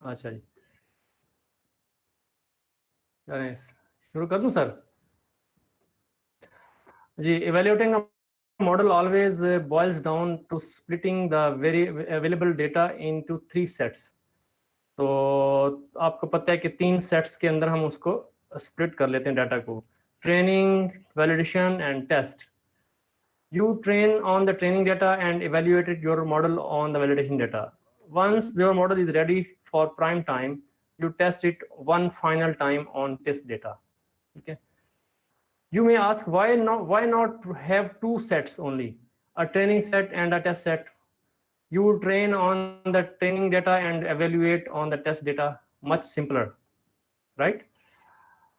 अच्छा जी, चलें शुरू कर दूं sir ji. Evaluating a model always boils down to splitting the very available data into 3 sets. तो आपको पता है कि 3 सेट्स के अंदर हम उसको स्प्लिट कर लेते हैं डाटा को, training, validation and test. You train on the training data and evaluated your model on the validation data. Once your model is ready for prime time, you test it one final time on test data. Okay. You may ask why not have two sets only, a training set and a test set. You train on the training data and evaluate on the test data. Much simpler, right?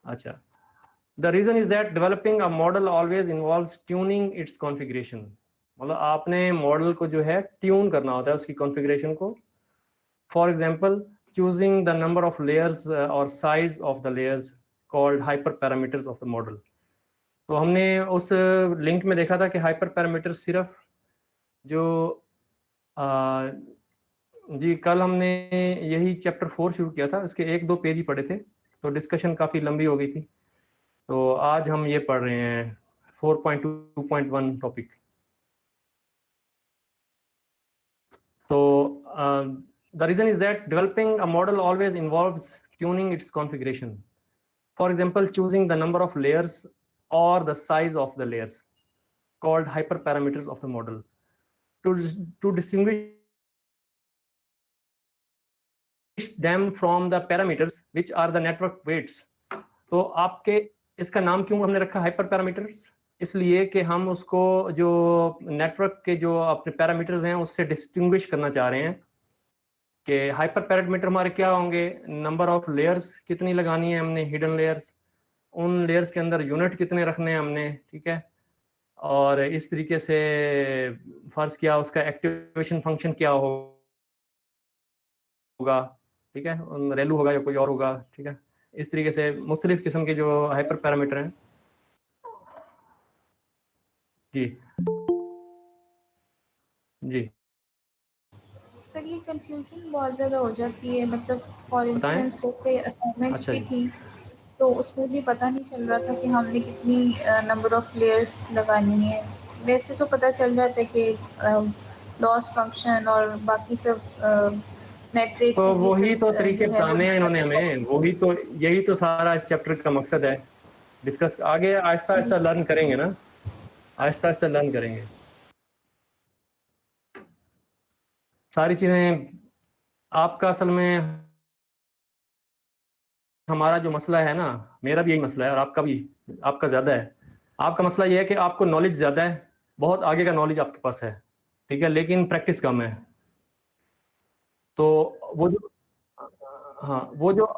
Acha. The reason is that developing a model always involves tuning its configuration. मतलब आपने model को जो है tune करना होता है उसकी configuration को. For example, choosing the number of layers or size of the layers called hyperparameters of the model. तो हमने उस लिंक में देखा था कि हाइपर पैरामीटर सिर्फ जो जी कल हमने यही चैप्टर 4 शुरू किया था, उसके 1-2 पेज ही पढ़े थे, तो डिस्कशन काफ़ी लंबी हो गई थी. तो आज हम ये पढ़ रहे हैं 4.2.1 टॉपिक. तो the reason is that developing a model always involves tuning its configuration. For example, choosing the number of layers or the size of the layers called hyperparameters of the model to distinguish them from the parameters which are the network weights. तो आपके इसका नाम क्यों हमने रखा hyper parameters? इसलिए कि हम उसको जो नेटवर्क के जो अपने पैरामीटर्स हैं उससे डिस्टिंग्विश करना चाह रहे हैं कि हाइपर पैरामीटर हमारे क्या होंगे, नंबर ऑफ लेयर्स कितनी लगानी है हमने, हिडन लेयर्स, उन लेयर्स के अंदर यूनिट कितने रखने हैं हमने, ठीक है, और इस तरीके से फर्ज किया उसका एक्टिवेशन फंक्शन क्या होगा, ठीक है, रेलू होगा या कोई और होगा, ठीक है. इस तरीके से मुख्तलिफ किस्म के जो हाइपर पैरामीटर हैं. जी जी सर ये कंफ्यूजन बहुत ज़्यादा हो जाती है, मतलब फॉर बताएं. इंस्टेंस जैसे असाइनमेंट्स अच्छा भी जी. थी तो उसमें भी पता नहीं चल रहा था कि हमने कितनी नंबर ऑफ लेयर्स लगानी है. वैसे तो पता चल जाता है कि लॉस फंक्शन और बाकी सब मैट्रिक्स तो ये वही सब तो जो तरीके है वो बताने हैं इन्होंने हमें, वही तो, यही तो सारा इस चैप्टर का मकसद है. डिस्कस आगे आहिस्ता आहिस्ता लर्न करेंगे ना, आहिस्ता आहिस्ता लर्न करेंगे सारी चीज़ें. आपका असल में हमारा जो मसला है ना, मेरा भी यही मसला है और आपका भी, आपका ज़्यादा है. आपका मसला ये है कि आपको नॉलेज ज़्यादा है, बहुत आगे का नॉलेज आपके पास है, ठीक है, लेकिन प्रैक्टिस कम है. तो वो जो, हाँ वो जो,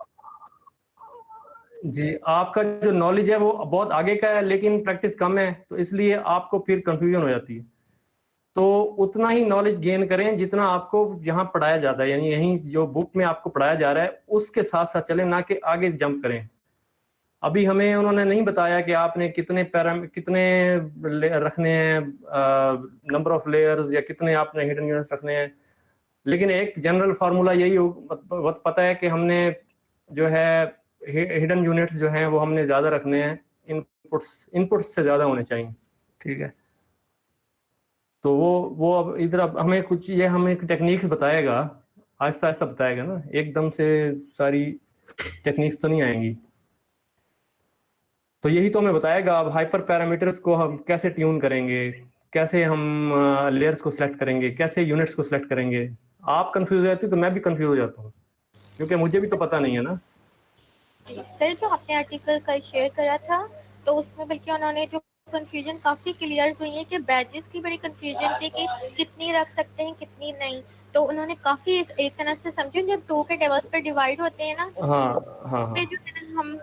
जी आपका जो नॉलेज है वो बहुत आगे का है लेकिन प्रैक्टिस कम है, तो इसलिए आपको फिर कंफ्यूजन हो जाती है. तो उतना ही नॉलेज गेन करें जितना आपको यहाँ पढ़ाया जाता है, यानी यहीं जो बुक में आपको पढ़ाया जा रहा है उसके साथ साथ चलें, ना कि आगे जंप करें. अभी हमें उन्होंने नहीं बताया कि आपने कितने रखने हैं, नंबर ऑफ लेयर्स, या कितने आपने हिडन यूनिट्स रखने हैं, लेकिन एक जनरल फार्मूला यही हो पता है कि हमने जो है हिडन यूनिट्स जो हैं वो हमने ज़्यादा रखने हैं, इनपुट्स से ज़्यादा होने चाहिए, ठीक है. तो वो अब इधर अब हमें कुछ ये हमें टेक्निक्स बताएगा, आहिस्ता आहिस्ता बताएगा ना, एकदम से सारी टेक्निक्स तो नहीं आएंगी. तो यही तो हमें बताएगा अब हाइपर पैरामीटर्स को हम कैसे ट्यून करेंगे, कैसे हम लेयर्स को सिलेक्ट करेंगे, कैसे यूनिट्स को सिलेक्ट करेंगे. आप कंफ्यूज हो जाती हो तो मैं भी कंफ्यूज हो जाता हूँ, क्योंकि मुझे भी तो पता नहीं है ना. जी सर, जो आपने आर्टिकल कल शेयर करा था तो उसमें बल्कि उन्होंने जो कंफ्यूजन काफ़ी क्लियर हुई है कि बैचेस की बड़ी कंफ्यूजन थी कि कितनी रख सकते हैं कितनी नहीं. तो उन्होंने काफ़ी एक तरह से समझे जब 2 के टेबल्स पे डिवाइड होते हैं ना, हाँ हाँ पे हाँ. जो है ना हम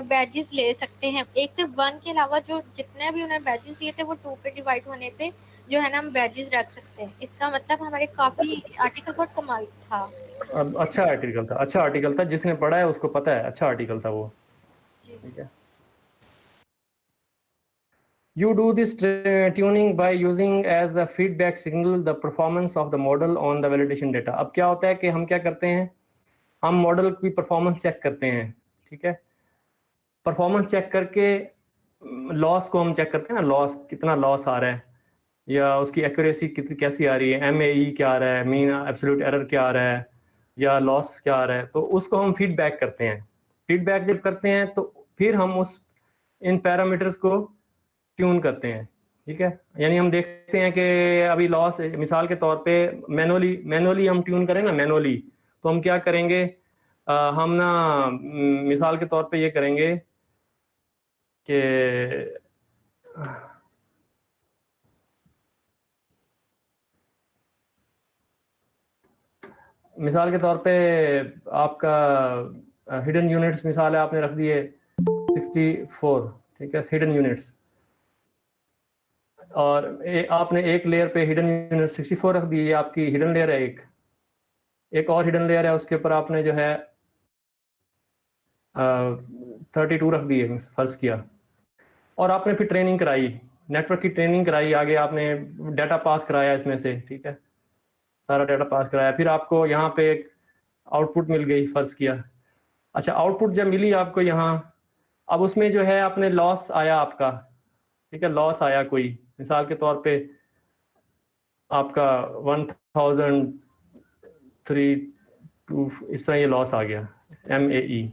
बैचेस ले सकते हैं. एक से 1 के अलावा जो जितने भी उन्होंने बैचेस दिए थे वो 2 पे डिवाइड होने पे जो है ना हम बैचेस रख सकते हैं. इसका मतलब हमारे काफ़ी आर्टिकल बहुत कमाल था. अब अच्छा आर्टिकल था, अच्छा आर्टिकल था, जिसने पढ़ा है उसको पता है, अच्छा आर्टिकल था वो, ठीक है. You do this tuning by using as a feedback signal the performance of the model on the validation data. अब क्या होता है कि हम क्या करते हैं हम मॉडल की परफॉर्मेंस चेक करते हैं, ठीक है। परफॉर्मेंस चेक करके लॉस को हम चेक करते हैं ना, लॉस कितना लॉस आ रहा है या उसकी एक्यूरेसी कितनी कैसी आ रही है, MAE क्या आ रहा है, मीन एब्सोल्यूट एरर क्या आ रहा है या लॉस क्या आ रहा है, तो उसको हम फीडबैक करते हैं। फीडबैक जब करते हैं तो फिर हम उस इन पैरामीटर्स को ट्यून करते हैं, ठीक है। यानी हम देखते हैं कि अभी लॉस, मिसाल के तौर पे मैनुअली हम ट्यून करें ना, मैनुअली, तो हम क्या करेंगे, हम ना मिसाल के तौर पे ये करेंगे कि मिसाल के तौर पे आपका हिडन यूनिट्स मिसाल है, आपने रख दिए 64, ठीक है, हिडन यूनिट्स, और आपने एक लेयर पे हिडन यूनिट 64 रख दी, ये आपकी हिडन लेयर है। एक और हिडन लेयर है, उसके ऊपर आपने जो है 32 रख दिए, फर्ज किया, और आपने फिर ट्रेनिंग कराई, नेटवर्क की ट्रेनिंग कराई, आगे आपने डाटा पास कराया इसमें से, ठीक है, सारा डाटा पास कराया, फिर आपको यहाँ पे एक आउटपुट मिल गई, फर्ज किया। अच्छा, आउटपुट जब मिली आपको यहाँ, अब उसमें जो है आपने लॉस आया आपका, ठीक है, लॉस आया कोई, मिसाल के तौर पे आपका 1032 इस तरह ये लॉस आ गया, MAE,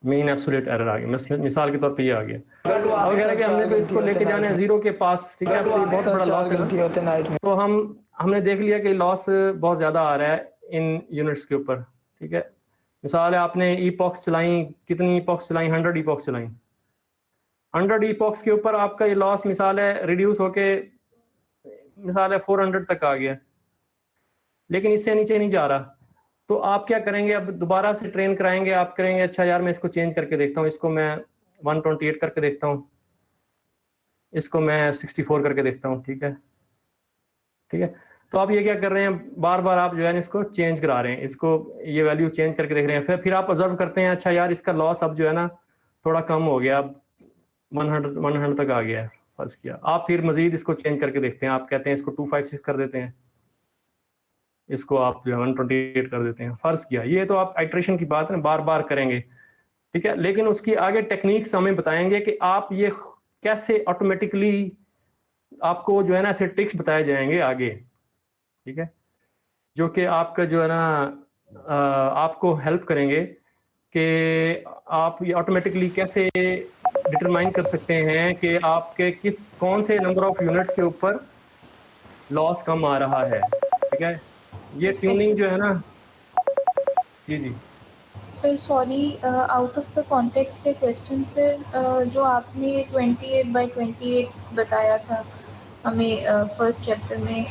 मीन एब्सोल्यूट एरर आ गया, मिसाल के तौर पे ये आ गया। अब कह रहा है कि हमने तो इसको लेके जाना है जीरो के पास, ठीक है, तो ये बहुत बड़ा लॉस है ना, तो हमने देख लिया कि लॉस बहुत ज़्यादा आ रहा है इन यूनिट्स के ऊपर, ठीक है। मिसाल है आपने ईपॉक्स चलाई, कितनी ईपॉक्स चलाई, 100 ईपॉक्स चलाई, 100 ईपॉक्स के ऊपर आपका ये लॉस मिसाल है रिड्यूस होके मिसाल है 400 तक आ गया, लेकिन इससे नीचे नहीं जा रहा, तो आप क्या करेंगे, अब दोबारा से ट्रेन कराएंगे, आप करेंगे अच्छा यार मैं इसको चेंज करके देखता हूँ, इसको मैं 128 करके देखता हूँ, इसको मैं 64 करके देखता हूँ, ठीक है, ठीक है। तो आप ये क्या कर रहे हैं, बार बार आप जो है इसको चेंज करा रहे हैं, इसको ये वैल्यू चेंज करके देख रहे हैं, फिर आप ऑब्जर्व करते हैं अच्छा यार इसका लॉस अब जो है ना थोड़ा कम हो गया, अब 100 तक आ गया है, फर्ज किया, आप फिर मजीद इसको चेंज करके देखते हैं, आप कहते हैं इसको 256 कर देते हैं, इसको आप जो है 128 कर देते हैं, फर्ज किया। ये तो आप आइट्रेशन की बात है, बार बार करेंगे, ठीक है, लेकिन उसकी आगे टेक्निक्स हमें बताएंगे कि आप ये कैसे ऑटोमेटिकली, आपको जो है ना ऐसे ट्रिक्स बताए जाएंगे आगे, ठीक है, जो कि आपका जो है ना आपको हेल्प करेंगे कि आप ये ऑटोमेटिकली कैसे डिटरमाइन कर सकते हैं कि आपके कौन से नंबर ऑफ यूनिट्स के ऊपर लॉस कम आ रहा है, ठीक है। ये ट्यूनिंग जो है ना, जी जी sir sorry, out of the context के क्वेश्चन सर, जो आपने 28/28 बताया था हमें फर्स्ट चैप्टर में,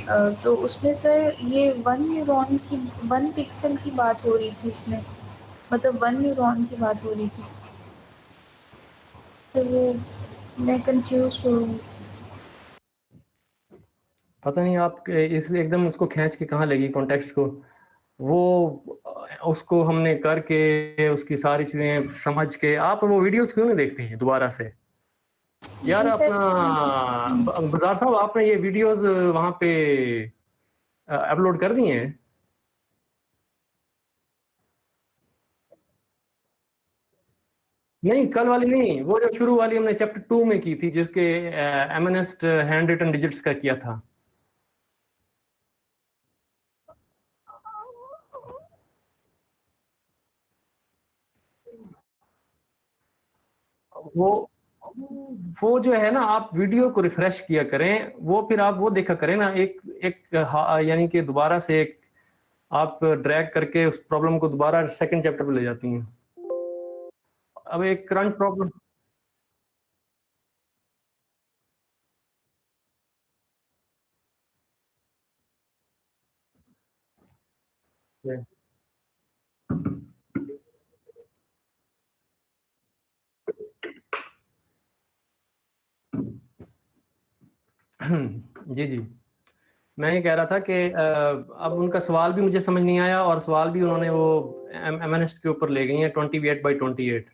तो उसमें सर ये 1 पिक्सल की बात हो रही थी इसमें, मतलब 1 न्यूरॉन की बात हो रही थी, तो वो मैं कंफ्यूज हूँ। पता नहीं आप इसलिए एकदम उसको खींच के कहाँ लगी कॉन्टेक्स्ट को, वो उसको हमने करके उसकी सारी चीजें समझ के, आप वो वीडियोस क्यों नहीं देखती हैं दोबारा से यार, जी सर। अपना गुजार साहब आपने ये वीडियोस वहां पे अपलोड कर दी हैं? नहीं कल वाली नहीं, वो जो शुरू वाली हमने चैप्टर 2 में की थी, जिसके एमएनएस्ट हैंड रिटन डिजिट्स का किया था, वो वो जो है ना, आप वीडियो को रिफ्रेश किया करें, वो फिर आप वो देखा करें ना, एक एक यानी कि दोबारा से एक आप ड्रैग करके उस प्रॉब्लम को दोबारा सेकंड चैप्टर पे ले जाती हैं। अब एक करंट प्रॉब्लम, जी जी, मैं ये कह रहा था कि अब उनका सवाल भी मुझे समझ नहीं आया, और सवाल भी उन्होंने वो एमएनएस्ट के ऊपर ले गई हैं 28/28,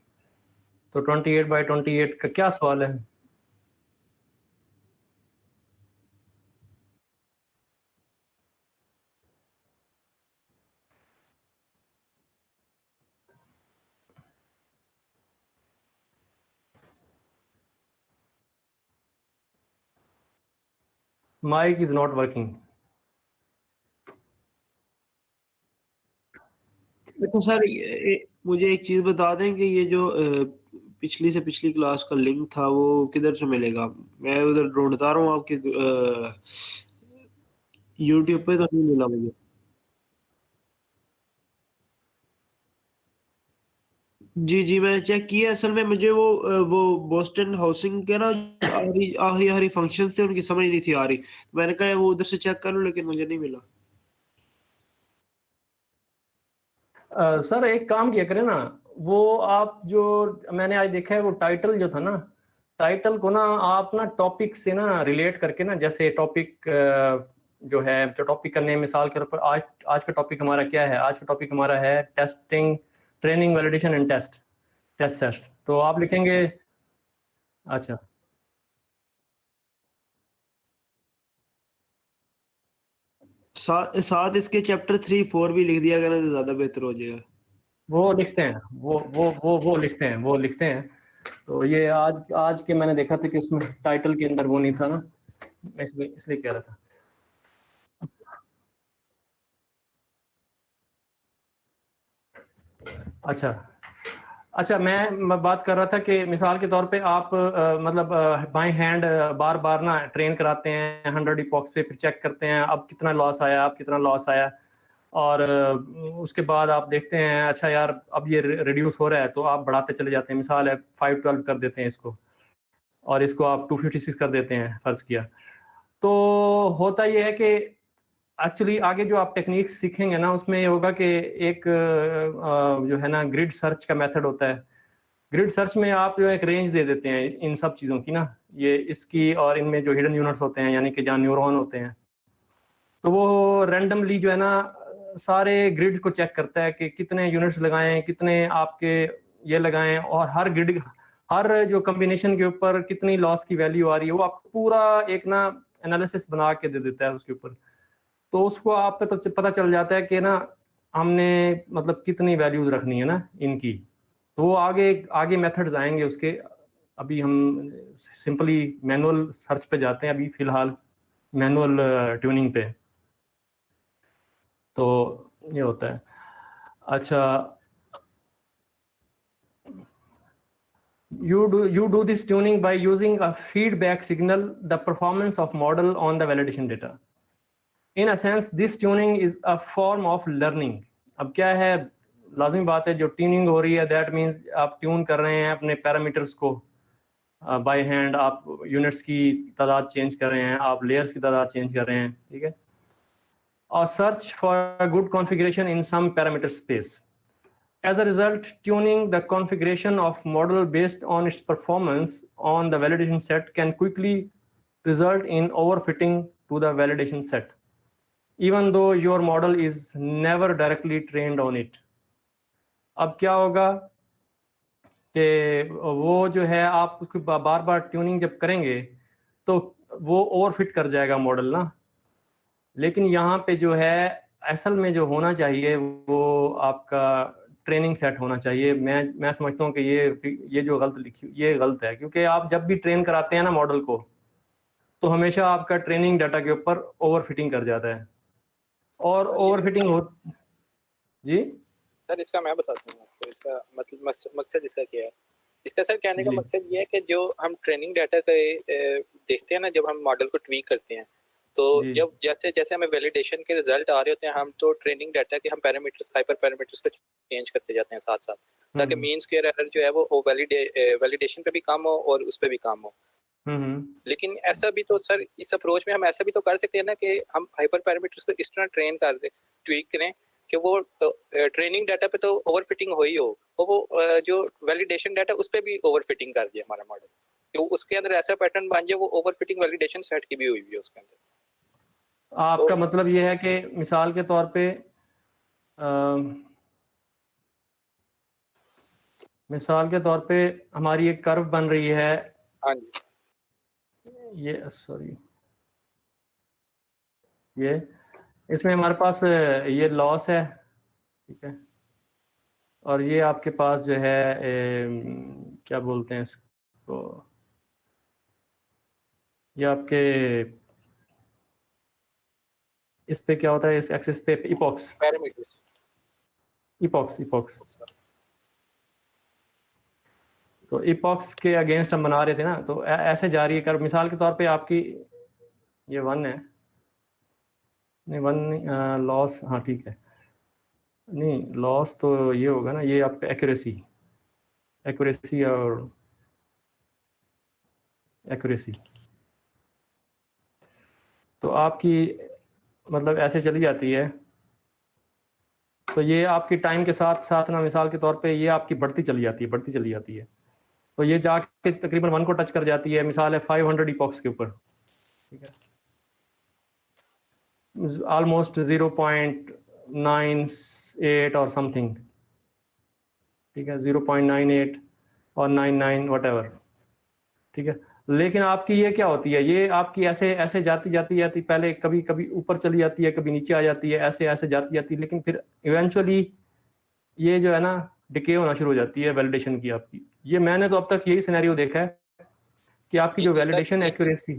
तो 28/28 का क्या सवाल है? Mic is not working. अच्छा सर, मुझे एक चीज़ बता दें कि ये जो पिछली से पिछली क्लास का लिंक था वो किधर से मिलेगा? मैं उधर ढूंढता रहा हूँ आपके यूट्यूब पे, तो नहीं मिला मुझे। जी जी, मैंने चेक किया। असल में मुझे वो बोस्टन हाउसिंग के ना आखिरी आखिरी फंक्शन थे, उनकी समझ नहीं थी आ रही, तो मैंने कहा वो उधर से चेक कर लूं, लेकिन मुझे नहीं मिला। सर एक काम किया करें ना, वो आप जो मैंने आज देखा है वो टाइटल जो था ना, टाइटल को ना आप ना टॉपिक से ना रिलेट करके ना, जैसे टॉपिक जो है, जो टॉपिक करने मिसाल के तौर पर आज आज का टॉपिक हमारा क्या है? आज का टॉपिक हमारा है testing, training, validation and test. तो आप लिखेंगे, अच्छा साथ इसके चैप्टर 3 4 भी लिख दिया करना तो ज्यादा बेहतर हो जाएगा। वो लिखते हैं, वो लिखते हैं, वो लिखते हैं। तो ये आज आज के मैंने देखा था कि उसमें टाइटल के अंदर वो नहीं था ना, मैं इसलिए कह रहा था। अच्छा, मैं बात कर रहा था कि मिसाल के तौर पे आप मतलब बाई हैंड बार बार ना ट्रेन कराते हैं 100 इपॉक्स पे, फिर चेक करते हैं अब कितना लॉस आया, अब कितना लॉस आया, और उसके बाद आप देखते हैं अच्छा यार अब ये रिड्यूस हो रहा है, तो आप बढ़ाते चले जाते हैं। मिसाल है 512 कर देते हैं इसको, और इसको आप 256 कर देते हैं, फर्ज किया। तो होता ये है कि एक्चुअली आगे जो आप टेक्निक्स सीखेंगे ना, उसमें ये होगा कि एक जो है ना ग्रिड सर्च का मेथड होता है। ग्रिड सर्च में आप जो एक रेंज दे देते हैं इन सब चीज़ों की ना, ये इसकी, और इनमें जो हिडन यूनिट्स होते हैं यानी कि जहाँ न्यूरॉन होते हैं, तो वो रैंडमली जो है ना सारे ग्रिड को चेक करता है कि कितने यूनिट्स लगाएं, कितने आपके ये लगाएं, और हर ग्रिड, हर जो कॉम्बिनेशन के ऊपर कितनी लॉस की वैल्यू आ रही है, वो आपको पूरा एक ना एनालिसिस बना के दे देता है उसके ऊपर। तो उसको आप पे तो पता चल जाता है कि ना हमने मतलब कितनी वैल्यूज रखनी है ना इनकी। तो वो आगे आगे मेथड्स आएंगे उसके। अभी हम सिंपली मैनुअल सर्च पे जाते हैं अभी फिलहाल, मैनुअल ट्यूनिंग पे। तो ये होता है। अच्छा, you do this tuning by using a feedback signal, the performance of model on the validation data. In a sense, this tuning is a form of learning. अब क्या है, लाजमी बात है जो ट्यूनिंग हो रही है, दैट मीन्स आप ट्यून कर रहे हैं अपने पैरामीटर्स को बाय हैंड, आप यूनिट्स की तादाद चेंज कर रहे हैं, आप लेयर्स की तादाद चेंज कर रहे हैं, ठीक है। और search for a good configuration in some parameter space. As a result, tuning the configuration of model based on its performance on the validation set can quickly result in overfitting to the validation set, even though your model is never directly trained on it. अब क्या होगा कि वो जो है आप उसको बार बार tuning जब करेंगे तो वो ओवरफिट कर जाएगा मॉडल ना। लेकिन यहाँ पे जो है असल में जो होना चाहिए वो आपका ट्रेनिंग सेट होना चाहिए। मैं समझता हूँ कि ये जो गलत लिखी, ये गलत है, क्योंकि आप जब भी ट्रेन कराते हैं ना मॉडल को, तो हमेशा आपका ट्रेनिंग डाटा के ऊपर ओवरफिटिंग कर जाता है, और ओवरफिटिंग हो जी सर इसका मैं बताता हूँ आपको, इसका मतलब मकसद इसका क्या है। इसका सर कहने का मकसद ये है कि जो हम ट्रेनिंग डाटा के देखते हैं ना, जब हम मॉडल को ट्वीक करते हैं, तो जब जैसे जैसे हमें वैलिडेशन के रिजल्ट आ रहे होते हैं, हम तो ट्रेनिंग डाटा के हम पैरामीटर्स, हाइपर पैरामीटर्स को चेंज करते जाते हैं साथ साथ, ताकि मीन स्क्वायर एरर जो है वो वैलिडेशन पे भी कम हो और उस पे भी कम हो। लेकिन ऐसा भी तो सर, इस अप्रोच में हम ऐसा भी तो कर सकते हैं ना कि हम हाइपर पैरामीटर्स को इस तरह ट्रेन कर दें, ट्वीक करें कि वो ट्रेनिंग डाटा पे तो ओवरफिटिंग हो ही हो, और वो जो वैलिडेशन डाटा उस पे भी ओवरफिटिंग कर दिया हमारा मॉडल, तो उसके अंदर ऐसा पैटर्न बन जाए वो ओवरफिटिंग वैलिडेशन सेट की भी हुई है उसके अंदर। आपका तो, मतलब ये है कि मिसाल के तौर पे हमारी एक कर्व बन रही है। हाँ जी, ये सॉरी, ये इसमें हमारे पास ये लॉस है, ठीक है, और ये आपके पास जो है क्या बोलते हैं इसको, ये आपके इस पे क्या होता है, इस एक्सिस पे इपॉक्स पैरामीटर्स। इपॉक्स तो इपॉक्स के अगेंस्ट हम बना रहे थे ना, तो ऐसे जा रही है कर, मिसाल के तौर पे आपकी ये 1 है, नहीं 1 लॉस, हाँ ठीक है, नहीं लॉस तो ये होगा ना, ये आपका एक्यूरेसी और एक्यूरेसी, तो आपकी मतलब ऐसे चली जाती है, तो ये आपकी टाइम के साथ साथ ना, मिसाल के तौर पे ये आपकी बढ़ती चली जाती है, तो ये जाके तकरीबन 1 को टच कर जाती है, मिसाल है 500 इपॉक्स के ऊपर, ठीक है, ऑलमोस्ट 0.98 और समथिंग, ठीक है, 0.98 और 99 व्हाटएवर, ठीक है। लेकिन आपकी ये क्या होती है, ये आपकी ऐसे ऐसे जाती पहले कभी कभी ऊपर चली जाती है, कभी नीचे आ जाती है, ऐसे ऐसे जाती, लेकिन फिर इवेंचुअली ये जो है ना डिके होना शुरू हो जाती है वैलिडेशन की आपकी। ये मैंने तो अब तक यही सिनेरियो देखा है कि आपकी जो वैलिडेशन एक्यूरेसी,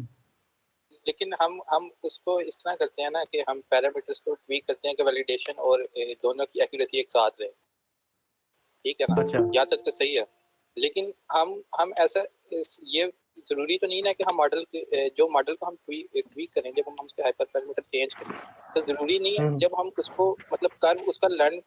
लेकिन हम उसको इस तरह करते हैं ना कि हम पैरामीटर्स को ट्वीक करते हैं कि वैलिडेशन और दोनों की एक्यूरेसी एक साथ रहे, ठीक है ना। अच्छा। यहाँ तक तो सही है, लेकिन हम ऐसा ये जरूरी तो नहीं ना कि हम मॉडल जो मॉडल को हम ट्वीक करें, जब हम उसके हाइपर पैरामीटर चेंज करें, तो जरूरी नहीं है जब हम उसको मतलब कर्व उसका लर्न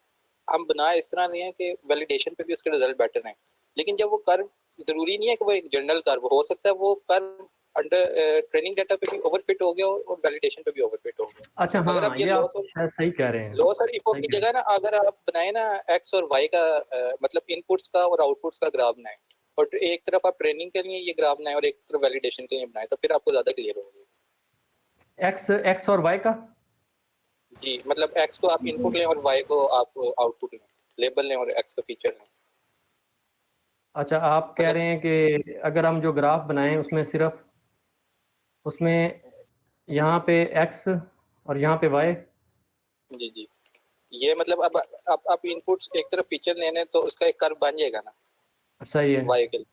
हम बनाए इस तरह नहीं है कि वैलिडेशन पे भी उसके रिजल्ट बेटर हैं, लेकिन जब वो कर्व जरूरी नहीं है कि वो एक जनरल कर्व हो सकता है, वो कर्व अंडर ट्रेनिंग डाटा पे भी ओवरफिट हो गया और वैलिडेशन पे भी ओवरफिट हो गया। अच्छा अगर हाँ, आप ये लॉस आप शायद सही कह रहे हैं, लॉस और इको की जगह ना अगर आप बनाए ना एक्स और वाई का मतलब इनपुट्स का और आउटपुट्स का ग्राफ बनाए, और एक तरफ आप ट्रेनिंग के लिए ये ग्राफ बनाए और एक तरफ वैलिडेशन के लिए बनाए, तो फिर आपको ज्यादा क्लियर होगी। एक्स और वाई का, जी मतलब एक्स को आप इनपुट लें और वाई को आप आउटपुट लें, लेबल लें और एक्स का फीचर लें। अच्छा आप कह रहे हैं कि अगर हम जो ग्राफ बनाएं उसमें सिर्फ उसमें यहाँ पे एक्स और यहाँ पे वाई, जी जी, ये मतलब अब आप इनपुट्स एक तरफ फीचर लेने तो उसका एक कर्व बन जाएगा ना सही है, वाई के लिए,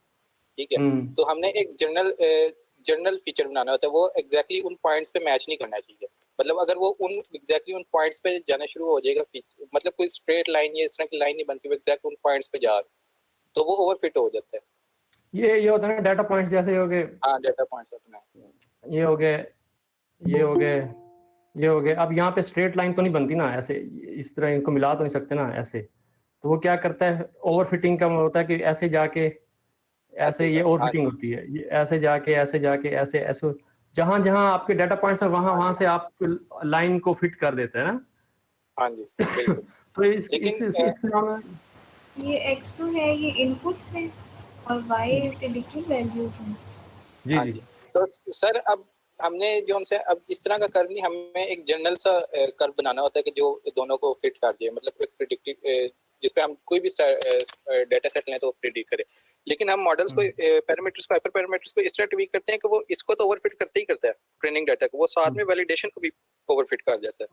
ठीक है। तो हमने एक जनरल फीचर बनाना होता है, वो एग्जैक्टली उन पॉइंट्स पे मैच नहीं करना चाहिए, मतलब अगर वो उन एग्जैक्टली उन पॉइंट्स पे जाना शुरू हो जाएगा, मतलब कोई स्ट्रेट लाइन या इस तरह की लाइन नहीं बनती, वो एग्जैक्ट उन पॉइंट्स पे जा रहा है, तो वो ओवरफिट हो जाता है। ये होता है ना डाटा पॉइंट्स, जैसे हो गए, हाँ डाटा पॉइंट्स अपना ये हो गए, ये हो गए, ये हो गए। अब यहाँ पे स्ट्रेट लाइन तो नहीं बनती ना ऐसे, इस तरह इनको मिला तो नहीं सकते ना ऐसे, तो वो क्या करता है, ओवरफिटिंग का होता है कि ऐसे जाके ऐसे, ये ओवरफिटिंग होती है, ये ऐसे जाके ऐसे ऐसे जहां जहां आपके डाटा पॉइंट्स है वहां से आप लाइन को फिट कर देते हैं ना। हाँ जी बिल्कुल। तो इसके नाम है, ये x2 है, ये इनपुट्स हैं और y प्रेडिक्टेड वैल्यूज हैं। जी हाँ जी। जी। तो सर अब हमने जो उनसे अब इस तरह का कर्व नहीं, हमें एक जनरल सा कर्व बनाना होता है कि जो दोनों को फिट कर दे, मतलब एक प्रेडिक्टिव जिसपे हम कोई भी डाटा सेट लें तो प्रेडिक्ट करे, लेकिन हम मॉडल्स को पैरामीटर्स को हाइपर पैरामीटर्स को इस तरह ट्वीक करते हैं कि वो इसको तो ओवरफिट करते ही करता है ट्रेनिंग डाटा को, वो साथ में वैलिडेशन को भी ओवरफिट कर जाता है।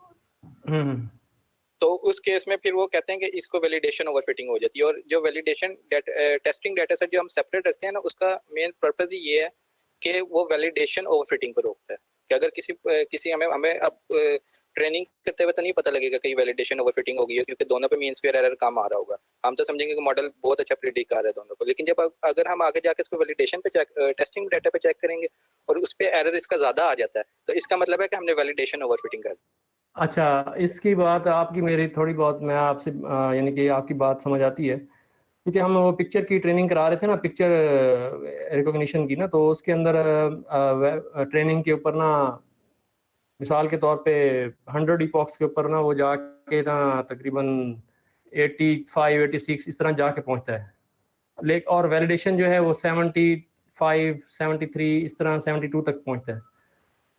तो उस केस में फिर वो कहते हैं कि इसको वैलिडेशन ओवरफिटिंग हो जाती है, और जो वैलिडेशन टेस्टिंग डाटा सेट जो हम सेपरेट रखते हैं ना, उसका मेन पर्पस ही ये है कि वो वैलिडेशन ओवरफिटिंग को रोकता है, कि अगर किसी हमें अब ट्रेनिंग करते हुए तो नहीं पता लगेगा कि वैलिडेशन ओवरफिटिंग होगी, क्योंकि दोनों पे मीन स्क्वायर एरर कम आ रहा होगा, हम तो समझेंगे कि मॉडल बहुत अच्छा प्रेडिक्ट कर रहा है दोनों को, लेकिन जब अगर हम आगे जाकर इसको वैलिडेशन पे टेस्टिंग डाटा पे चेक करेंगे और उस पर एरर इसका ज्यादा आ जाता है, तो इसका मतलब है कि हमने वैलिडेशन ओवरफिटिंग कर दी। अच्छा, इसकी बात आपकी मेरी थोड़ी बहुत मैं आपसे यानी कि आपकी बात समझ आती है, क्योंकि हम वो पिक्चर की ट्रेनिंग करा रहे थे ना, पिक्चर रिकॉग्निशन की ना, तो उसके अंदर ट्रेनिंग के ऊपर ना, मिसाल के तौर पे 100 इपॉक्स के ऊपर ना वो जाके ना तकरीबन 85 86 इस तरह जाके पहुंचता है, लेकिन और वैलिडेशन जो है वो 75 73 इस तरह 72 तक पहुंचता है,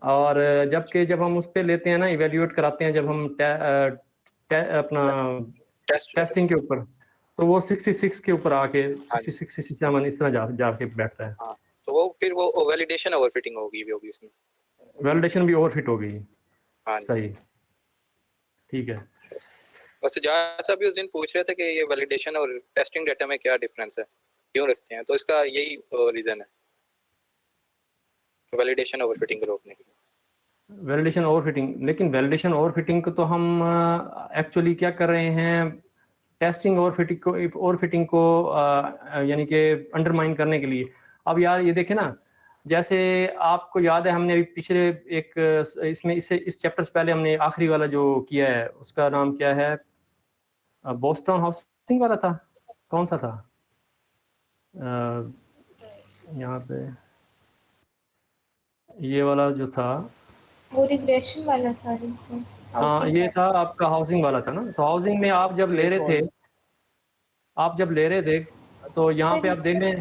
और जब हम उस पर लेते हैं ना, इवेल्यूएट कराते हैं जब हम अपना टेस्टिंग के ऊपर, तो वो 66 के ऊपर आके 66 67 इस तरह जाके बैठता है। हाँ, तो वो फिर वो वैलिडेशन ओवरफिटिंग होगी इसमें, वैलिडेशन भी ओवरफिट हो गई। हाँ सही, ठीक है। वैसे जहाँ सा भी उस दिन पूछ रहे थे कि ये वैलिडेशन और टेस्टिंग डाटा में क्या डिफरेंस है, क्यों रखते हैं, तो इसका यही रीजन है, वैलिडेशन ओवरफिटिंग को रोकने के लिए। वैलिडेशन ओवरफिटिंग, लेकिन वैलिडेशन ओवरफिटिंग को तो हम एक्चुअली क्या कर रहे हैं, टेस्टिंग ओवरफिटिंग को यानी कि अंडरमाइन करने के लिए। अब यार ये देखें ना, जैसे आपको याद है हमने अभी पिछले एक इसमें इस चैप्टर से पहले हमने आखिरी वाला जो किया है उसका नाम क्या है, बोस्टन हाउसिंग वाला था, कौन सा था यहाँ पे, ये वाला जो था, वो रिग्रेशन वाला था रिग्रेशन। हाँ ये था आपका हाउसिंग वाला था ना। तो हाउसिंग में आप जब ले रहे थे तो यहाँ पे आप देख लें,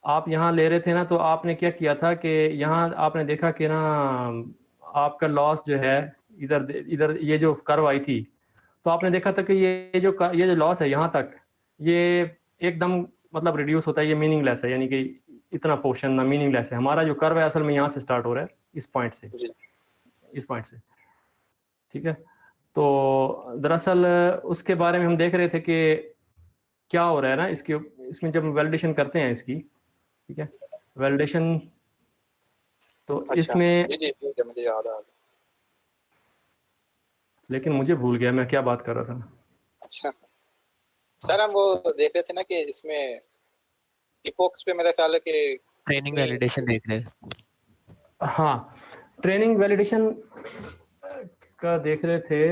आप यहाँ ले रहे थे ना, तो आपने क्या किया था कि यहाँ आपने देखा कि ना आपका लॉस जो है इधर ये जो कर्व आई थी, तो आपने देखा था कि ये जो लॉस है यहाँ तक, ये एकदम मतलब रिड्यूस होता है, ये मीनिंगलेस है, यानी कि इतना पोर्शन ना मीनिंगलेस है। हमारा जो कर्व है असल में यहाँ से स्टार्ट हो रहा है, इस पॉइंट से, ठीक है। तो दरअसल उसके बारे में हम देख रहे थे कि क्या हो रहा है ना इसमें जब वैलिडेशन करते हैं इसकी, ठीक है, वैलिडेशन तो अच्छा, इसमें मुझे याद आ गया, लेकिन मुझे भूल गया मैं क्या बात कर रहा था। अच्छा सर, हम वो देख रहे थे ना कि इसमें इपॉक्स पे मेरा ख्याल है कि ट्रेनिंग वैलिडेशन देख रहे हैं। हाँ, ट्रेनिंग वैलिडेशन का देख रहे थे,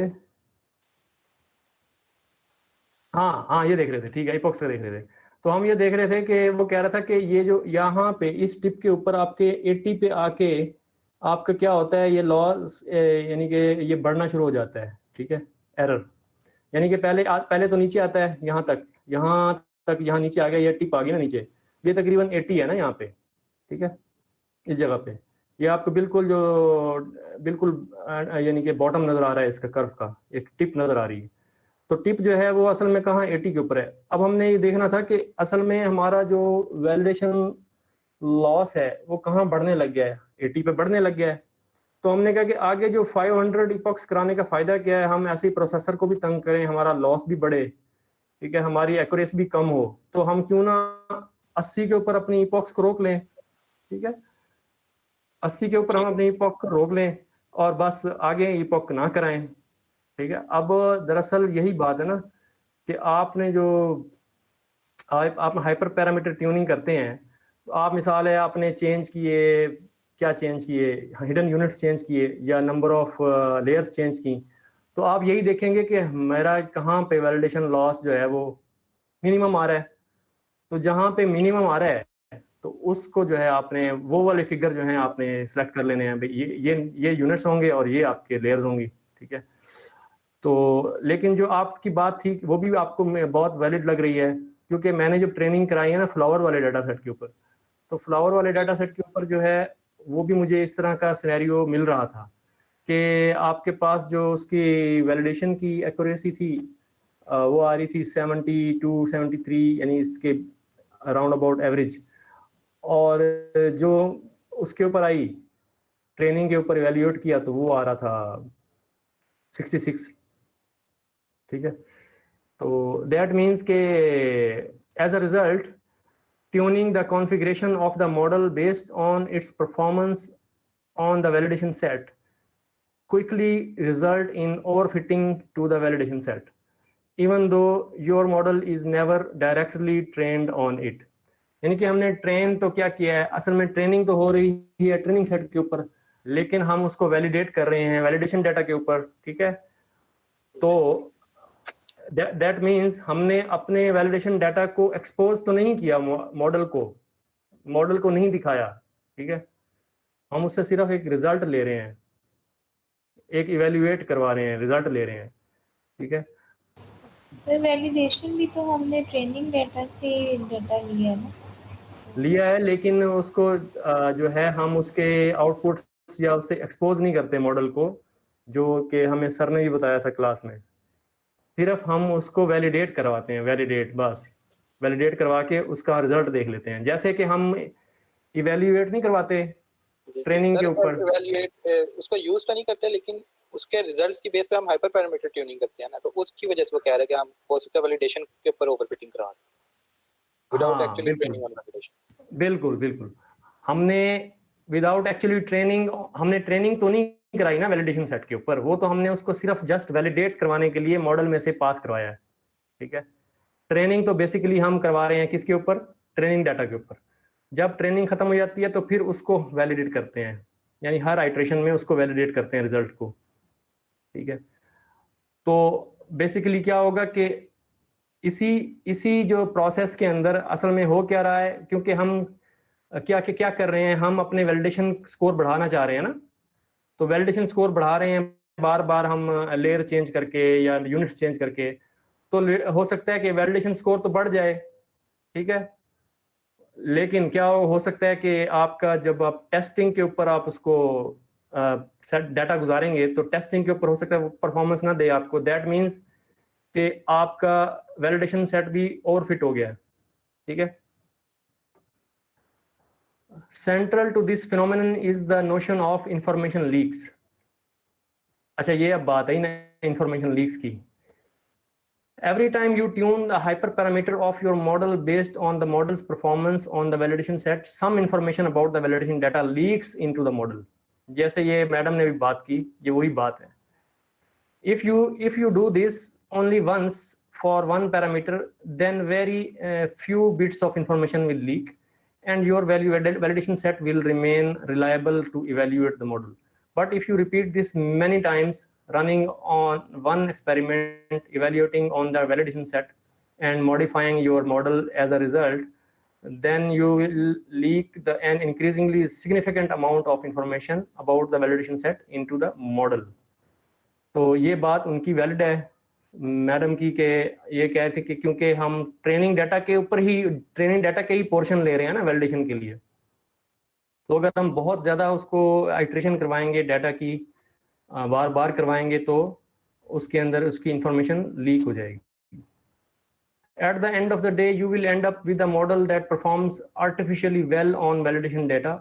हाँ ये देख रहे थे, ठीक है, इपॉक्स का देख रहे थे। तो हम ये देख रहे थे कि वो कह रहा था कि ये जो यहाँ पे इस टिप के ऊपर आपके 80 पे आके आपका क्या होता है, ये लॉस यानी कि ये बढ़ना शुरू हो जाता है, ठीक है, एरर, यानी कि पहले तो नीचे आता है यहाँ तक, यहाँ नीचे आ गया, ये टिप आ गई ना नीचे, ये तकरीबन 80 है ना यहाँ पे, ठीक है, इस जगह पे ये आपको बिल्कुल यानी कि बॉटम नजर आ रहा है इसका कर्व का, एक टिप नजर आ रही है। तो टिप जो है वो असल में कहाँ 80 के ऊपर है। अब हमने ये देखना था कि असल में हमारा जो वैलिडेशन लॉस है वो कहाँ बढ़ने लग गया है, 80 पे बढ़ने लग गया है। तो हमने कहा कि आगे जो 500 इपॉक्स कराने का फायदा क्या है, हम ऐसे ही प्रोसेसर को भी तंग करें, हमारा लॉस भी बढ़े, ठीक है, हमारी एक्यूरेसी भी कम हो, तो हम क्यों ना 80 के ऊपर अपनी इपॉक्स को रोक लें, ठीक है, 80 के ऊपर हम अपनी इपॉक को रोक लें और बस आगे इपॉक ना कराएं, ठीक है। अब दरअसल यही बात है ना कि आपने जो आप हाइपर पैरामीटर ट्यूनिंग करते हैं, तो आप मिसाल है आपने क्या चेंज किए, हिडन यूनिट्स चेंज किए या नंबर ऑफ लेयर्स चेंज की, तो आप यही देखेंगे कि मेरा कहाँ पे वैलिडेशन लॉस जो है वो मिनिमम आ रहा है। तो जहाँ पे मिनिमम आ रहा है तो उसको जो है आपने वो वाले फिगर जो है आपने सेलेक्ट कर लेने हैं, भाई ये यूनिट्स होंगे और ये आपके लेयर्स होंगी, ठीक है। तो लेकिन जो आपकी बात थी वो भी आपको बहुत वैलिड लग रही है, क्योंकि मैंने जो ट्रेनिंग कराई है ना फ्लावर वाले डाटा सेट के ऊपर, तो फ्लावर वाले डाटा सेट के ऊपर जो है वो भी मुझे इस तरह का सिनेरियो मिल रहा था कि आपके पास जो उसकी वैलिडेशन की एक्यूरेसी थी वो आ रही थी 72 73, यानी इसके अराउंड अबाउट एवरेज, और जो उसके ऊपर आई ट्रेनिंग के ऊपर इवेल्युएट किया तो वो आ रहा था 66, ठीक है। तो दैट मीन्स के as a result tuning the configuration of the model based on its performance on the validation set quickly result in overfitting to the validation set, even though your model is never directly trained on it। यानी कि हमने train तो क्या किया है, असल में training तो हो रही है ट्रेनिंग सेट के ऊपर, लेकिन हम उसको वैलिडेट कर रहे हैं वैलिडेशन डाटा के ऊपर, ठीक है। तो दैट मीन्स हमने अपने वैलिडेशन डाटा को एक्सपोज तो नहीं किया, मॉडल को नहीं दिखाया, ठीक है, हम उससे सिर्फ एक रिजल्ट ले रहे हैं, एक इवेल्युएट करवा रहे हैं, रिजल्ट ले रहे हैं, ठीक है। सर वैलिडेशन भी तो हमने ट्रेनिंग डाटा से डाटा लिया है, लेकिन उसको जो है हम उसके आउटपुट्स या उसे एक्सपोज नहीं करते मॉडल को, जो कि हमें सर ने भी बताया था क्लास में, सिर्फ हम उसको वैलिडेट करवाते हैं, बस वैलिडेट करवा के उसका रिजल्ट देख लेते हैं, जैसे कि हम इवेल्युएट नहीं करवाते ट्रेनिंग के ऊपर, इवैल्यूएट उसको यूज तो नहीं करते, लेकिन उसके रिजल्ट्स की बेस पे हम हाइपर पैरामीटर ट्यूनिंग करते हैं ना, तो उसकी वजह से वो कह रहे हैं कि हम हो सकता है वैलिडेशन के ऊपर ओवरफिटिंग करा दें without actually training on validation. बिल्कुल हमने विदाउट एक्चुअली ट्रेनिंग, हमने ट्रेनिंग तो नहीं कराई ना वैलिडेशन सेट के ऊपर, वो तो हमने उसको सिर्फ जस्ट वैलिडेट करवाने के लिए मॉडल में से पास करवाया है, ठीक है। ट्रेनिंग तो बेसिकली हम करवा रहे हैं किसके ऊपर, ट्रेनिंग डाटा के ऊपर। जब ट्रेनिंग खत्म हो जाती है तो फिर उसको वैलिडेट करते हैं, यानी हर आइट्रेशन में उसको वैलिडेट करते हैं रिजल्ट को, ठीक है। तो बेसिकली क्या होगा कि इसी जो प्रोसेस के अंदर असल में हो क्या रहा है, क्योंकि हम क्या कर रहे हैं, हम अपने वैलिडेशन स्कोर बढ़ाना चाह रहे हैं ना, तो वैलिडेशन स्कोर बढ़ा रहे हैं बार बार हम लेयर चेंज करके या यूनिट्स चेंज करके, तो हो सकता है कि वैलिडेशन स्कोर तो बढ़ जाए, ठीक है। लेकिन क्या हो सकता है कि आपका जब आप टेस्टिंग के ऊपर आप उसको डाटा गुजारेंगे तो टेस्टिंग के ऊपर हो सकता है वो परफॉर्मेंस ना दे आपको, दैट मीन्स कि आपका वैलिडेशन सेट भी ओवर फिट हो गया है, ठीक है। Central to this phenomenon is the notion of information leaks. अच्छा, ये अब बात है ना इंफॉर्मेशन लीक्स की। Every time you tune the hyperparameter of your model based on the model's performance on the validation set, some information about the validation data leaks into the model. जैसे ये madam ने भी बात की, ये वही बात है। If you do this only once for one parameter, then very few bits of information will leak, and your validation set will remain reliable to evaluate the model. But if you repeat this many times, running on one experiment, evaluating on the validation set, and modifying your model as a result, then you will leak an increasingly significant amount of information about the validation set into the model. तो ये बात उनकी valid है madam की, के ये कह थे कि क्योंकि हम ट्रेनिंग डाटा के ऊपर ही, ट्रेनिंग डाटा के ही पोर्शन ले रहे हैं ना वैलिडेशन के लिए, तो अगर हम बहुत ज़्यादा उसको आइट्रेशन करवाएंगे डाटा की, बार बार करवाएंगे, तो उसके अंदर उसकी इंफॉर्मेशन लीक हो जाएगी। At the end of the day, you will end up with a model that performs artificially well on validation data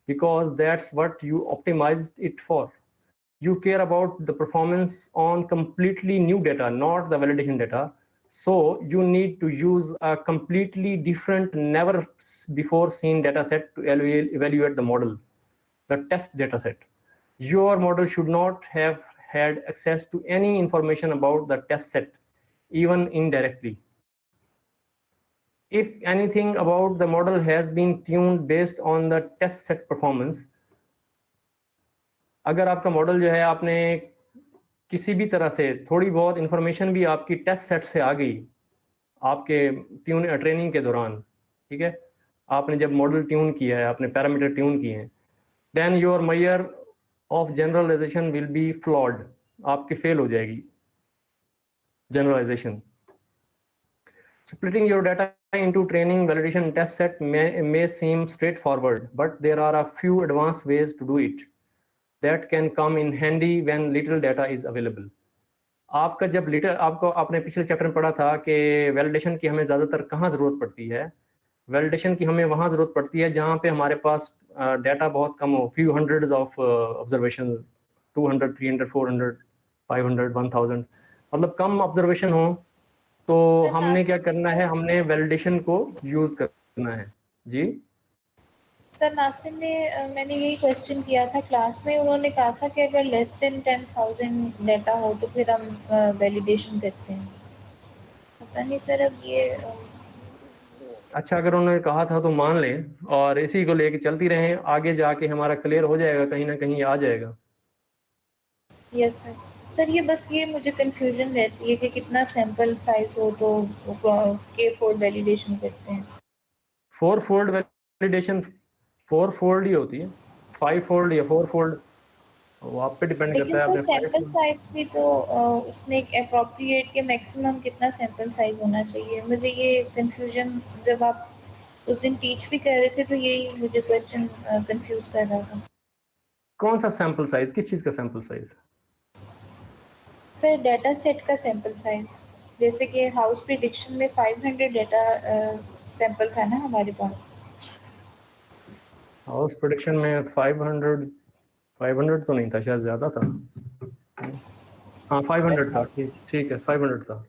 because that's what you optimized it for. You care about the performance on completely new data, not the validation data. So you need to use a completely different, never before seen data set to evaluate the model, the test data set. Your model should not have had access to any information about the test set, even indirectly. If anything about the model has been tuned based on the test set performance, अगर आपका model जो है आपने किसी भी तरह से थोड़ी बहुत इंफॉर्मेशन भी आपकी टेस्ट सेट से आ गई आपके ट्रेनिंग के दौरान, ठीक है, आपने जब मॉडल ट्यून किया है, आपने पैरामीटर ट्यून किए हैं, then your measure of generalization will be flawed, आपकी फेल हो जाएगी generalization. Splitting your data into training, validation, and test set may seem straightforward, but there are a few advanced ways to do it that can come in handy when little data is available. आपका जब litre, आपको आपने पिछले chapter में पढ़ा था कि validation की हमें ज़्यादातर कहाँ ज़रूरत पड़ती है, वैलिडेशन की हमें वहाँ ज़रूरत पड़ती है जहाँ पे हमारे पास डाटा बहुत कम हो, फ्यू हंड्रेड्स ऑफ ऑब्जर्वेशन, 200, 300, 400, 500, 1000, मतलब कम ऑब्जर्वेशन हो, तो हमने क्या करना है, हमने वैलिडेशन को यूज करना है। जी सर, नासिम ने मैंने यही क्वेश्चन किया था क्लास में, उन्होंने कहा था कि अगर लेस देन 10,000 डाटा हो तो फिर हम वैलिडेशन करते हैं। पता नहीं सर अब ये अच्छा, अगर उन्होंने कहा था तो मान लें और इसी को लेके चलती रहें, आगे जाके हमारा क्लियर हो जाएगा, कहीं ना कहीं आ जाएगा। Yes sir. सर ये बस ये मुझे कंफ्यूजन रहती है कि कितना सैंपल साइज हो तो K4 वैलिडेशन करते हैं। 4 फोल्ड वैलिडेशन 4 फोल्ड ही होती है, 5 फोल्ड या 4 फोल्ड, वो आप पे डिपेंड लेकिन करता है। सर आपने सैंपल साइज भी तो उसमें एक अप्रोप्रिएट के मैक्सिमम कितना सैंपल साइज होना चाहिए, मुझे ये कंफ्यूजन जब आप उस दिन टीच भी कर रहे थे तो यही मुझे क्वेश्चन कंफ्यूज कर रहा था। कौन सा सैंपल साइज, किस चीज़ का sample size? Sir data set का सैंपल साइज, जैसे कि हाउस प्रिडिक्शन में 500 डाटा सैंपल था ना हमारे पास। हाउस प्रोडक्शन में 500 तो नहीं था, शायद ज़्यादा था। हाँ 500 था, ठीक है 500 था।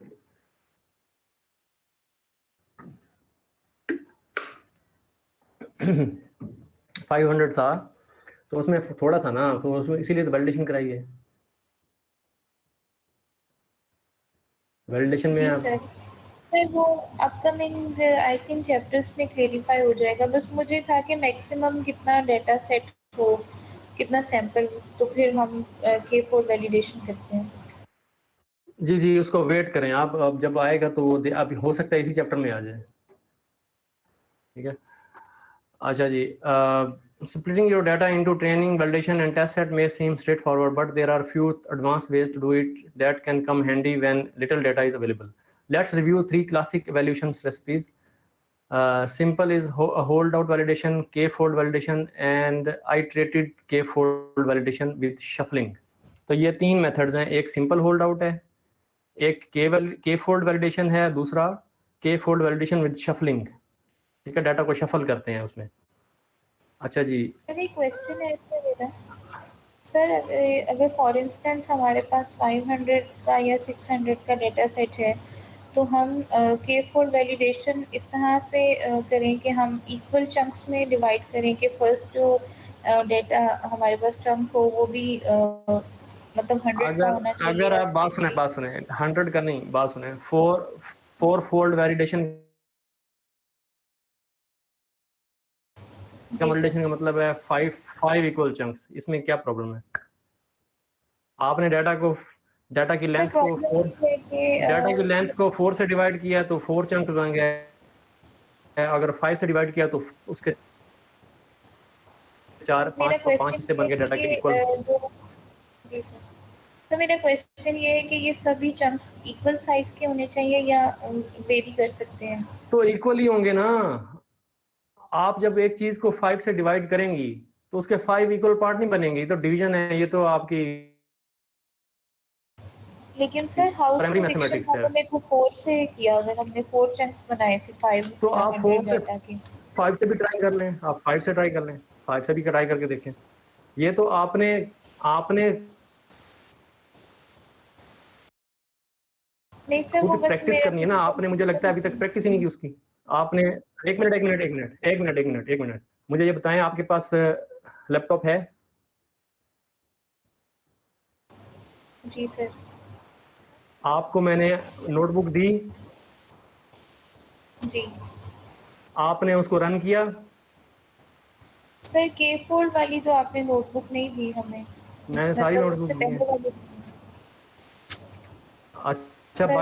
$500 था, तो उसमें थोड़ा था ना, तो उसमें इसीलिए तो वैलिडेशन कराई है। वैलिडेशन में जी आप सर। सर वो अपकमिंग आई थिंक चैप्टर्स में क्लेरिफाई हो जाएगा। बस मुझे था कि मैक्सिमम कितना डेटा सेट हो, कितना सैंपल, तो फिर हम K4 वैलिडेशन करते हैं। जी जी, उसको वेट करें आप, अब जब आएगा तो वो अभी हो सकता है इसी चैप्टर में आ जाए। ठीक है, अच्छा जी। Splitting your data into training, validation, and test set may seem straightforward, but there are few advanced ways to do it that can come handy when little data is available. Let's review 3 classic evaluation recipes. Simple is a holdout validation, K-fold validation, and iterated K-fold validation with shuffling. तो ये 3 methods हैं, एक simple hold out है, एक के fold validation है, दूसरा के फोल्ड वैलिडेशन विद शफलिंग। ठीक है, डाटा को शफल करते हैं उसमें। अच्छा जी, सर एक क्वेश्चन है इसमें मेरा। सर अगर फॉर इंस्टेंस हमारे पास 500 का या 600 का डेटा सेट है, तो हम K4 वैलिडेशन इस तरह से करें कि हम इक्वल चंक्स में डिवाइड करें कि फर्स्ट जो डेटा हमारे पास चंक हो वो भी मतलब 100 का होना चाहिए अगर या आप बात सुने 100 का नहीं, बात सुने, फोर फोल्ड वैलिडेशन का जी सर। वैलिडेशन का मतलब है 5 इक्वल चंक्स। इसमें क्या प्रॉब्लम है? आपने डाटा की लेंथ को 4 है कि डाटा की लेंथ को 4 से डिवाइड किया तो 4 चंक बन गए, अगर 5 से डिवाइड किया तो उसके 4 मेरा 5 क्वेश्चन हिस्से बन ये गए है डाटा के कि इक्वल। जो जी सर, तो मेरा क्वेश्चन ये है कि ये सभी चंक्स इक्वल साइज के होने चाहिए या वेरी कर सकते हैं? तो इक्वल ही होंगे ना। आप जब एक चीज को 5 से डिवाइड करेंगी तो उसके 5 इक्वल पार्ट नहीं बनेंगे, तो डिवीजन है, ये तो आपकी लेकिन sir house primary prediction mathematics है। हमने को 4 से किया, अगर हमने 4 चंक्स बनाए थे तो आप 500 डाटा के। 5 से भी ट्राई कर लें, आप 5 से ट्राई कर लें, 5 से भी ट्राई करके देखें। ये तो आपने आपने नहीं सर, खुद वो बस प्रैक्टिस करनी है ना। आपने, मुझे लगता है अभी तक प्रैक्टिस ही नहीं की उसकी। आपने एक मिनट, मुझे ये बताएं, आपके पास लैपटॉप है? जी सर। आपको मैंने नोटबुक दी, जी आपने उसको रन किया? सर, के फोल्ड वाली तो आपने नोटबुक नहीं दी हमें, मैंने सारी मतलब नोटबुक उससे दी है। पहले वाली। अच्छा, सर वो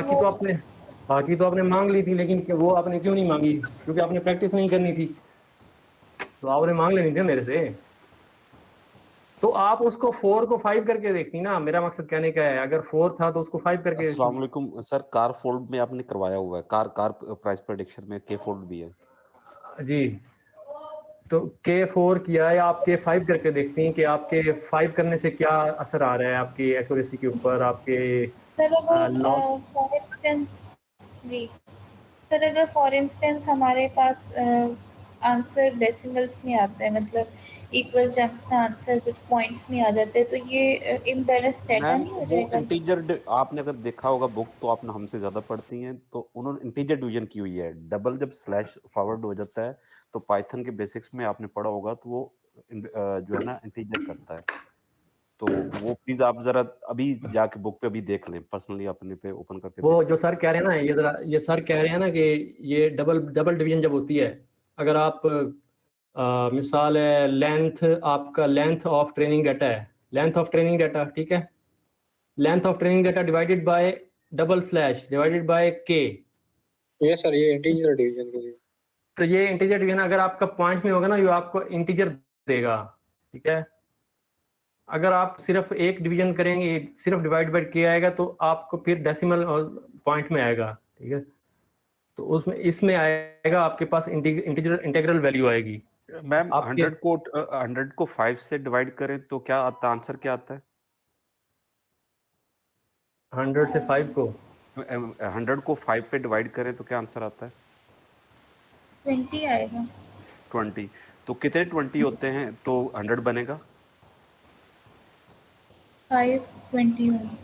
बाकी तो आपने मांग ली थी, लेकिन वो आपने क्यों नहीं मांगी? क्योंकि आपने प्रैक्टिस नहीं करनी थी, तो आपने मांग लेनी थी मेरे से। तो आप उसको 4 को 5 करके देखती ना, मेरा मकसद कहने का है, अगर 4 था तो उसको 5 करके देखती। अस्सलाम वालेकुम सर, कार फोल्ड में आपने करवाया हुआ है, कार प्राइस प्रेडिक्शन में के फोल्ड भी है जी, तो K4 किया है, आप K5 करके देखती हैं कि आपके 5 करने से क्या असर आ रहा है आपकी एक्यूरेसी के ऊपर, आपके सर अगर लॉग। फॉर इंस्टेंस जी सर, अगर फॉर इंस्टेंस हमारे पास आंसर डेसिमल्स में आता है, मतलब इक्वल चंक्स का आंसर कुछ पॉइंट्स में आ जाता है, तो ये इम्बैलेंस डाटा मैम। नहीं हो वो जाएगा? इंटीजर आपने अगर देखा होगा बुक, तो आपने हमसे ज्यादा पढ़ती हैं, तो उन्होंने इंटीजर डिवीजन की हुई है। डबल जब स्लैश फॉरवर्ड हो जाता है तो पाइथन के बेसिक्स में आपने पढ़ा होगा, तो वो जो है ना इंटीजर करता है। तो वो प्लीज आप जरा अभी जाके बुक पे अभी देख लें, पर्सनली अपने पे ओपन करके वो देख जो सर कह रहे हैं ना, ये सर कह रहे हैं ना कि ये डबल डिवीजन जब होती है, अगर आप मिसाल है, आपका लेंथ ऑफ ट्रेनिंग डाटा है, लेंथ ऑफ ट्रेनिंग डाटा, ठीक है, length of training data divided by double slash divided by के। ये सर ये इंटीजर डिवीजन के लिए। तो ये इंटीजर डिवीजन अगर आपका पॉइंट्स में होगा ना, ये आपको इंटीजर देगा। ठीक है, अगर आप सिर्फ एक डिवीजन करेंगे, सिर्फ डिवाइड बाय के आएगा, तो आपको फिर डेसिमल पॉइंट में आएगा। ठीक है, तो उसमें इसमें आएगा आपके पास इंटीजर इंटीग्रल वैल्यू आएगी। मैम आपके 100 को 5 से डिवाइड करें तो क्या आता है, आंसर क्या आता है? 100 से 5 को 100 को 5 पे डिवाइड करें तो क्या आंसर आता है? 20 आएगा। 20। तो कितने 20 होते हैं तो 100 बनेगा? 520 होगा।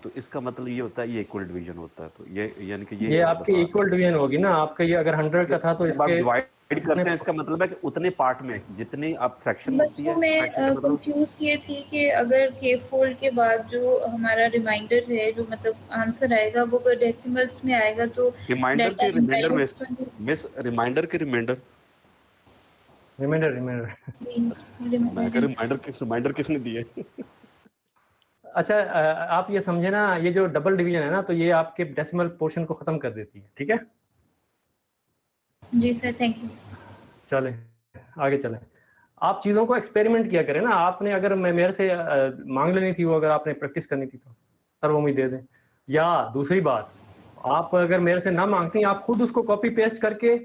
तो इसका मतलब ये होता है ये इक्वल डिवीजन होता है। तो ये यानी कि ये आपकी इक्वल डिवीजन होगी ना, आपका ये अगर 100 का था तो जब आप इसके डिवाइड डिवाइड करते हैं, इसका मतलब है कि उतने पार्ट में जितनी आप फ्रैक्शन बस होती वो है, मैं फ्रैक्शन का मतलब कंफ्यूज किए थी कि अगर के फोल्ड के बाद जो हमारा रिमाइंडर है, जो मतलब आंसर आएगा वो अगर डेसिमल्स में आएगा तो रिमाइंडर डेटा के रिमाइंडर में इनवैलिड तो नहीं मिस रिमाइंडर के रिमाइंडर रिमाइंडर मैं कह रिमाइंडर किसने दिए? अच्छा आप ये समझे ना, ये जो डबल डिवीजन है ना, तो ये आपके डेसिमल पोर्शन को खत्म कर देती है, ठीक है। जी सर, थैंक यू। चले आगे चलें। आप चीज़ों को एक्सपेरिमेंट किया करें ना। आपने अगर मैं मेरे से मांग लेनी थी वो, अगर आपने प्रैक्टिस करनी थी तो सर वो मुझे दे दें। या दूसरी बात, आप अगर मेरे से ना मांगती, आप खुद उसको कॉपी पेस्ट करके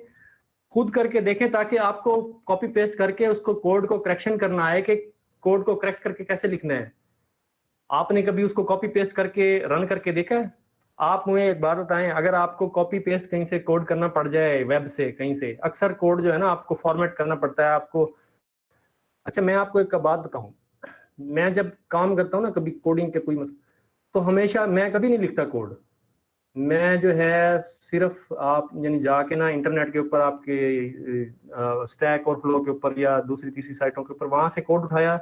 खुद करके देखें, ताकि आपको कॉपी पेस्ट करके उसको कोड को करेक्शन करना है कि कोड को करेक्ट करके कैसे लिखना है। आपने कभी उसको कॉपी पेस्ट करके रन करके देखा है? आप मुझे एक बात बताएं, अगर आपको कॉपी पेस्ट कहीं से कोड करना पड़ जाए वेब से कहीं से, अक्सर कोड जो है ना आपको फॉर्मेट करना पड़ता है आपको। अच्छा मैं आपको एक बात बताऊं, मैं जब काम करता हूं ना कभी कोडिंग के कोई तो हमेशा मैं कभी नहीं लिखता कोड। मैं जो है सिर्फ आप यानी जाके ना इंटरनेट के ऊपर आपके स्टैक और फ्लो के ऊपर या दूसरी तीसरी साइटों के ऊपर वहां से कोड उठाया,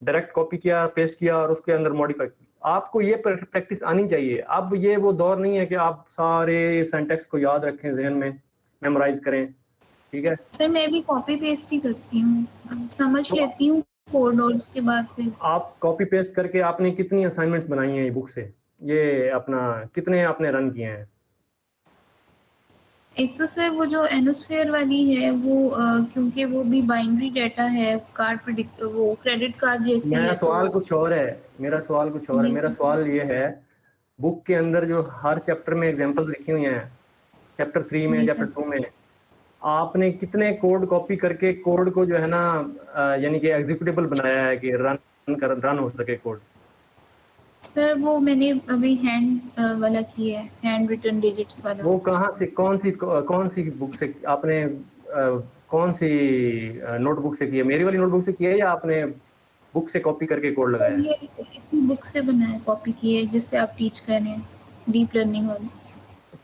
डायरेक्ट कॉपी किया, पेस्ट किया और उसके अंदर मॉडिफाई किया। आपको ये प्रैक्टिस आनी चाहिए। अब ये वो दौर नहीं है कि आप सारे सिंटैक्स को याद रखें, जहन में मेमोराइज करें, ठीक है। सर मैं भी कॉपी पेस्ट ही करती हूँ, समझ तो लेती हूँ कोड और उसके बाद फिर आप कॉपी पेस्ट करके आपने कितनी असाइनमेंट्स बनाई हैं ये बुक से, ये अपना कितने आपने रन किए हैं? एक तो सर वो जो एनोस्फेयर वाली है वो क्योंकि वो भी बाइनरी डाटा है, कार्ड प्रेडिक्ट वो क्रेडिट कार्ड जैसी मेरा है सवाल तो कुछ और है, मेरा सवाल कुछ और है। जी मेरा सर। सवाल ये है, बुक के अंदर जो हर चैप्टर में एग्जांपल लिखी हुई हैं, चैप्टर 3 में, जी चैप्टर सर। 2 में, आपने कितने कोड कॉपी करके कोड को जो है ना यानी कि एग्जीक्यूटेबल बनाया है कि रन हो सके कोड? सर वो मैंने अभी हैंड वाला किया है, हैंड रिटन डिजिट्स वाला। वो कहाँ से, कौन सी बुक से आपने कौन सी नोटबुक से किया? मेरी वाली नोटबुक से किया है या आपने बुक से कॉपी करके कोड लगाया? ये इसी बुक से बनाया, कॉपी की है जिससे आप टीच कर रहे हैं, डीप लर्निंग वाली।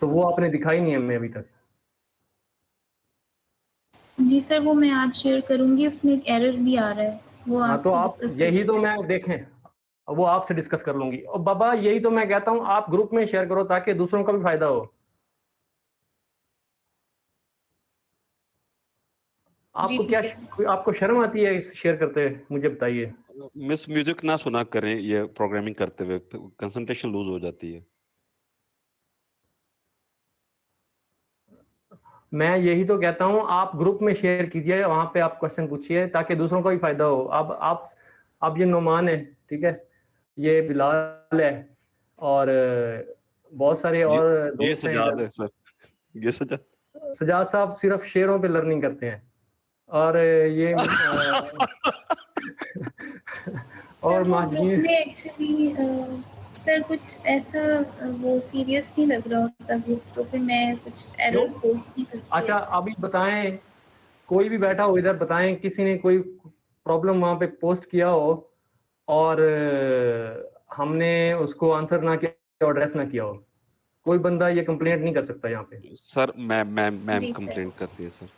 तो वो आपने दिखाई नहीं है हमें अभी तक। जी सर, वो मैं आज शेयर करूंगी, उसमें एक एरर भी आ रहा है, वो हाँ तो आपसे आप डिस्कस यही तो मैं देखें, वो आपसे डिस्कस कर लूंगी। और बाबा यही तो मैं कहता हूँ, आप ग्रुप में शेयर करो ताकि दूसरों का भी फायदा हो। आपको क्या, आपको शर्म आती है इस शेयर करते हुए? मुझे बताइए। मिस म्यूजिक ना सुना करें ये प्रोग्रामिंग करते हुए, कंसंट्रेशन लूज हो जाती है। मैं यही तो कहता हूँ, आप ग्रुप में शेयर कीजिए, वहां पे आप क्वेश्चन पूछिए ताकि दूसरों का भी फायदा हो। अब ये नोमान है, ठीक है, ये बिलाल है और बहुत सारे और ये दोस्त हैं सजाद इधर। है सर, ये सजाद। सजाद साहब सिर्फ शेरों पे लर्निंग करते हैं और ये और ग्रुप में एक्चुअली सर कुछ ऐसा वो सीरियस नहीं लग रहा होता ग्रुप, तो फिर मैं कुछ एरर पोस्ट नहीं करती। अच्छा अभी बताएं, कोई भी बैठा हो इधर, बताएं किसी ने कोई प्रॉब्लम वहां पे पोस्ट किया हो और हमने उसको आंसर ना किया और एड्रेस ना किया हो। कोई बंदा ये कंप्लेंट नहीं कर सकता यहाँ पे। सर मैम कंप्लेंट करती है सर।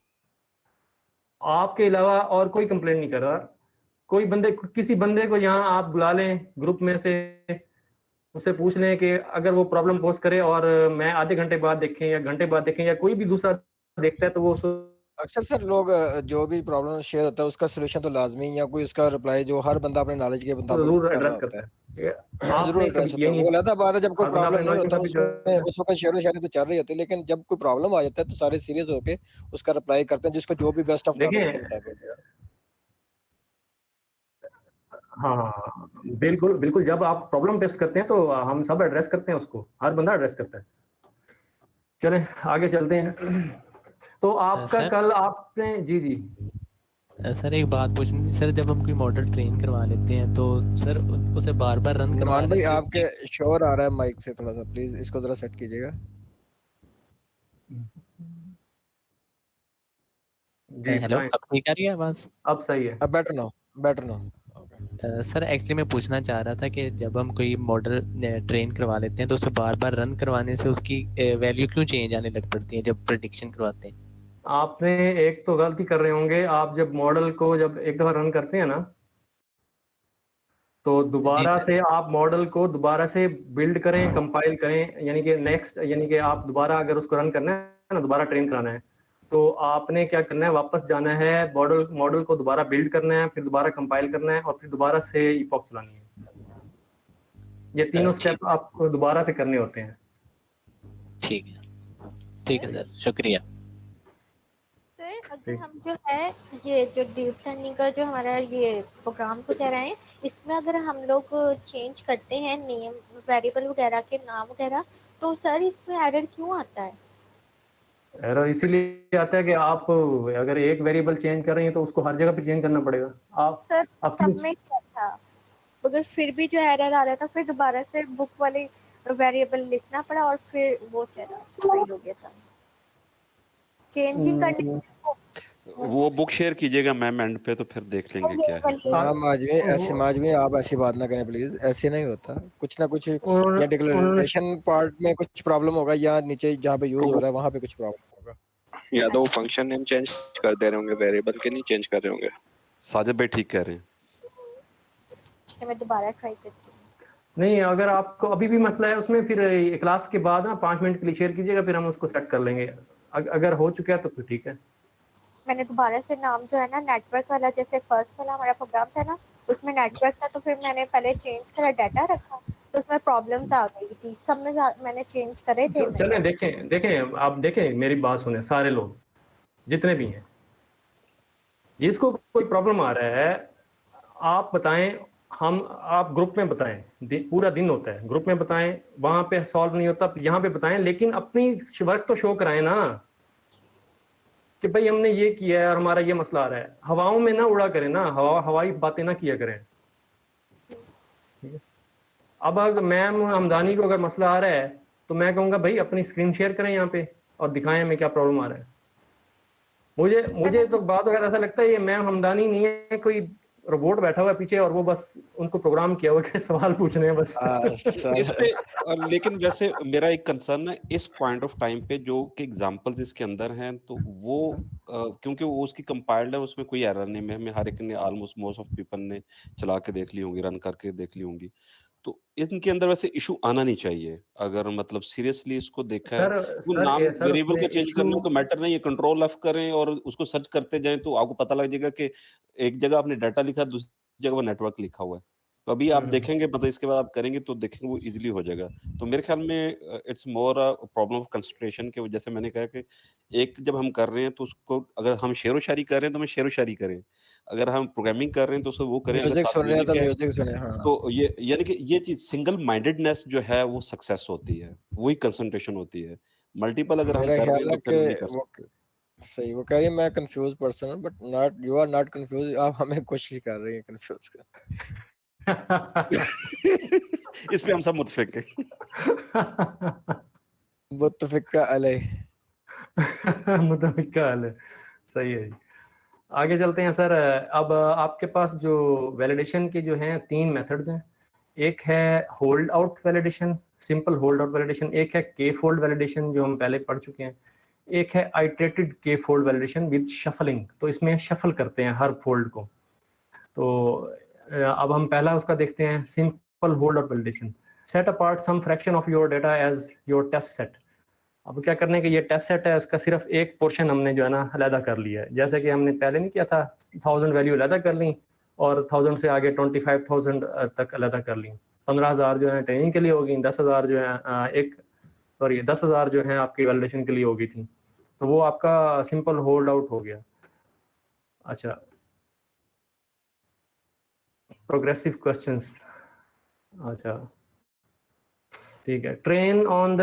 आपके अलावा और कोई कंप्लेंट नहीं कर रहा। कोई बंदे, किसी बंदे को यहाँ आप बुला लें ग्रुप में से, उससे पूछ लें कि अगर वो प्रॉब्लम पोस्ट करे और मैं आधे घंटे बाद देखें या घंटे बाद देखें या कोई भी दूसरा देखता है तो वो अक्सर सर लोग जो भी प्रॉब्लम शेयर होता है उसका सलूशन तो लाजमी या कोई उसका रिप्लाई जो हर बंदा अपने नॉलेज के मुताबिक जरूर एड्रेस करता है। जरूर एड्रेस होता है। वो अलग बात है जब कोई प्रॉब्लम नहीं होता उसमें उस वक्त शेयर शायरी तो चल रही होती है, लेकिन जब कोई प्रॉब्लम आ जाता है तो सारे सीरियस होके उसका रिप्लाई करते हैं जिसको जो भी बेस्ट ऑफ नॉलेज के मुताबिक। हाँ बिल्कुल बिल्कुल, जब आप प्रॉब्लम टेस्ट करते हैं तो हम सब एड्रेस करते हैं उसको, हर बंदा एड्रेस करता है। चलें आगे चलते हैं। तो आपका कल आपने जी सर एक बात पूछनी थी सर, जब हम कोई मॉडल ट्रेन करवा लेते हैं तो सर उसे बार बार रन करवाने भाई आपके शोर आ रहा है माइक से, थोड़ा सा प्लीज इसको जरा सेट कीजिएगा। हेलो, अब ठीक आ रही है आवाज? अब सही है, अब बेटर नो। सर एक्चुअली मैं पूछना चाह रहा था कि जब हम कोई मॉडल ट्रेन करवा लेते हैं तो उसे बार बार रन करवाने से उसकी वैल्यू क्यों चेंज आने लग पड़ती है जब प्रेडिक्शन करवाते हैं? आपने एक तो गलती कर रहे होंगे, आप जब मॉडल को जब एक दफा रन करते हैं ना, तो दोबारा से आप मॉडल को दोबारा से बिल्ड करें, कंपाइल करें, यानी कि नेक्स्ट, यानी कि आप दोबारा अगर उसको रन करना है ना, दोबारा ट्रेन कराना है, तो आपने क्या करना है, वापस जाना है, मॉडल को दोबारा बिल्ड करना है, फिर दोबारा कंपाइल करना है और फिर दोबारा से इपॉक चलानी है। ये तीनों स्टेप आपको दोबारा से करने होते हैं। ठीक है सर, शुक्रिया। सर अगर हम जो है ये जो डीप लर्निंग का जो हमारा ये प्रोग्राम वगैरह है, इसमें अगर हम लोग चेंज करते हैं नेम वेरिएबल वगैरह के नाम वगैरह, तो सर इसमें एरर क्यों आता है? एरर इसीलिए आता है कि आप अगर एक वेरिएबल चेंज कर रहे हैं तो उसको हर जगह पे चेंज करना पड़ेगा। आप सर सब में क्या था, अगर फिर भी जो एरर आ रहा था, फिर दोबारा से बुक वाले वेरिएबल लिखना पड़ा और फिर वो चला सही हो गया था। चेंजिंग करने वो बुक शेयर कीजिएगा मैम एंड पे, तो फिर देख लेंगे क्या है। माज में आप ऐसी बात ना करें प्लीज, ऐसे नहीं होता, कुछ ना कुछ या डिक्लेरेशन पार्ट में कुछ प्रॉब्लम होगा या नीचे जहाँ पे यूज हो रहा है वहाँ पे कुछ प्रॉब्लम होगा, या तो वो फंक्शन नेम चेंज कर दे रहे होंगे, वेरिएबल के नहीं चेंज कर रहे होंगे। साजिद भाई ठीक कह रहे हैं। मैं दोबारा ट्राई करती हूँ। नहीं, अगर आपको अभी भी मसला है उसमें, फिर क्लास के बाद ना 5 मिनट के लिए शेयर कीजिएगा, फिर हम उसको सेट कर लेंगे। अगर हो चुका है तो फिर ठीक है। मैंने दोबारा से नाम जो है ना नेटवर्क वाला, जैसे फर्स्ट वाला हमारा प्रोग्राम था ना, उसमें नेटवर्क था, तो फिर मैंने पहले चेंज करा, डाटा रखा, तो उसमें प्रॉब्लम्स आ गई थी, सब में मैंने चेंज करे थे। चलें देखें आप देखें, मेरी बात सुने सारे लोग जितने भी हैं, जिसको कोई प्रॉब्लम आ रहा है आप बताएं, आप ग्रुप में बताएं, पूरा दिन होता है ग्रुप में बताएं, वहां पे सॉल्व नहीं होता यहाँ पे बताएं, लेकिन अपनी वर्क तो शो कराएं ना कि भाई हमने ये किया है और हमारा ये मसला आ रहा है। हवाओं में ना उड़ा करें ना, हवाई बातें ना किया करें। ठीक है, अब अगर मैम हमदानी को अगर मसला आ रहा है तो मैं कहूँगा भाई अपनी स्क्रीन शेयर करें यहाँ पे और दिखाएं हमें क्या प्रॉब्लम आ रहा है। मुझे तो बात अगर ऐसा लगता है ये मैम हमदानी नहीं है, कोई रोबोट बैठा हुआ है पीछे और वो बस उनको प्रोग्राम किया हुआ है सवाल पूछने हैं बस। इस पे लेकिन वैसे मेरा एक कंसर्न है इस पॉइंट ऑफ टाइम पे, जो कि एग्जांपल्स इसके अंदर हैं, तो वो क्योंकि वो उसकी कंपाइल्ड है, उसमें कोई एरर नहीं है, हमें हर एक ने ऑलमोस्ट मोस्ट ऑफ पीपल ने चला के देख ली होंगी, रन करके देख ली होंगी, तो इनके अंदर वैसे इशू आना नहीं चाहिए। अगर मतलब सीरियसली इसको देखा है, वो नाम वेरिएबल का चेंज करना तो मैटर नहीं है, कंट्रोल एफ करें और उसको सर्च करते जाएं तो आपको पता लग जाएगा कि एक जगह आपने डाटा लिखा, दूसरी जगह वो नेटवर्क लिखा हुआ है। तो अभी आप देखेंगे, मतलब इसके बाद आप करेंगे तो देखेंगे वो इजीली हो जाएगा। तो मेरे ख्याल में it's more a problem of concentration के, जैसे मैंने कहा कि एक जब हम कर रहे हैं तो उसको, अगर हम शेरो शायरी कर रहे हैं तो हम शेरो शायरी करें, अगर हम प्रोग्रामिंग कर रहे हैं तो उसको वो करें, म्यूजिक सुन रहे हैं तो म्यूजिक सुने। हाँ, तो ये यानी कि ये चीज सिंगल माइंडेडनेस जो है वो सक्सेस होती है, वही कंसंट्रेशन होती है। मल्टीपल अगर हम कर रहे हैं तो फिर नहीं कर सकते। सही वो कह रही है, मैं कंफ्यूज पर्सन हूं, but not, you are not confuse, आप हमें कुछ ही कर रही हैं कंफ्यूज कर। इस पे हम सब मुत्तफिक हैं। मुत्तफिका अलैह। मुत्तफिका अलैह, सही है जी। आगे चलते हैं सर। अब आपके पास जो वैलिडेशन के जो हैं 3 मेथड्स हैं। एक है hold out validation, simple hold out validation. एक है के फोल्ड वैलिडेशन जो हम पहले पढ़ चुके हैं। एक है आइटरेटेड के फोल्ड वैलिडेशन विद शफलिंग, तो इसमें शफल करते हैं हर फोल्ड को। तो अब हम पहला उसका देखते हैं, simple hold out validation. Set apart some fraction of your data as your test set. अब क्या करने के, ये टेस्ट सेट है, उसका सिर्फ एक पोर्शन हमने जो है ना अलहदा कर लिया है। जैसे कि हमने पहले नहीं किया था, 1000 वैल्यू अलहदा कर ली और 1000 से आगे 25,000 तक अलहदा कर ली। 15,000 जो है ट्रेनिंग के लिए होगी, 10,000 जो है 10,000 जो है आपकी वैलिडेशन के लिए होगी थी। तो वो आपका सिंपल होल्ड आउट हो गया। अच्छा, प्रोग्रेसिव क्वेश्चंस। अच्छा ठीक है। Train on the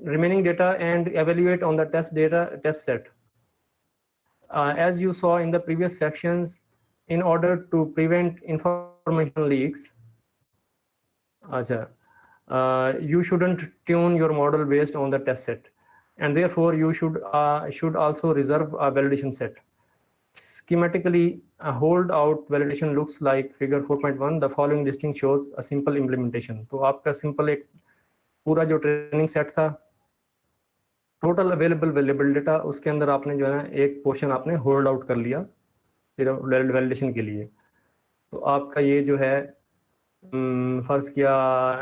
remaining data and evaluate on the test set. As you saw in the previous sections, in order to prevent information leaks, you shouldn't tune your model based on the test set, and therefore you should also reserve a validation set. Schematically, a hold out validation looks like figure 4.1. The following listing shows a simple implementation. तो आपका simple एक पूरा जो training set था total available data, उसके अंदर आपने जो है ना एक पोर्शन आपने होल्ड आउट कर लिया सिर्फ वैलिडेशन के लिए। तो आपका ये जो है फर्ज किया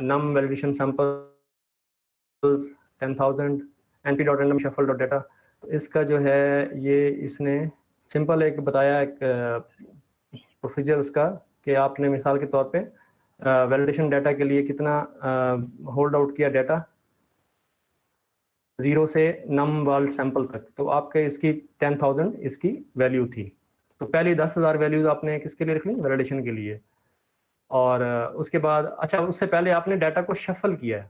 नम वैलिडेशन सैंपल्स 10,000 np.random shuffle.data। तो इसका जो है ये इसने सिंपल एक बताया एक प्रोसीजर उसका कि आपने मिसाल के तौर पे वैलिडेशन डाटा के लिए कितना होल्ड आउट किया डाटा 0 से नम वर्ल्ड सैंपल तक। तो आपके इसकी 10,000 इसकी वैल्यू थी। तो पहली 10,000 वैल्यूज आपने किसके लिए रख ली? वैलिडेशन के लिए। और उसके बाद अच्छा उससे पहले आपने डाटा को शफल किया है,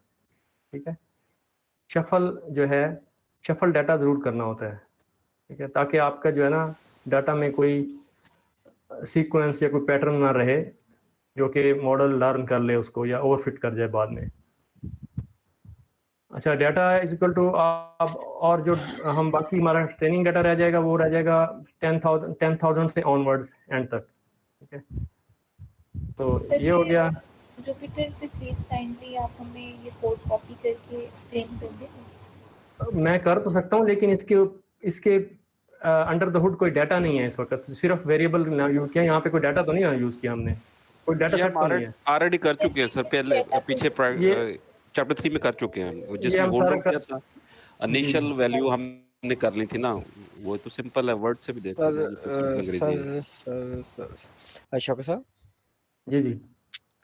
ठीक है। शफल जो है शफल डाटा ज़रूर करना होता है, ठीक है, ताकि आपका जो है ना डाटा में कोई सीक्वेंस या कोई पैटर्न ना रहे जो कि मॉडल लर्न कर ले उसको या ओवरफिट कर जाए बाद में। अच्छा डाटा इज इक्वल टू आप और जो हम बाकी हमारा ट्रेनिंग डाटा रह जाएगा वो रह जाएगा 10,000 से ऑनवर्ड्स एंड तक, ठीक है। तो ये हो गया। जुपिटर पे प्लीज काइंडली आप हमें ये कोड कॉपी करके एक्सप्लेन कर दें। मैं कर तो सकता हूँ लेकिन इसके अंडर द हुड कोई डाटा नहीं है इस वक्त, सिर्फ वेरिएबल यूज किया। यहाँ पे कोई डाटा तो नहीं यूज किया हमने, कोई डाटा सेट तो नहीं है। ऑलरेडी कर चुके हैं सर, पहले पीछे चैप्टर 3 में कर चुके हैं, जिसमें होल्ड आउट किया था इनिशियल वैल्यू हमने कर ली थी ना, वो तो सिंपल है, वर्ड से भी देख लीजिए, तो सिंपल अंग्रेजी है। सर अशोक साहब जी जी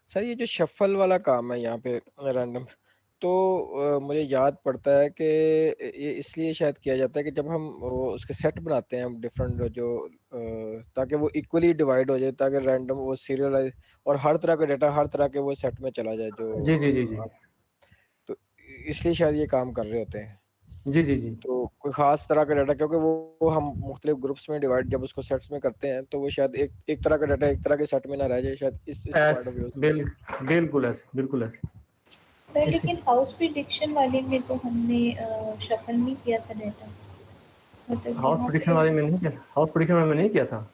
सर, ये जो शफल वाला काम है यहाँ पे रैंडम, तो मुझे याद पड़ता है कि ये इसलिए शायद किया जाता है कि जब हम वो उसके सेट बनाते हैं हम डिफरेंट जो ताकि वो इक्वली डिवाइड हो जाए, ताकि रैंडम वो सीरियलाइज और हर तरह का डाटा हर तरह के वो सेट में चला जाए जो जी जी जी जी तो इसलिए शायद ये काम कर रहे होते हैं। जी जी जी तो कोई खास तरह का डाटा, क्योंकि वो हम मुख्तलिफ ग्रुप्स में डिवाइड जब उसको सेट्स में करते हैं तो वो शायद एक तरह का डाटा एक तरह के सेट में ना रह जाए, शायद इस पार्ट ऑफ व्यू बिल्कुल ऐसे। सर लेकिन हाउस प्रिडिक्शन वाले में तो हमने शफल नहीं किया था डाटा, मतलब हाउस प्रिडिक्शन वाले में नहीं किया, हाउस प्रिडिक्शन में नहीं किया था,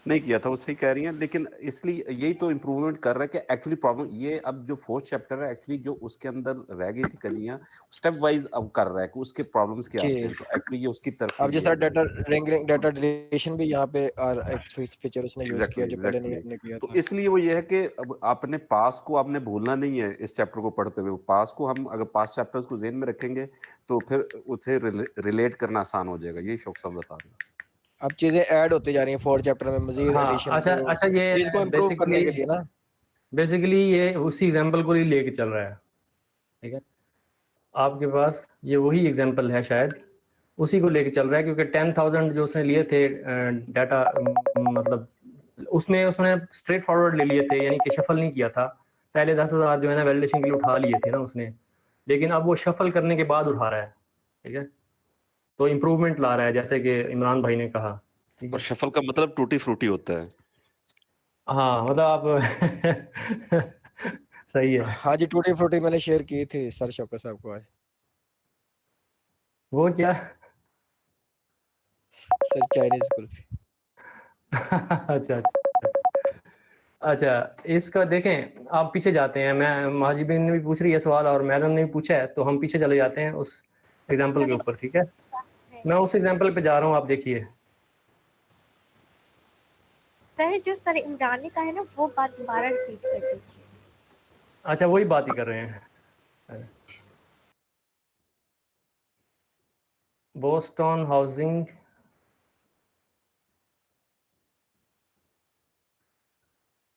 नहीं किया था, वो सही कह रही हैं, लेकिन इसलिए यही तो इम्प्रूवमेंट कर रहा है कि एक्चुअली प्रॉब्लम ये अब जो 4th चैप्टर है एक्चुअली जो उसके अंदर रह गई थी कलियां स्टेप वाइज अब कर रहा है कि उसके प्रॉब्लम्स क्या आते हैं, तो एक्चुअली ये उसकी तरफ अब जैसा डाटा रैंकिंग डाटा डिलीशन भी यहाँ पे और एक फीचर उसने यूज किया जो पहले नहीं हमने किया था। तो इसलिए वो ये है कि अब आपने पास को आपने भूलना नहीं है इस चैप्टर को पढ़ते हुए। पास को हम अगर पास चैप्टर्स को ज़हन में रखेंगे तो फिर उससे रिलेट करना आसान हो जाएगा, यही शौक साहब बता रहे हैं। अब चीजें ऐड होती जा रही हैं 4th चैप्टर में, मजीद एडिशन। अच्छा ये इसको इंप्रूव करने के लिए ना बेसिकली ये उसी एग्जांपल को ही लेके चल रहा है, ठीक है। आपके पास ये वही एग्जांपल है, शायद उसी को लेके चल रहा है, क्योंकि 10,000 जो उसने लिए थे डाटा, मतलब उसमें उसने स्ट्रेट फॉरवर्ड ले लिए थे, यानी कि शफल नहीं किया था। पहले 10,000 जो है ना वैलिडेशन के लिए उठा लिए थे ना उसने, लेकिन अब वो शफल करने के बाद उठा रहा है, ठीक है। तो इम्प्रूवमेंट ला रहा है, जैसे कि इमरान भाई ने कहा। और शफल का मतलब टूटी फ्रूटी होता है। हाँ मतलब आप सही है। हाँ जी, टूटी फ्रूटी मैंने शेयर की थी सर शौकत साहब को आज। वो क्या? Sir Chinese kulfi. अच्छा इसका देखें, आप पीछे जाते हैं, मैं महाजिबिन ने भी पूछ रही है सवाल और मैडम ने भी पूछा है, तो हम पीछे चले जाते हैं उस एग्जांपल के ऊपर, ठीक है। मैं उस एग्जांपल पे जा रहा हूँ, आप देखिए। सर जो सर इमरान ने कहा है ना वो बात दोबारा रिपीट कर दीजिए। अच्छा वही बात ही कर रहे हैं। बोस्टन हाउसिंग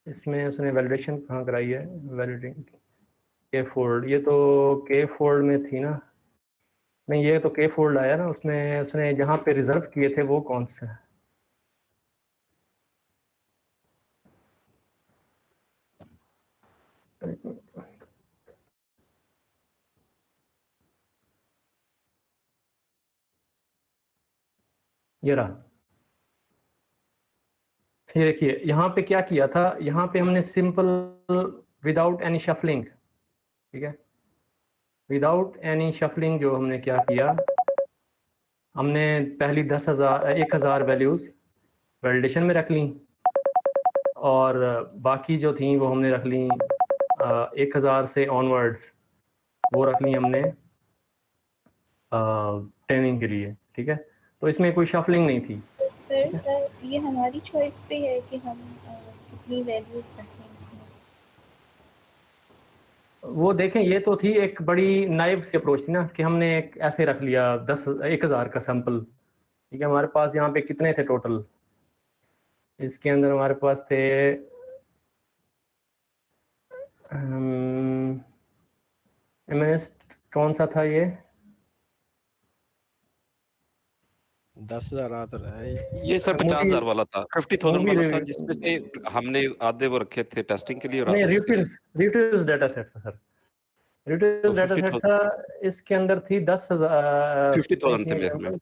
इसमें उसने वैलिडेशन कहाँ कराई है? वैलिडिंग के फोल्ड, ये तो के फोल्ड में थी ना, नहीं ये तो के फोल्ड आया ना, उसमें उसने जहाँ पे रिजर्व किए थे वो कौन सा है? ये रहा, ये देखिए यहाँ पे क्या किया था, यहाँ पे हमने सिंपल विदाउट एनी शफलिंग, ठीक है, विदाउट एनी शफलिंग जो हमने क्या किया, हमने पहली 1,000 वैल्यूज वैलिडेशन में रख ली और बाकी जो थी वो हमने रख ली 1,000 से ऑनवर्ड्स, वो रख ली हमने ट्रेनिंग के लिए, ठीक है। तो इसमें कोई शफलिंग नहीं थी। सर ये हमारी चॉइस पे है कि हम कितनी वैल्यूज रखें इसमें। वो देखें, ये तो थी एक बड़ी नाइव सी अप्रोच थी ना, कि हमने एक ऐसे रख लिया 10,000 का सैंपल, ठीक है। हमारे पास यहाँ पे कितने थे टोटल, इसके अंदर हमारे पास थे एमएस कौन सा था ये, 10,000 आ तो रहा है ये सर 50,000 वाला था, 50,000 मूवी वाला था, जिसमें से हमने आधे वो रखे थे टेस्टिंग के लिए और नहीं, आधे इसके लिए। रिट्यूज डाटा सेट था सर, रिट्यूज डाटा सेट था। इसके अंदर थी 10,000 50,000 थे मेरे में।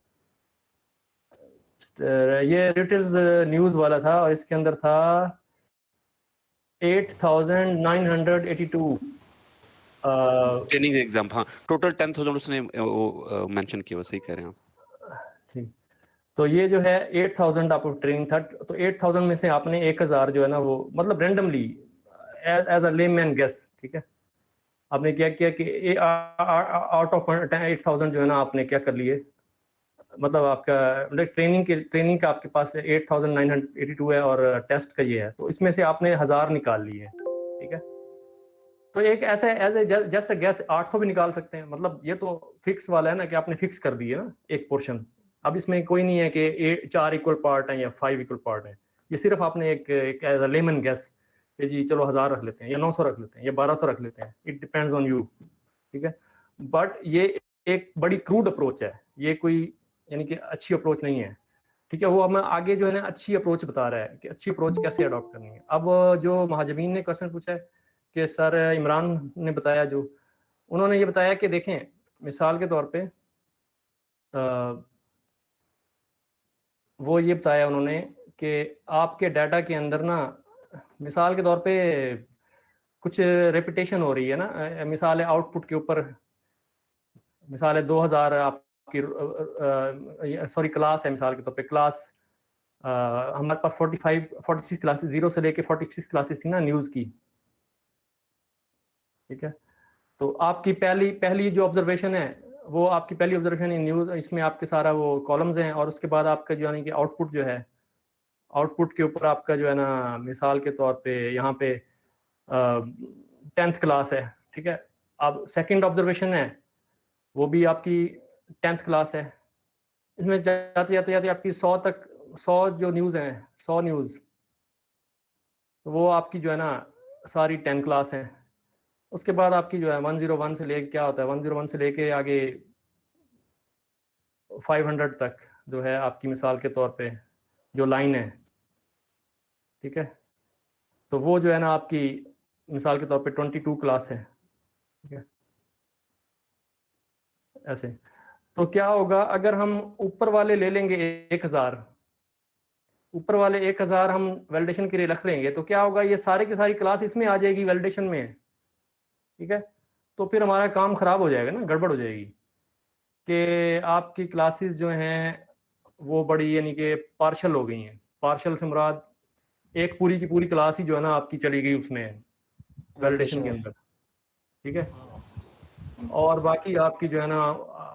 ये रिट्यूज न्यूज वाला था और इसके अंदर था 8,982 ट्रेनिंग एग्जाम। हाँ, टोटल 10,000 उसने वो मेंशन किया, सही कह रहे हैं आप। ठीक। तो ये जो है 8,000 आपको ट्रेनिंग था, तो 8,000 में से आपने 1,000 जो है ना वो मतलब randomly as a layman guess, ठीक है, आपने क्या किया कि आउट ऑफ 8,000 जो है ना आपने क्या कर लिए, मतलब आपका मतलब ट्रेनिंग का आपके पास 8,982 है और टेस्ट का ये है, तो इसमें से आपने 1,000 निकाल लिए, ठीक है। तो एक ऐसे एज ए जस्ट गैस 800 भी निकाल सकते हैं, मतलब ये तो फिक्स वाला है ना कि आपने फिक्स कर दिए ना एक पोर्शन। अब इसमें कोई नहीं है कि 4 इक्वल पार्ट हैं या 5 इक्वल पार्ट हैं, ये सिर्फ आपने एक एज अ लेमन गैस कि जी चलो 1,000 रख लेते हैं या 900 रख लेते हैं या 1,200 रख लेते हैं, इट डिपेंड्स ऑन यू, ठीक है। बट ये एक बड़ी क्रूड अप्रोच है, ये कोई यानी कि अच्छी अप्रोच नहीं है, ठीक है। वो हमें आगे जो है ना अच्छी अप्रोच बता रहा है कि अच्छी अप्रोच कैसे अडॉप्ट करनी है। अब जो महाजबीन ने क्वेश्चन पूछा है कि सर इमरान ने बताया, जो उन्होंने ये बताया कि देखें मिसाल के तौर पे वो ये बताया उन्होंने कि आपके डाटा के अंदर ना मिसाल के तौर पे कुछ रेपिटेशन हो रही है ना, मिसाल है आउटपुट के ऊपर, मिसाल है 2,000 आपकी सॉरी क्लास है, मिसाल के तौर पे क्लास हमारे पास 46 क्लासेस 0 से लेके 46 क्लासेस थी ना न्यूज़ की, ठीक है। तो आपकी पहली जो ऑब्जर्वेशन है वो आपकी पहली ऑब्जर्वेशन है न्यूज़, इसमें आपके सारा वो कॉलम्स हैं और उसके बाद आपका जो यानी कि आउटपुट जो है, आउटपुट के ऊपर आपका जो है ना मिसाल के तौर पे यहाँ पे 10th क्लास है, ठीक है। अब सेकंड ऑब्जर्वेशन है वो भी आपकी 10th क्लास है, इसमें जाते जाते जाते आपकी 100 जो न्यूज़ हैं 100 न्यूज़, तो वो आपकी जो है ना सारी 10 क्लास हैं। उसके बाद आपकी जो है 101 से लेके क्या होता है 101 से लेके आगे 500 तक जो है आपकी मिसाल के तौर पे जो लाइन है, ठीक है। तो वो जो है ना आपकी मिसाल के तौर पे 22 क्लास है, ठीक है। ऐसे तो क्या होगा अगर हम ऊपर वाले ले लेंगे 1,000, ऊपर वाले 1,000 हम वैलिडेशन के लिए रख लेंगे, तो क्या होगा ये सारी की सारी क्लास इसमें आ जाएगी वैलिडेशन में, ठीक है। तो फिर हमारा काम खराब हो जाएगा ना, गड़बड़ हो जाएगी कि आपकी क्लासेस जो हैं वो बड़ी यानी कि पार्शल हो गई हैं। पार्शल से मुराद एक पूरी की पूरी क्लास ही जो है ना आपकी चली गई उसमें वैलिडेशन के अंदर, ठीक है। और बाकी आपकी जो है ना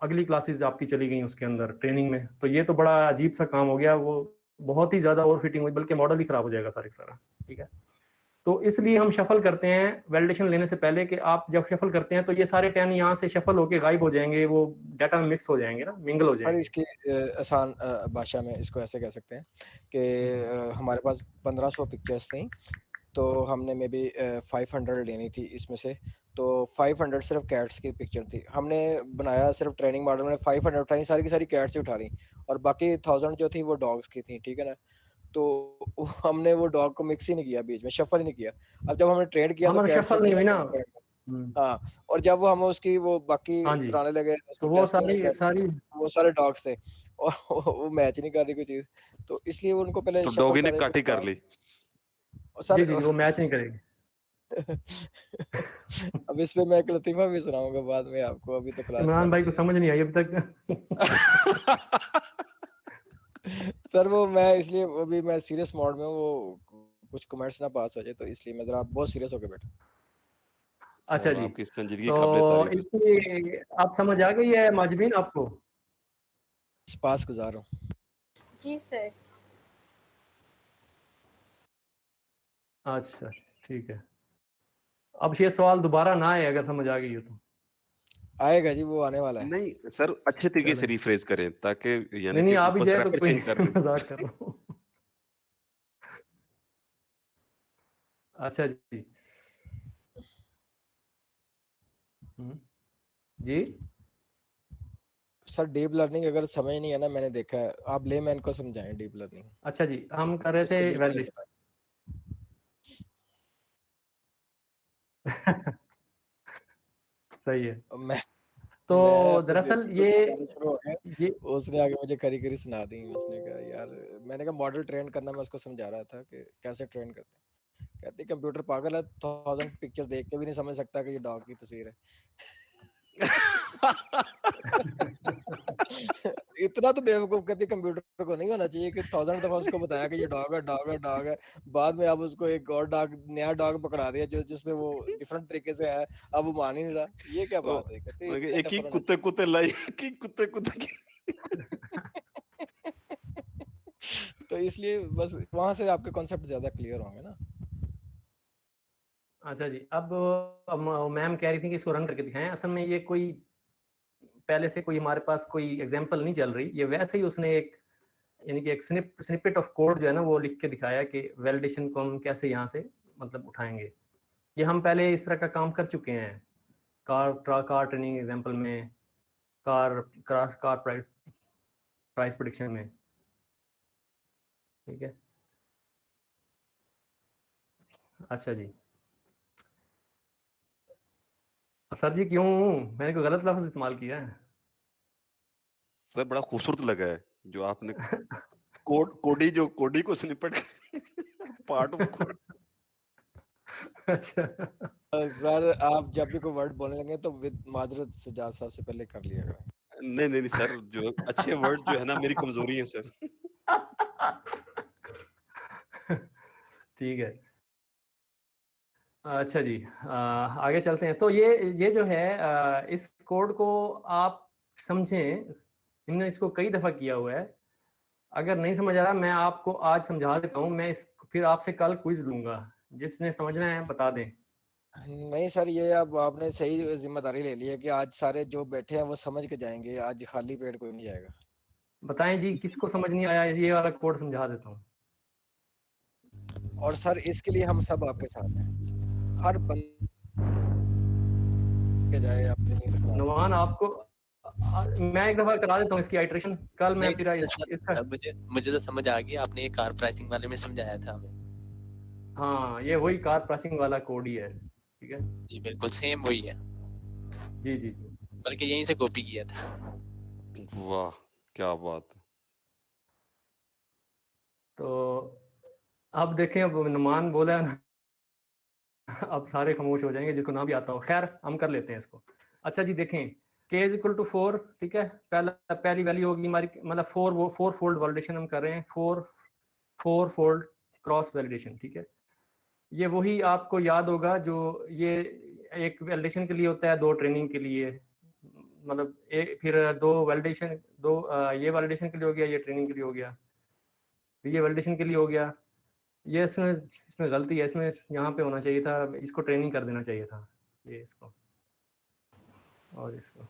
अगली क्लासेस आपकी चली गई उसके अंदर ट्रेनिंग में, तो ये तो बड़ा अजीब सा काम हो गया, वो बहुत ही ज़्यादा ओवर फिटिंग हुई, बल्कि मॉडल ही ख़राब हो जाएगा सारा, ठीक है। तो इसलिए हम शफल करते हैं वैलिडेशन लेने से पहले कि आप जब शफल करते हैं तो ये सारे 10 यहाँ से शफल होके गायब हो जाएंगे, वो डाटा में मिक्स हो जाएंगे ना, मिंगल हो सर जाएंगे। इसकी आसान भाषा में इसको ऐसे कह सकते हैं कि हमारे पास 1,500 पिक्चर्स थी, तो हमने मे बी 500 लेनी थी इसमें से, तो 500 सिर्फ कैट्स की पिक्चर थी, हमने बनाया सिर्फ ट्रेनिंग मॉडल में 500 उठाई, सारी की सारी कैट्स ही उठा रही और बाकी 1000 जो थी वो डॉग्स की थी, ठीक है ना। तो हमने वो डॉग को मिक्स ही नहीं किया, बीच में शफल ही नहीं किया। अब जब हमने ट्रेन किया तो कैट्स शफल नहीं हुई ना। हाँ, और जब वो हम उसकी वो बाकी हाँ जी, बनाने लगे तो वो सारी वो सारे डॉग्स थे और वो मैच नहीं कर रही कोई चीज, तो इसलिए उनको पहले तो शफल डॉगी ने करे काटी कर ली। जी जी वो मैच नहीं करेगी। अब इस पे मैं एक लतीफा भी सुनाऊंगा बाद में आपको, अभी तो क्लास इमरान भाई को समझ नहीं आई अभी तक। सर वो मैं इसलिए अभी मैं सीरियस मोड में, वो कुछ कमेंट्स ना पास हो जाए तो इसलिए मैं जरा बहुत सीरियस होकर बैठा। अच्छा जी, आपकी संजीदगी तो काबिले तारीफ है। इसकी आप समझ आ गई है माजबीन आपको? पास गुजार हूँ। जी सर। अच्छा ठीक है, अब ये सवाल दोबारा ना आए अगर समझ आ गई हो तो। आएगा जी, वो आने वाला है। नहीं सर, अच्छे तरीके से चलें। रिफ्रेज करें ताकि यानी नहीं नहीं कि आ भी ऊपर से जाए तो रैपर कोई चेंज कर दें। मजाक कर रहा हूँ। अच्छा जी। जी सर डीप लर्निंग अगर समझ नहीं है ना, मैंने देखा है, आप लेमैन को समझाएं डीप लर्निंग। अच्छा जी, हम कर रहे उसको थे डीप नहीं वैलिडेशन। पता। सही है। मैं तो तो दरअसल बेवकूफ़ सुनाने शुरू हो गए, ये उसने आगे मुझे करी करी सुना दी। उसने कहा यार, मैंने कहा मॉडल ट्रेन करना, मैं उसको समझा रहा था कि कैसे ट्रेन करते हैं। कहती कंप्यूटर पागल है, 1000 पिक्चर देख के भी नहीं समझ सकता कि ये डॉग की तस्वीर है। इतना तो बेवकूफ कहती कंप्यूटर को नहीं होना चाहिए कि 1000 दफा उसको बताया कि ये डॉग है, डॉग है, डॉग है। बाद में अब उसको एक और डॉग, नया डॉग पकड़ा दिया जो जिसमें वो डिफरेंट तरीके से है, अब वो मान ही नहीं रहा। ये क्या ओ, बात है? कहती मतलब इतना एक ही डफर होना कुत्ते कुत्ते लाई, एक ही कुत्ते कुत्ते तो इसलिए बस वहां से आपके कॉन्सेप्ट ज्यादा क्लियर होंगे ना। अच्छा जी, अब मैम कह रही थी कि इसको रन करके दिखाएं। असल में ये कोई पहले से कोई हमारे पास कोई एग्जांपल नहीं चल रही, ये वैसे ही उसने एक यानी कि एक स्निपेट ऑफ कोड जो है ना वो लिख के दिखाया कि वैलिडेशन को हम कैसे यहाँ से मतलब उठाएंगे। ये हम पहले इस तरह का काम कर चुके हैं कार ट्रेनिंग एग्जांपल में, कार प्राइस प्रेडिक्शन में। ठीक है, अच्छा जी। सर जी क्यों, मैंने कोई गलत लफ्ज इस्तेमाल किया है? सर बड़ा खूबसूरत लगा है जो आपने कोडी को स्निपेट पार्ट ऑफ कोड। अच्छा सर आप जब भी कोई वर्ड बोलने लगे तो विद माजरत सजाद साहब से पहले कर लिएगा। नहीं सर, जो अच्छे वर्ड जो है ना मेरी कमजोरी है सर। ठीक है, अच्छा जी। आगे चलते हैं। तो ये जो है इस कोड को आप समझें, हमने इसको कई दफ़ा किया हुआ है। अगर नहीं समझ आ रहा मैं आपको आज समझा देता हूँ, मैं इस फिर आपसे कल क्विज लूंगा, जिसने समझना है बता दें। नहीं सर, ये अब आपने सही जिम्मेदारी ले ली है कि आज सारे जो बैठे हैं वो समझ के जाएंगे, आज खाली पेट कोई नहीं जाएगा। बताएं जी किसको समझ नहीं आया, ये वाला कोड समझा देता हूँ। और सर इसके लिए हम सब आपके साथ हैं, हर बंदे के जाए अपनी नींद खराब। नुमान आपको मैं एक दफ़ा करा देता हूँ इसकी आइट्रेशन, कल मैं नहीं फिर सर, इसका मुझे तो समझ आ गई, आपने ये कार प्राइसिंग वाले में समझाया था हमें। हाँ ये वही कार प्राइसिंग वाला कोड ही है। ठीक है जी बिल्कुल सेम वही है, जी जी जी। बल्कि यहीं से कॉपी किया था। वाह क्या बात है। तो अब देखें, अब नुमान बोला है ना, अब सारे खामोश हो जाएंगे जिसको ना भी आता हो। खैर हम कर लेते हैं इसको। अच्छा जी देखें, k इज इक्वल टू 4, ठीक है। पहली वैल्यू होगी हमारी, मतलब 4 फोल्ड वैलिडेशन हम कर रहे हैं, 4 फोल्ड क्रॉस वैलिडेशन। ठीक है, ये वही आपको याद होगा जो ये एक वैलिडेशन के लिए होता है, 2 ट्रेनिंग के लिए, मतलब फिर 2 वैलिडेशन, ये वैलिडेशन के लिए हो गया, ये ट्रेनिंग के लिए हो गया, ये वैलिडेशन के लिए हो गया। ये इसमें गलती है, इसमें यहाँ पे होना चाहिए था, इसको ट्रेनिंग कर देना चाहिए था, ये इसको और इसको।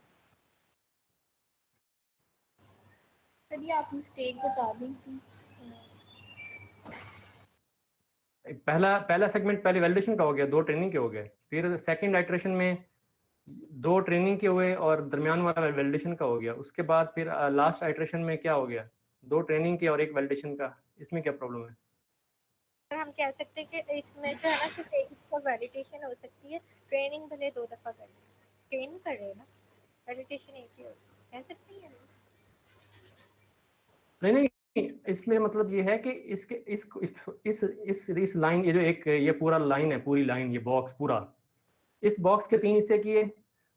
सर ये आप मिस्टेक बता दें प्लीज। पहला सेगमेंट पहले वैलिडेशन का हो गया, 2 ट्रेनिंग के हो गए, फिर सेकंड आइट्रेशन में 2 ट्रेनिंग के हुए और दरमियान वाला वैलिडेशन का हो गया। उसके बाद फिर लास्ट आइट्रेशन में क्या हो गया, 2 ट्रेनिंग के और 1 वैलिडेशन का। इसमें क्या प्रॉब्लम है? हम कह सकते हैं कि इसमें जो है ना सिर्फ एक का वैलिडेशन हो सकती है, ट्रेनिंग भले 2 दफा करें, ट्रेनिंग कर रहे हैं ना, वैलिडेशन एक ही होती है, कह सकते हैं। नहीं, इसमें मतलब ये है कि इसके इस लाइन, ये जो एक ये पूरा लाइन है, पूरी लाइन, ये बॉक्स पूरा, इस बॉक्स के 3 हिस्से किए,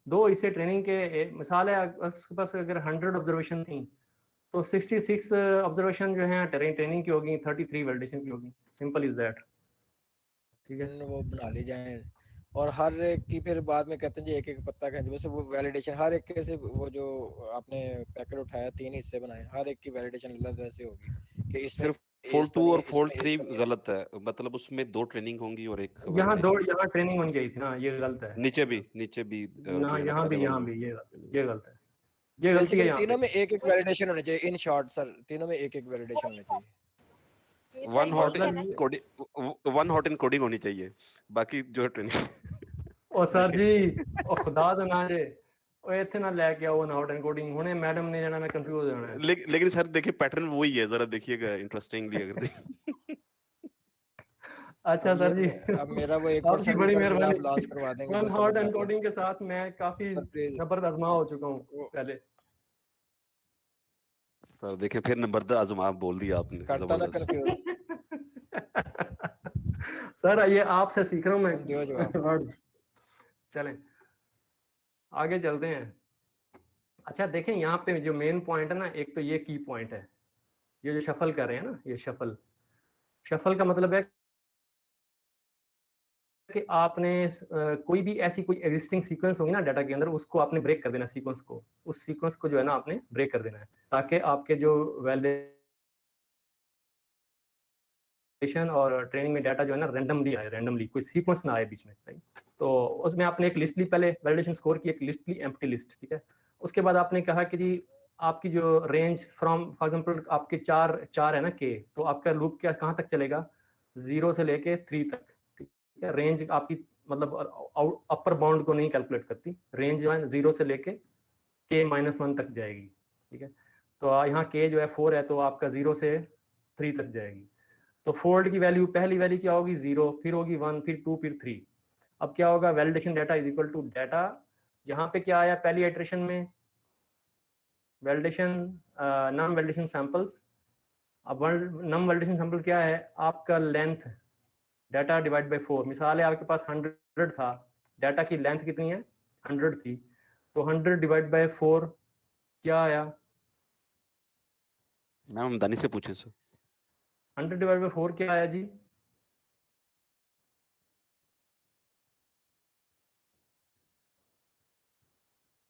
2 हिस्से ट्रेनिंग के। मिसाल है उसके पास अगर 100 ऑब्जर्वेशन थी तो 66 ऑब्जर्वेशन जो है ट्रेनिंग की होगी, 33 वैलिडेशन की होगी। Simple is that. ठीक है, वो बना ले जाए और हर एक की फिर बाद में कहते हैं जी एक एक पत्ता कहें, वैसे वो वैलिडेशन हर एक के से वो जो आपने पैकेट उठाया 3 हिस्से बनाए, हर एक की वैलिडेशन अलग तरह से होगी कि इसमें सिर्फ इस फोल्ड तो 2 नहीं और है, फोल्ड इसमें 3 इस तो नहीं है, गलत है, मतलब उसमें 2 ट्रेनिंग होंगी और एक यहाँ वैलिडेशन। यहाँ ट्रेनिंग होनी चाहिए थी ना, ये गलत है नीचे भी ना, जो है ना यहाँ एरर भी होगी। ये गलत है, ये गलती है बेसिकली यहाँ तीनों पे। में एक एक वैलिडेशन होने चाहिए। इन शॉर्ट सर तीनों में एक एक वैलिडेशन होने चाहिए। जी वन सर, हॉट ये इन कहना कोडिंग, 1 हॉट इन कोडिंग होनी चाहिए, बाकी जो है ट्रेनिंग। ओ सर जी, ओ खुदा तो ना जे ओ इतने ना लेके आओ ना हॉट एंड कोडिंग, हुने मैडम ने जाना मैं कंफ्यूज हो जाना है। लेकिन सर देखिए पैटर्न वही है, जरा देखिएगा इंटरेस्टिंगली अगर देखिए। अच्छा अब सर जी, अब मेरा वो आपकी 1% भी बड़ी सर बिना मेहरबानी। आप लॉस करवा देंगे वन जो हॉट समझ एंड आता है कोडिंग के साथ मैं काफी सर प्लीज। जबरदस्त आजमा हो चुका हूँ वो पहले। सर देखें फिर नंबर द आजमा बोल दिया आपने, करता ना जबरदस्त। कंफ्यूज। सर ये आपसे सीख रहा हूँ हम दियो जवाब। मैं वर्ड्स। चलें आगे चलते हैं। अच्छा देखें यहाँ पे जो मेन पॉइंट है ना, एक तो ये की पॉइंट है, ये जो शफल कर रहे हैं ना, ये शफल शफल का मतलब है कि आपने कोई भी ऐसी कोई एग्जिस्टिंग सीक्वेंस होगी ना डाटा के अंदर, उसको आपने ब्रेक कर देना, सीक्वेंस को, उस सीक्वेंस को जो है ना आपने ब्रेक कर देना है, ताकि आपके जो वैलिडेशन और ट्रेनिंग में डाटा जो है ना रैंडमली आए, रैंडमली कोई सीक्वेंस ना आए बीच में। तो उसमें आपने एक लिस्ट ली, पहले वैलिडेशन स्कोर की एक लिस्ट ली, एम्प्टी लिस्ट, ठीक है। उसके बाद आपने कहा कि जी आपकी जो रेंज फ्रॉम फॉर एग्जांपल आपके चार है ना के, तो आपका लूप क्या कहाँ तक चलेगा, 0 से लेके 3 तक, ठीक है। रेंज आपकी मतलब अपर बाउंड को नहीं कैलकुलेट करती, रेंज जो है 0 से लेके k-1 तक जाएगी, ठीक है। तो यहाँ k जो है 4 है, तो आपका 0 से 3 तक जाएगी। तो फोल्ड की वैल्यू, पहली वैल्यू क्या होगी 0, फिर होगी 1, फिर 2, फिर 3। अब क्या होगा, validation data is equal to data, यहाँ पे क्या आया पहली इटरेशन में, वैलिडेशन नम वैलिडेशन सैंपल्स। अब नम वैलिडेशन सैंपल क्या है, आपका लेंथ डाटा डिवाइड बाय 4। मिसाल है आपके पास 100 था, डाटा की लेंथ कितनी है 100 थी, तो 100 डिवाइड बाय 4 क्या आया, मैम हम दानी से पूछे सर। 100 डिवाइड बाय 4 क्या आया जी,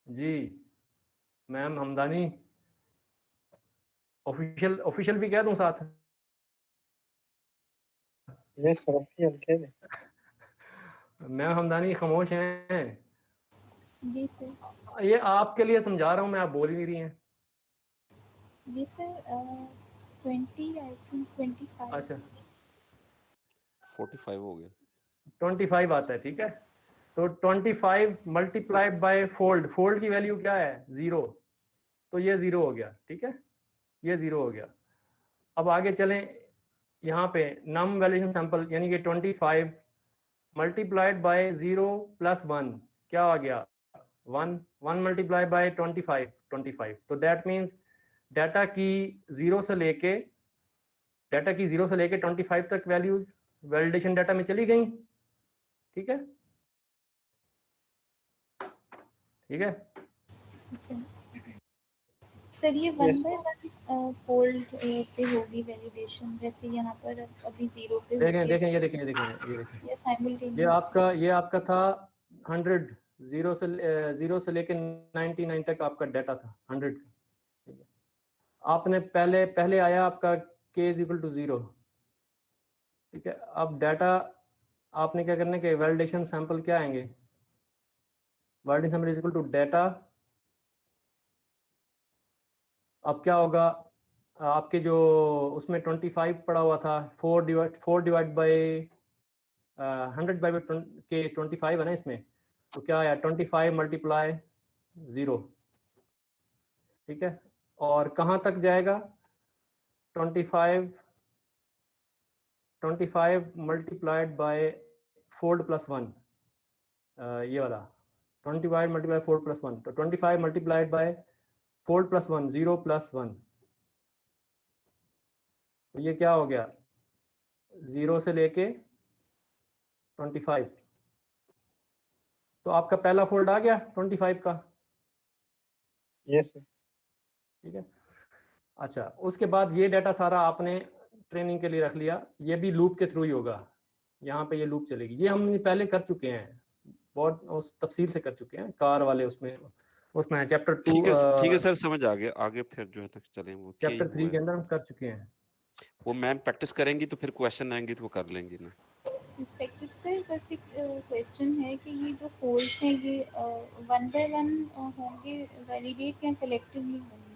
जी मैम हमदानी, ऑफिशियल भी कह दूं साथ। ये सर हल्के में मैम हमदानी खामोश हैं, जी सर। ये आपके लिए समझा रहा हूँ मैं, आप बोल ही नहीं रही हैं। जी सर 20 आई थिंक 25। अच्छा 45 हो गया। 25 आता है, ठीक है। तो 25 मल्टीप्लाइड बाय फोल्ड की वैल्यू क्या है 0, तो ये 0 हो गया, ठीक है, ये 0 हो गया। अब आगे चलें, यहाँ पे नम वैल्यूएशन सैंपल यानी कि 25 मल्टीप्लाइड बाय 0 प्लस 1 क्या आ गया 1, 1 मल्टीप्लाइड बाय 25, तो दैट मीन्स डाटा की 0 से लेके 25 तक वैल्यूज वैलिडेशन डाटा में चली गई, ठीक है, ठीक है। अच्छा सर ये 1 बाय 1 फोल्ड पे होगी वैलिडेशन, जैसे यहाँ पर अभी 0 पे देखें ये देखें या साइमल्टेनियस, ये आपका था 100, 0 से लेके 99 तक आपका डाटा था 100 का, ठीक है। आपने पहले आया आपका k इज इक्वल टू 0, ठीक है। अब डाटा आपने क्या करना है, वैलिडेशन सैंपल क्या आएंगे, validation sample is equal to data. अब क्या होगा, आपके जो उसमें 25 पड़ा हुआ था, 4 डिवाइड बाई 100 बाई के 25 है ना इसमें, तो क्या आया 25 मल्टीप्लाई 0, ठीक है। और कहाँ तक जाएगा 25 मल्टीप्लाइड बाय फोल्ड प्लस 1, ये वाला 25 मल्टीप्लाई फोल्ड प्लस 1, तो 25 multiplied by fold plus 1, 0 plus 1, तो ये क्या हो गया 0 से लेके 25, तो आपका पहला फोल्ड आ गया 25 का, यस सर। ठीक है। अच्छा उसके बाद ये डाटा सारा आपने ट्रेनिंग के लिए रख लिया, ये भी लूप के थ्रू ही होगा, यहाँ पे ये लूप चलेगी, ये हम पहले कर चुके हैं, बहुत उस तफसील से कर चुके हैं, कार वाले उसमें है चैप्टर 2, ठीक है सर, समझ आ गया। आगे फिर जो है तक चलें, वो क्या ही चैप्टर 3 हुआ के है अंदर हम कर चुके हैं। वो मैम प्रैक्टिस करेंगी तो फिर क्वेश्चन आएंगे तो वो कर लेंगी ना। इंस्पेक्टर सर बस एक क्वेश्चन है कि ये जो फोल्ड्स हैं ये 1 बाय 1 होंगे वैलिडेट या कलेक्टिवली होंगे?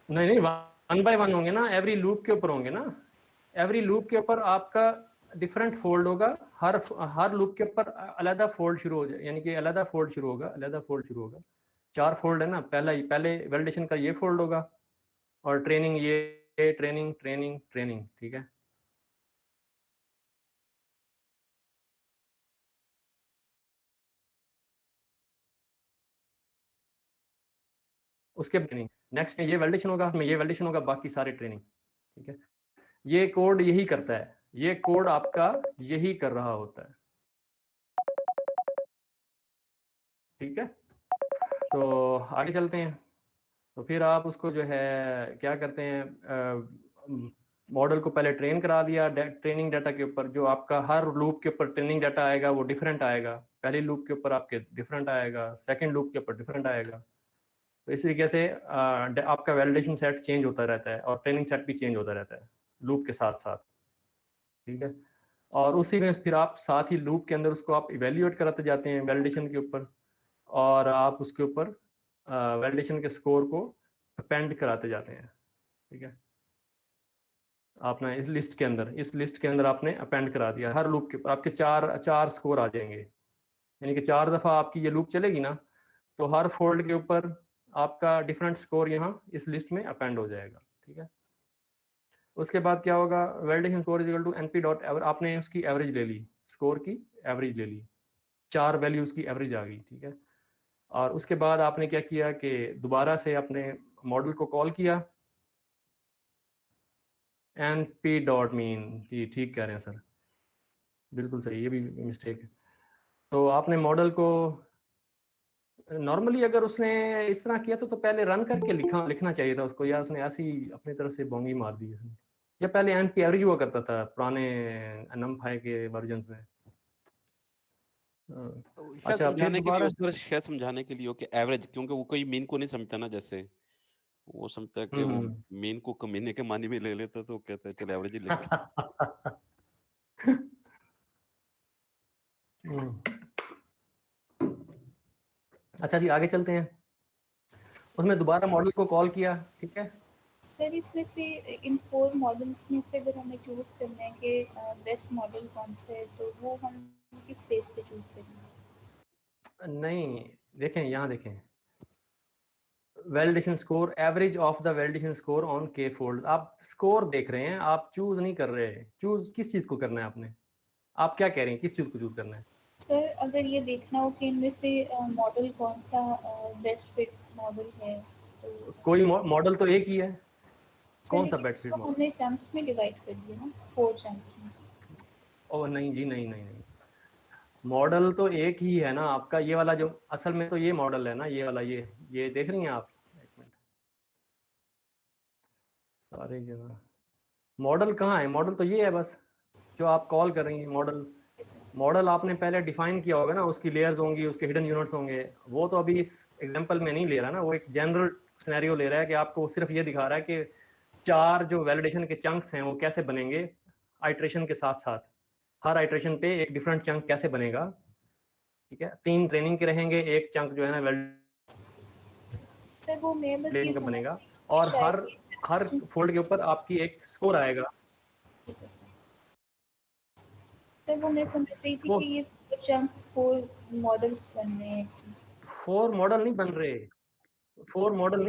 नहीं 1 बाय 1 होंगे ना, एवरी लूप के ऊपर होंगे ना, एवरी लूप के ऊपर आपका डिफरेंट फोल्ड होगा, हर लूप के ऊपर अलग फोल्ड शुरू हो जाए, यानी कि अलग फोल्ड शुरू होगा, 4 फोल्ड है ना, पहले वैलिडेशन का ये फोल्ड होगा और ट्रेनिंग ये ट्रेनिंग, ठीक है। उसके ट्रेनिंग नेक्स्ट में ये वैलिडेशन होगा, बाकी सारे ट्रेनिंग, ठीक है। ये कोड यही करता है, ये कोड आपका यही कर रहा होता है, ठीक है। तो आगे चलते हैं। तो फिर आप उसको जो है क्या करते हैं, मॉडल को पहले ट्रेन करा दिया ट्रेनिंग डाटा के ऊपर, जो आपका हर लूप के ऊपर ट्रेनिंग डाटा आएगा वो डिफरेंट आएगा, पहले लूप के ऊपर आपके डिफरेंट आएगा, सेकंड लूप के ऊपर डिफरेंट आएगा। तो इस तरीके से आपका वैलिडेशन सेट चेंज होता रहता है और ट्रेनिंग सेट भी चेंज होता रहता है लूप के साथ साथ, ठीक है। और उसी में फिर आप साथ ही लूप के अंदर उसको आप इवेल्युएट कराते जाते हैं वैलिडेशन के ऊपर, और आप उसके ऊपर वैलिडेशन के स्कोर को अपेंड कराते जाते हैं, ठीक है। आपने इस लिस्ट के अंदर आपने अपेंड करा दिया, हर लूप के ऊपर आपके चार स्कोर आ जाएंगे, यानी कि 4 दफ़ा आपकी ये लूप चलेगी ना, तो हर फोल्ड के ऊपर आपका डिफरेंट स्कोर यहाँ इस लिस्ट में अपेंड हो जाएगा, ठीक है। उसके बाद क्या होगा, validation score is equal to np dot ever, आपने उसकी एवरेज ले ली, स्कोर की एवरेज ले ली, 4 वैल्यूज की एवरेज आ गई, ठीक है। और उसके बाद आपने क्या किया कि दोबारा से अपने मॉडल को कॉल किया, np डॉट मीन, जी ठीक कह रहे हैं सर, बिल्कुल सही, ये भी मिस्टेक है। तो आपने मॉडल को नॉर्मली अगर उसने इस तरह किया तो पहले रन करके लिखना चाहिए था उसको, या उसने ऐसी अपनी तरफ से बोंगी मार दी उसने, या पहले np एवरेज हुआ करता था पुराने numpy के वर्जन में। शायद अच्छा फिर समझाने के लिए दोबारा, हो सर, शायद समझाने के लिए हो कि एवरेज, क्योंकि वो कोई मीन को नहीं समझता ना, जैसे वो समझता है कि वो मीन को कमीने के मानी में ले लेता, तो कहता है चल एवरेज ही लिख। अच्छा जी आगे चलते हैं। उसमें दोबारा मॉडल को कॉल किया, ठीक है। सर इसमें से इन 4 मॉडल्स में से अगर हमें चूज करना है कि बेस्ट मॉडल कौन सा है, तो वो हम किस बेस पे चूज करेंगे? नहीं देखें, यहाँ देखें, validation score, average of the validation score on के फोल्ड, आप स्कोर देख रहे हैं, आप चूज नहीं कर रहे। चूज किस चीज को करना है आपने, आप क्या कह रहे हैं, किस चीज को चूज करना है? सर अगर ये देखना हो कि इनमें से मॉडल कौन सा बेस्ट फिट मॉडल है, तो कोई मॉडल तो एक ही है, कौन सा बेस्ट फिट मॉडल? हमने चंक्स में डिवाइड कर दिया ना, 4 चंक्स में। ओ नहीं जी, नहीं, मॉडल तो एक ही है ना आपका, ये वाला जो असल में तो ये मॉडल है ना, ये वाला, ये देख रही हैं आप, एक मिनट, सारी जगह मॉडल कहाँ है? मॉडल तो ये है बस, जो आप कॉल कर रही हैं। मॉडल आपने पहले डिफाइन किया होगा ना, उसकी लेयर्स होंगी, उसके हिडन यूनिट्स होंगे, वो तो अभी इस एग्जांपल में नहीं ले रहा ना, वो एक जनरल सिनेरियो ले रहा है कि आपको सिर्फ ये दिखा रहा है कि 4 जो वैलिडेशन के चंक्स हैं वो कैसे बनेंगे आइट्रेशन के साथ साथ, हर आइट्रेशन पे एक डिफरेंट चंक कैसे बनेगा, ठीक है। 3 ट्रेनिंग के रहेंगे, एक चंक जो है ना सर वो मैं बस ये का समझ बनेगा, और हर फोल्ड के ऊपर आपकी एक स्कोर आएगा। सर वो मैं समझ रही थी कि ये चंक्स 4 मॉडल्स बन रहे हैं। 4 मॉडल नहीं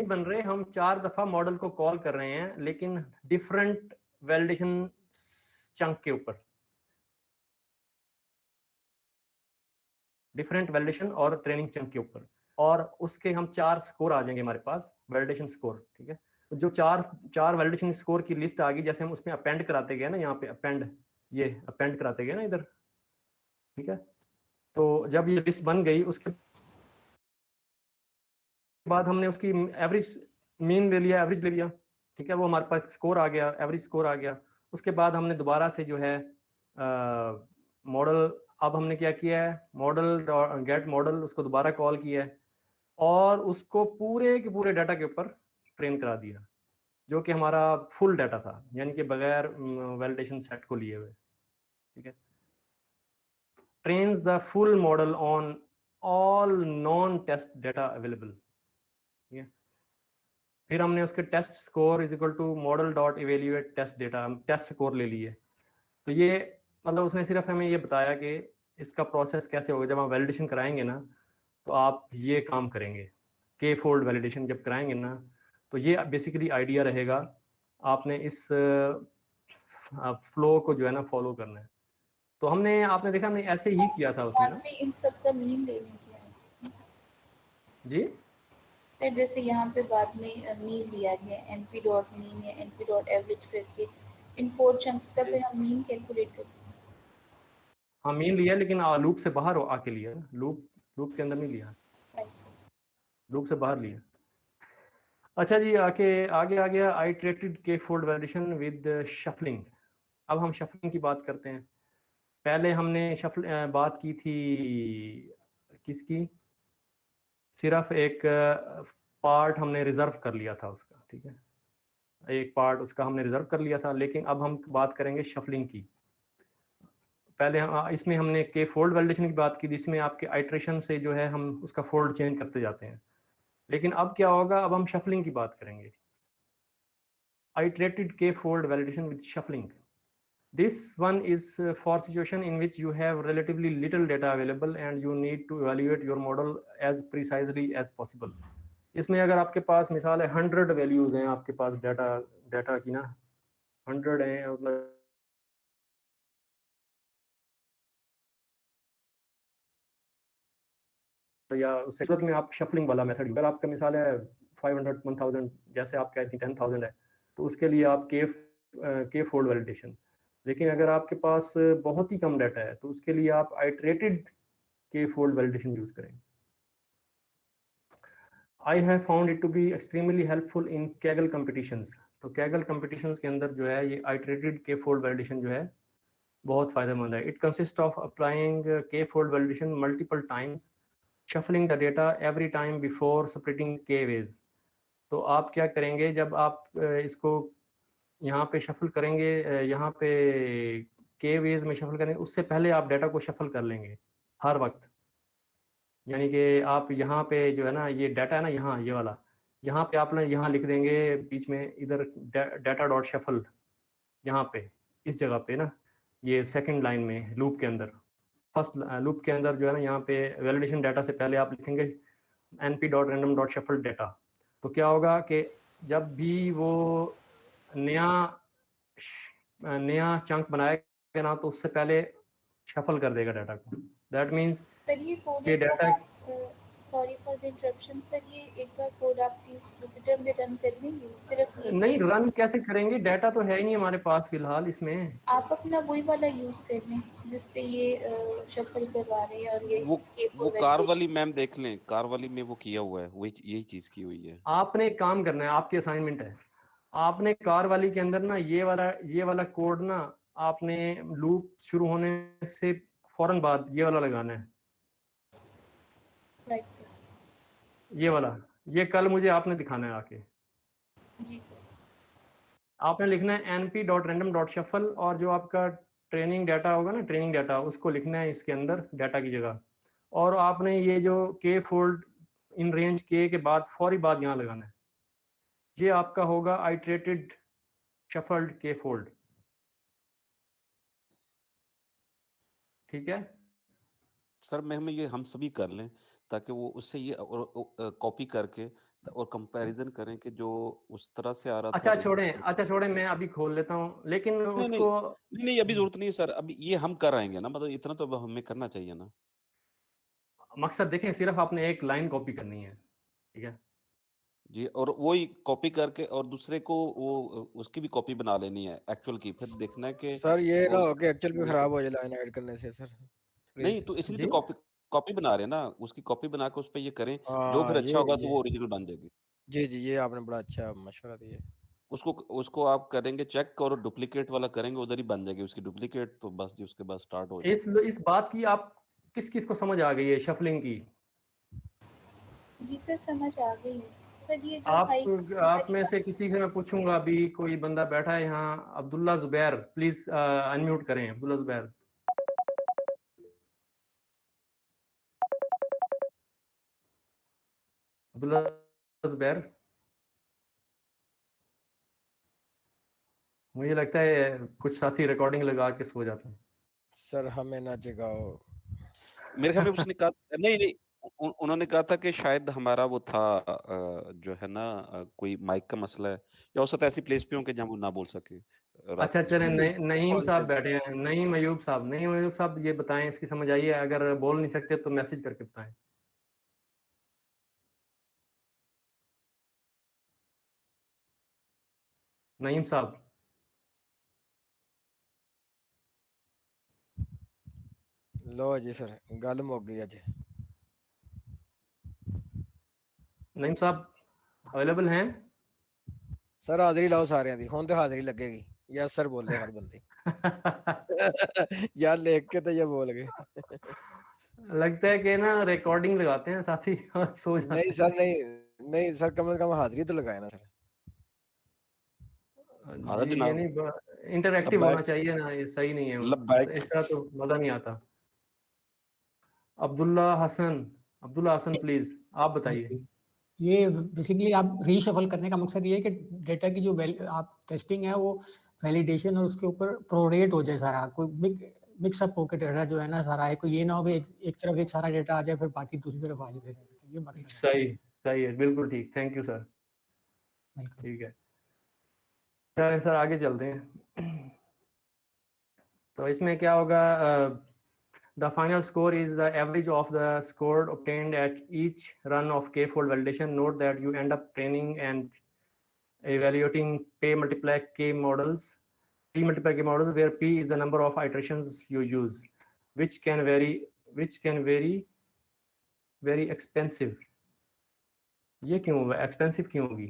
बन रहे, हम 4 दफा मॉडल को कॉल कर रहे हैं, लेकिन डिफरेंट वैलिडेशन चंक के ऊपर, डिफरेंट वैलिडेशन और ट्रेनिंग चंक के ऊपर, और उसके हम 4 स्कोर आ जाएंगे हमारे पास, वैलिडेशन स्कोर, ठीक है। तो जो 4 वैलिडेशन स्कोर की लिस्ट आ गई, जैसे हम उसमें अपेंड कराते गए ना, यहाँ पे अपेंड कराते गए ना इधर, ठीक है। तो जब ये लिस्ट बन गई, उसके बाद हमने उसकी एवरेज मीन ले लिया, एवरेज ले लिया, ठीक है, वो हमारे पास स्कोर आ गया, एवरेज स्कोर आ गया। उसके बाद हमने दोबारा से जो है मॉडल अब हमने क्या किया है, मॉडल गेट मॉडल उसको दोबारा कॉल किया है और उसको पूरे के पूरे डाटा के ऊपर ट्रेन करा दिया, जो कि हमारा फुल डाटा था, यानी कि बगैर वैलिडेशन सेट को लिए हुए। ठीक है, trains the full model on all non test data available. ठीक है, फिर हमने उसके test score is equal to model dot evaluate test data, हम टेस्ट स्कोर ले लिए। तो ये मतलब उसने सिर्फ हमें ये बताया कि इसका प्रोसेस कैसे होगा, जब आप वैलिडेशन कराएंगे ना तो आप ये काम करेंगे, के फोल्ड वैलिडेशन जब कराएंगे ना, तो ये बेसिकली आइडिया रहेगा, आपने इस फ्लो को जो है ना फॉलो करना है। तो हमने, आपने देखा हमने ऐसे ही किया था उसमें ना इन सब का मीन लेने के जी। सर, जैसे यहाँ पे बाद में मीन लिया गया np डॉट मीन या np डॉट एवरेज करके, इन 4 चंक्स का फिर हम मीन कैलकुलेट करते हैं। हाँ मीन लिया, लेकिन लूप से बाहर आके लिया, लूप के अंदर नहीं लिया, लूप से बाहर लिया। अच्छा जी, आगे आ गया आइटरेटेड के फोल्ड वैलिडेशन विद शफलिंग। अब हम शफलिंग की बात करते हैं। पहले हमने बात की थी किसकी, सिर्फ एक पार्ट हमने रिजर्व कर लिया था उसका। ठीक है, एक पार्ट उसका हमने रिजर्व कर लिया था, लेकिन अब हम बात करेंगे शफलिंग की। पहले इसमें हमने के फोल्ड वैलिडेशन की बात की, जिसमें आपके आइट्रेशन से जो है हम उसका फोल्ड चेंज करते जाते हैं, लेकिन अब क्या होगा, अब हम शफलिंग की बात करेंगे। iterated k-fold validation with shuffling. This one is for situation in which you have relatively little data available and you need to evaluate your model as precisely as possible. इसमें अगर आपके पास मिसाल है 100 वैल्यूज हैं आपके पास डाटा की ना, 100 हैं, मतलब या उस सूरत में आप शफलिंग वाला मेथड, अगर आपका मिसाल है 500 1000 जैसे आप कहती 10,000 है, तो उसके लिए आप के फोल्ड वैलिडेशन। लेकिन अगर आपके पास बहुत ही कम डाटा है तो उसके लिए आप आइटरेटेड के फोल्ड वैलिडेशन यूज करेंगे। I have found it to be extremely helpful in Kaggle competitions. तो कैगल कॉम्पिटिशन्स के अंदर जो है ये आइटरेटेड के फोल्ड वैलिडेशन जो है बहुत फायदेमंद है। इट कंसिस्ट ऑफ अप्लाइंग के fold validation multiple times, shuffling the data every time before splitting के वेज। तो आप क्या करेंगे, जब आप इसको यहाँ पे शफल करेंगे, यहाँ पे के वेज में शफल करेंगे, उससे पहले आप डाटा को शफल कर लेंगे हर वक्त। यानी कि आप यहाँ पे जो है ना, ये डाटा है ना यहाँ, ये वाला, यहाँ पे आप यहाँ लिख देंगे बीच में इधर डाटा डॉट शफल, यहाँ पे इस जगह पे ना, ये सेकंड लाइन में लूप के अंदर, फर्स्ट लूप के अंदर जो है ना, यहाँ पे वैलिडेशन डाटा से पहले आप लिखेंगे np dot random dot shuffle data. तो क्या होगा कि जब भी वो नया चंक बनाएगा ना, तो उससे पहले शफल कर देगा डाटा को। दैट मीन्स सर ये कोड ये data, sorry for the interruption sir, ये एक बार कोड आप प्लीज जुपिटर में रन कर देंगे? सिर्फ ये नहीं रन कैसे करेंगे, डाटा तो है ही नहीं हमारे पास फिलहाल इसमें। आप अपना वही वाला यूज कर लें जिस पे ये शफल करवा रहे हैं, और ये वो कार वाली मैम देख लें, कार वाली में वो किया हुआ है, वही यही चीज की हुई है। आपने एक काम करना है, आपकी असाइनमेंट है, आपने कार वाली के अंदर ना ये वाला कोड ना, आपने लूप शुरू होने से फौरन बाद ये वाला लगाना है। राइट सर, ये वाला, ये कल मुझे आपने दिखाना है आके। जी सर। आपने लिखना है np.random.shuffle, और जो आपका ट्रेनिंग डाटा होगा ना, ट्रेनिंग डाटा, उसको लिखना है इसके अंदर डाटा की जगह, और आपने ये जो के फोल्ड इन रेंज के बाद फौरी बाद यहाँ लगाना है। ये आपका होगा आइटरेटेड शफल्ड के फोल्ड। ठीक है सर मैम ये हम सभी कर लें ताकि वो उससे ये और कॉपी करके और कंपैरिजन करें कि जो उस तरह से आ रहा था। अच्छा छोड़ें, मैं अभी खोल लेता हूँ, लेकिन उसको नहीं अभी जरूरत नहीं है सर, अभी ये हम कर आएंगे ना, मतलब इतना तो हमें करना चाहिए ना। मकसद देखें, सिर्फ आपने एक लाइन कॉपी करनी है। ठीक है जी, और वही कॉपी करके और दूसरे को वो उसकी भी कॉपी बना लेनी है एक्चुअल की, फिर देखना है कि सर ये ना हो कि एक्चुअल भी खराब हो जाए लाइन ऐड करने से सर। नहीं तो इसलिए तो कॉपी बना रहे हैं ना, उसकी कॉपी बना के उस पर ये करें, जो फिर अच्छा होगा तो वो ओरिजिनल बन जाएगी। जी ये आपने बड़ा अच्छा मशवरा दिया। उसको उसको आप करेंगे चेक और डुप्लीकेट वाला करेंगे, उधर ही बन जाएगी उसकी डुप्लीकेट, तो बस जी उसके बाद स्टार्ट हो जाएगा। इस बात की आप किस को समझ आ गई है शफलिंग की? जी सर समझ आ गई। सर ये जो हाई आप में से किसी से मैं पूछूंगा, अभी कोई बंदा बैठा है यहाँ, अब्दुल्ला जुबैर, प्लीज अनम्यूट करें अब्दुल्ला जुबैर। अब्दुल्ला जुबैर, मुझे लगता है कुछ साथी रिकॉर्डिंग लगा के सो जाते हैं। सर हमें ना जगाओ। मेरे ख्याल में उसने कहा नहीं नहीं, उन्होंने कहा था कि शायद हमारा वो था जो है ना कोई माइक का मसला है, या हो सकता है ऐसी प्लेस पे हो कि जहाँ वो ना बोल सके रात अच्छा की चले, सुबह। नईम साहब बैठे हैं, नईम अयूब साहब ये बताएं, इसकी समझ आई है? अगर बोल नहीं सकते तो मैसेज करके बताएं। नईम साहब, लो जी सर गल मुक गई अज। नईम साहब अवेलेबल हैं? सर हाजरी लाओ सारे दी, हुण तो हाजरी लगेगी। यस सर बोले हर बंदे। यार लिख के तो ये बोल गए। लगता है कि ना रिकॉर्डिंग लगाते हैं साथी और सो जाते नहीं हैं। सर नहीं, नहीं सर कम से कम हाजरी तो लगाए ना सर। आधा जी जनाब, यानी इंटरैक्टिव होना लब्बैक चाहिए ना, ये सही नहीं है, लब्बैक। इस तरह तो मजा नहीं आता। अब्दुल्ला हसन प्लीज आप हाँ बताइए। जी, ये बेसिकली आप रीशफल करने का मकसद ये है कि डेटा की जो आप टेस्टिंग है वो वैलिडेशन और उसके ऊपर प्रोरेट हो जाए सारा, कोई मिक्सअप होकर डेटा जो है ना सारा है, कोई ये ना हो कि एक तरफ एक सारा डेटा आ जाए फिर बाकी दूसरी तरफ आ जाए, ये मकसद है। सही सही है, बिल्कुल ठीक, थैंक यू सर। वेलकम। ठीक है, चलिए सर आगे चलते हैं। तो इसमें क्या होगा? The final score is the average of the score obtained at each run of k-fold validation. Note that you end up training and evaluating p multiply k models, where p is the number of iterations you use, which can vary very expensive. ये क्यों होगा expensive, क्यों होगी?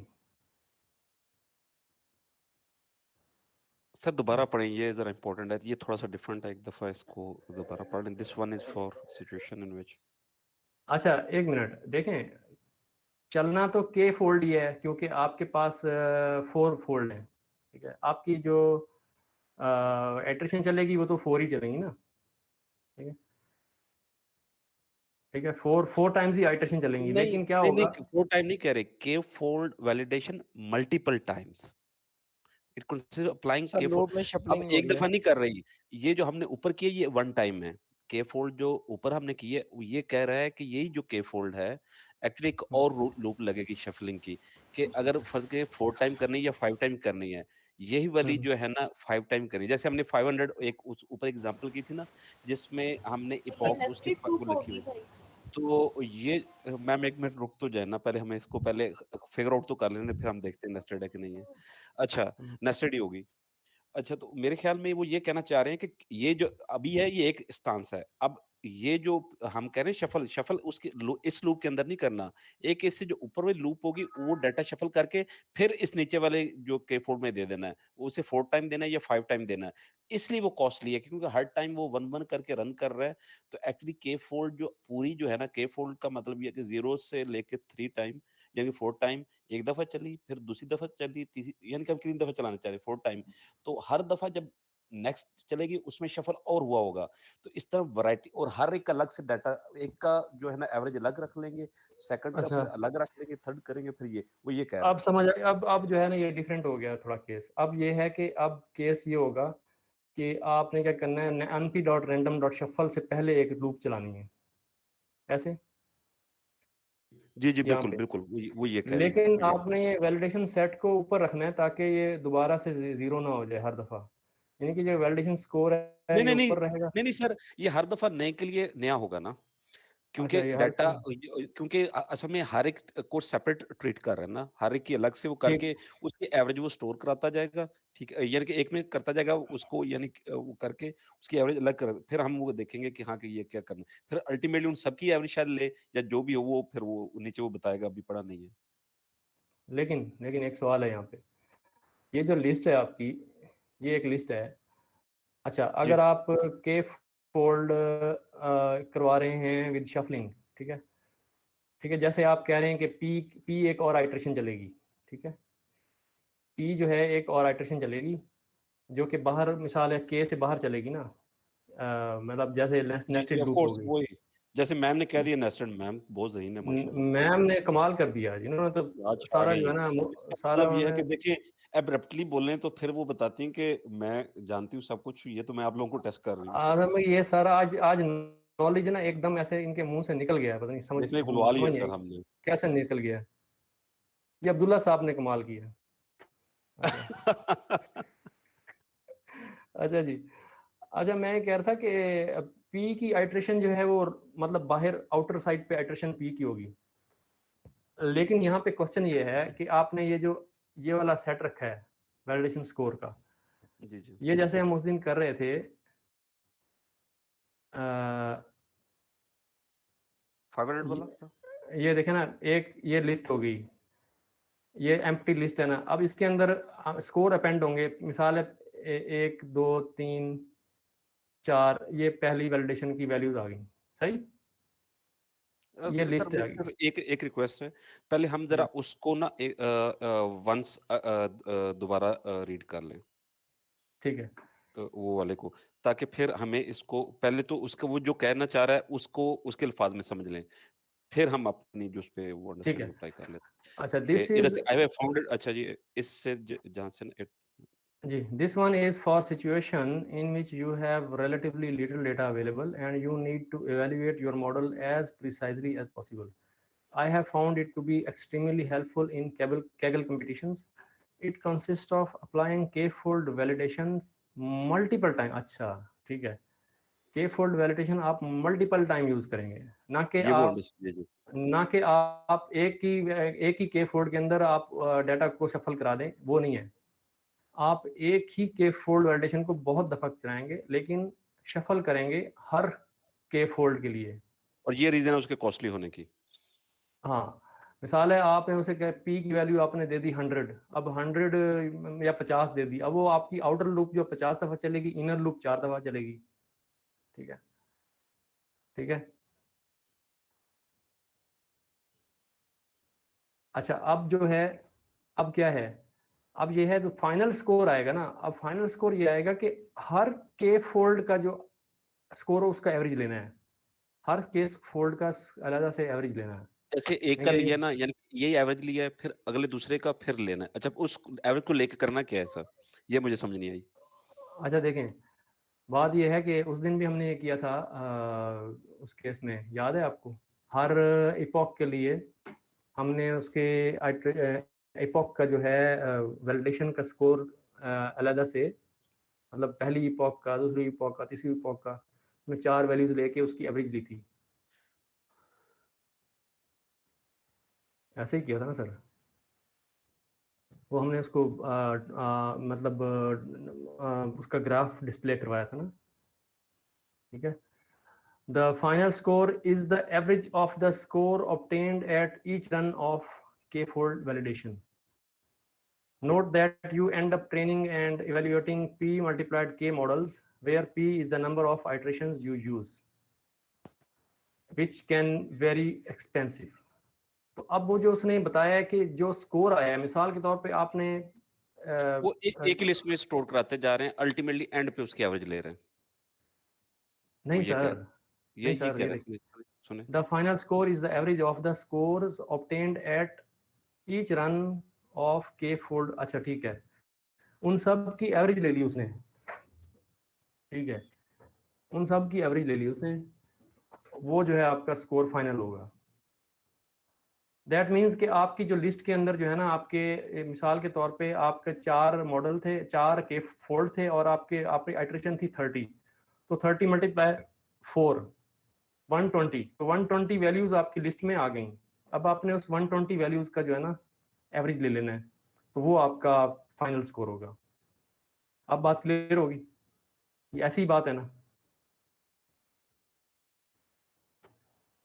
Sir दोबारा पढ़ें, ये जरा important है, ये थोड़ा सा डिफरेंट है, एक दफा इसको दोबारा पढ़ लें। This one is for situation in which. अच्छा एक मिनट देखें, चलना तो k फोल्ड ही है क्योंकि आपके पास 4 फोल्ड है, ठीक है। आपकी जो इटरेशन चलेगी वो तो 4 ही चलेंगी ना, ठीक है, ठीक है, 4 टाइम्स ही इटरेशन चलेंगी, नहीं लेकिन क्या नहीं होगा? नहीं, 4 टाइम नहीं कह रहे, के fold validation multiple times, it consider applying sir के लूप फोल्ड। में अब शफलिंग हो एक रही दफा है। नहीं कर रही, ये जो हमने ऊपर किया ये वन टाइम है। के फोल्ड जो ऊपर हमने की है ये कह रहा है कि यही जो के फोल्ड है एक्चुअली एक और लूप लगेगी शफलिंग की, कि अगर फर्ज के 4 टाइम करनी है या 5 टाइम करनी है, यही वाली जो है ना 5 टाइम करनी है। जैसे हमने 500 एक उस ऊपर एग्जांपल की थी ना, जिसमें हमने इपॉक उसकी नेस्टेड वो लूप लिखी होगी हुई। भाई। तो ये मैम एक मिनट रुक तो जाए ना, पहले हमें इसको पहले फिगर आउट तो कर लेने, फिर हम देखते हैं नेस्टेड है कि नहीं है। अच्छा, नेस्टेड ही होगी। अच्छा, तो मेरे ख्याल में वो ये कहना चाह रहे हैं कि ये जो अभी है ये एक स्टांस है। अब ये जो हम कह रहे हैं शफल शफल उसके इस लूप के अंदर नहीं करना। एक इससे जो ऊपर वाली लूप होगी वो डाटा शफल करके फिर इस नीचे वाले जो के फोल्ड में दे देना है, उसे 4 टाइम देना है या 5 टाइम देना है। इसलिए वो कॉस्टली है क्योंकि हर टाइम वो 1-1 करके रन कर रहा है। तो एक्चुअली के फोल्ड जो पूरी जो है ना, के फोल्ड का मतलब ये है कि 0 से लेके 3 टाइम यानी 4 टाइम, एक दफा चली, फिर दूसरी दफा चली, तीसरी, यानी कि हम कितनी दफा चलाना चाह रहे हैं, 4 टाइम। तो हर दफा जब नेक्स्ट चलेगी उसमें शफल और हुआ होगा। तो इस तरह वैरायटी, और हर एक अलग से डाटा, एक का जो है ना एवरेज अलग रख लेंगे, सेकंड का अच्छा, फिर अलग रख लेंगे, थर्ड करेंगे, फिर ये वो ये कह रहे अब हैं। समझ आया। अब जो है ना ये डिफरेंट हो गया थोड़ा केस। अब ये है कि अब केस ये होगा कि आपने क्या करना है, np.random.shuffle से पहले एक लूप चलानी है, ऐसे जी, जी, यहाँ बिल्कुल, पे। बिल्कुल, वो ये कह रहे हैं, लेकिन वो ये आपने ये वैलिडेशन सेट को ऊपर रखना है ताकि ये दोबारा से जीरो ना हो जाए हर दफा, यानी कि जो वैलिडेशन स्कोर है नहीं, ये नहीं, नहीं, ऊपर रहेगा। नहीं, नहीं सर, ये हर दफा नए के लिए नया होगा ना, अच्छा क्योंकि ये हर डाटा, क्योंकि असल में हर एक को सेपरेट ट्रीट कर रहे हैं ना, हर एक की अलग से वो ठीक, करके उसकी एवरेज वो स्टोर कराता जाएगा, ठीक है? यानी कि एक में करता जाएगा उसको, यानी वो करके उसकी एवरेज अलग कर, फिर हम वो देखेंगे कि हाँ, कि ये क्या करना है। फिर अल्टीमेटली उन सबकी एवरेज शायद ले या जो भी हो वो फिर वो नीचे वो बताएगा, अभी पड़ा नहीं है। लेकिन एक सवाल है यहाँ पे, ये जो लिस्ट है आपकी, ये एक लिस्ट है। अच्छा, अगर आप के फोल्ड करवा रहे हैं विद शफलिंग, ठीक है, ठीक है, जैसे आप कह रहे हैं कि पी एक और आइट्रेशन चलेगी, ठीक है, पी जो है एक और आइट्रेशन चलेगी जो कि बाहर, मिसाल है के से बाहर चलेगी ना, मतलब जैसे नेस्टेड लूप हो गई। वही जैसे मैम ने कह दिया नेस्टेड, मैम बहुत सही है माशाल्लाह। मैम ने कमाल कर दिया, जिन्होंने तो आज सारा आ जो है गई। ना इसका सारा मतलब ये है कि उन्होंने, देखिए एब्रप्टली बोल रहे हैं तो फिर वो बताती हैं कि मैं जानती हूँ सब कुछ, ये तो मैं आप लोगों को टेस्ट कर रही हूँ। आदम में ये सारा आज आज नॉलेज ना एकदम ऐसे इनके मुंह से निकल गया है, पता नहीं इसलिए बुलवा लिया समझ नहीं सर आई हमने। कैसे निकल गया। ये अब्दुल्ला साहब ने कमाल किया। अच्छा अच्छा जी, अच्छा मैं कह रहा था कि पी की आइट्रेशन जो है वो मतलब बाहर आउटर साइड पे आइट्रेशन पी की होगी, लेकिन यहाँ पे क्वेश्चन ये है कि आपने ये जो ये वाला सेट रखा है वैलिडेशन स्कोर का, जी जी ये जैसे हम उस दिन कर रहे थे 500 वाला सर, ये देखे ना, एक ये लिस्ट हो गई, ये एम्प्टी लिस्ट है ना, अब इसके अंदर स्कोर अपेंड होंगे, मिसाल है 1 2 3 4, ये पहली वैलिडेशन की वैल्यूज आ गई, सही, ये सर लिस्ट आ मेरी गई। तरफ एक एक रिक्वेस्ट है, पहले हम जरा उसको ना वंस दोबारा रीड कर लें, ठीक है, वो वाले को, ताकि फिर हमें इसको पहले तो उसका वो जो कहना चाह रहा है उसको उसके अल्फाज में समझ लें, फिर हम अपनी जो उस पे वो ठीक अंडरस्टैंडिंग है। अप्लाई कर लेते अच्छा, हैं। दिस इधर इज से आई हैव फाउंडेड, अच्छा जी, इससे जहाँ से जी, this one is for situation in which you have relatively little data available and you need to evaluate your model as precisely as possible. I have found it to be extremely helpful in Kaggle competitions. It consists of applying k-fold validation multiple time. अच्छा, ठीक है, k-fold validation आप multiple time use करेंगे, ना कि ये वो आप जी एक ही k-fold के अंदर आप डाटा को शफल करा दें, वो नहीं है। आप एक ही के फोल्ड वैलिडेशन को बहुत दफा चलाएंगे, लेकिन शफल करेंगे हर के फोल्ड के लिए। और ये रीजन है उसके कॉस्टली होने की। हाँ, मिसाल है आपने उसे पी की वैल्यू आपने दे दी 100, अब 100 या 50 दे दी, अब वो आपकी आउटर लूप जो 50 दफा चलेगी, इनर लूप 4 दफा चलेगी, ठीक है, ठीक है। अच्छा, अब जो है, अब क्या है, अब ये है तो फाइनल स्कोर आएगा ना, अब फाइनल स्कोर ये आएगा कि हर के फोल्ड का जो स्कोर हो उसका एवरेज लेना है, हर केस फोल्ड का अलग से एवरेज लेना है। जैसे एक का लिया ना, यानी यही एवरेज लिया है, फिर अगले दूसरे का फिर लेना है। अच्छा, उस एवरेज को लेके करना क्या है सर, ये मुझे समझ नहीं आई। अच्छा देखें, बात ये है कि उस दिन भी हमने ये किया था, उस केस में याद है आपको, हर इपॉक के लिए हमने उसके इपॉक का जो है वैलिडेशन का स्कोर अलग से, मतलब पहली इपॉक का, दूसरी इपॉक का, तीसरी इपॉक का, मैं 4 वैल्यूज लेके उसकी एवरेज ली थी, ऐसे ही किया था ना सर। वो हमने उसको मतलब उसका ग्राफ डिस्प्ले करवाया था ना, ठीक है। The final score is the average of the score obtained at each run of k-fold validation. Note that you end up training and evaluating p multiplied k models, where p is the number of iterations you use, which can vary expensive. तो अब वो जो उसने बताया है कि जो score आया है, मिसाल के तौर पे आपने वो एक लिस्ट में स्टोर कराते जा रहे हैं, अल्टीमेटली एंड पे उसकी एवरेज ले रहे हैं। नहीं सर, ये कह रहे हैं, सुने। The final score is the average of the scores obtained at each run of k-fold. अच्छा ठीक है, उन सब की एवरेज ले ली उसने, ठीक है, उन सब की एवरेज ले ली उसने, वो जो है आपका स्कोर फाइनल होगा। दैट मीन्स कि आपकी जो लिस्ट के अंदर जो है ना, आपके मिसाल के तौर पे आपके 4 मॉडल थे, 4 के फोल्ड थे, और आपकी आइट्रेशन थी 30, तो 30 मल्टीप्लाई 4 120, तो 120 वैल्यूज आपकी लिस्ट में आ गई। अब आपने उस 120 वैल्यूज का जो है ना एवरेज ले लेना है, तो वो आपका फाइनल स्कोर होगा। अब बात क्लियर होगी, ये ऐसी ही बात है ना।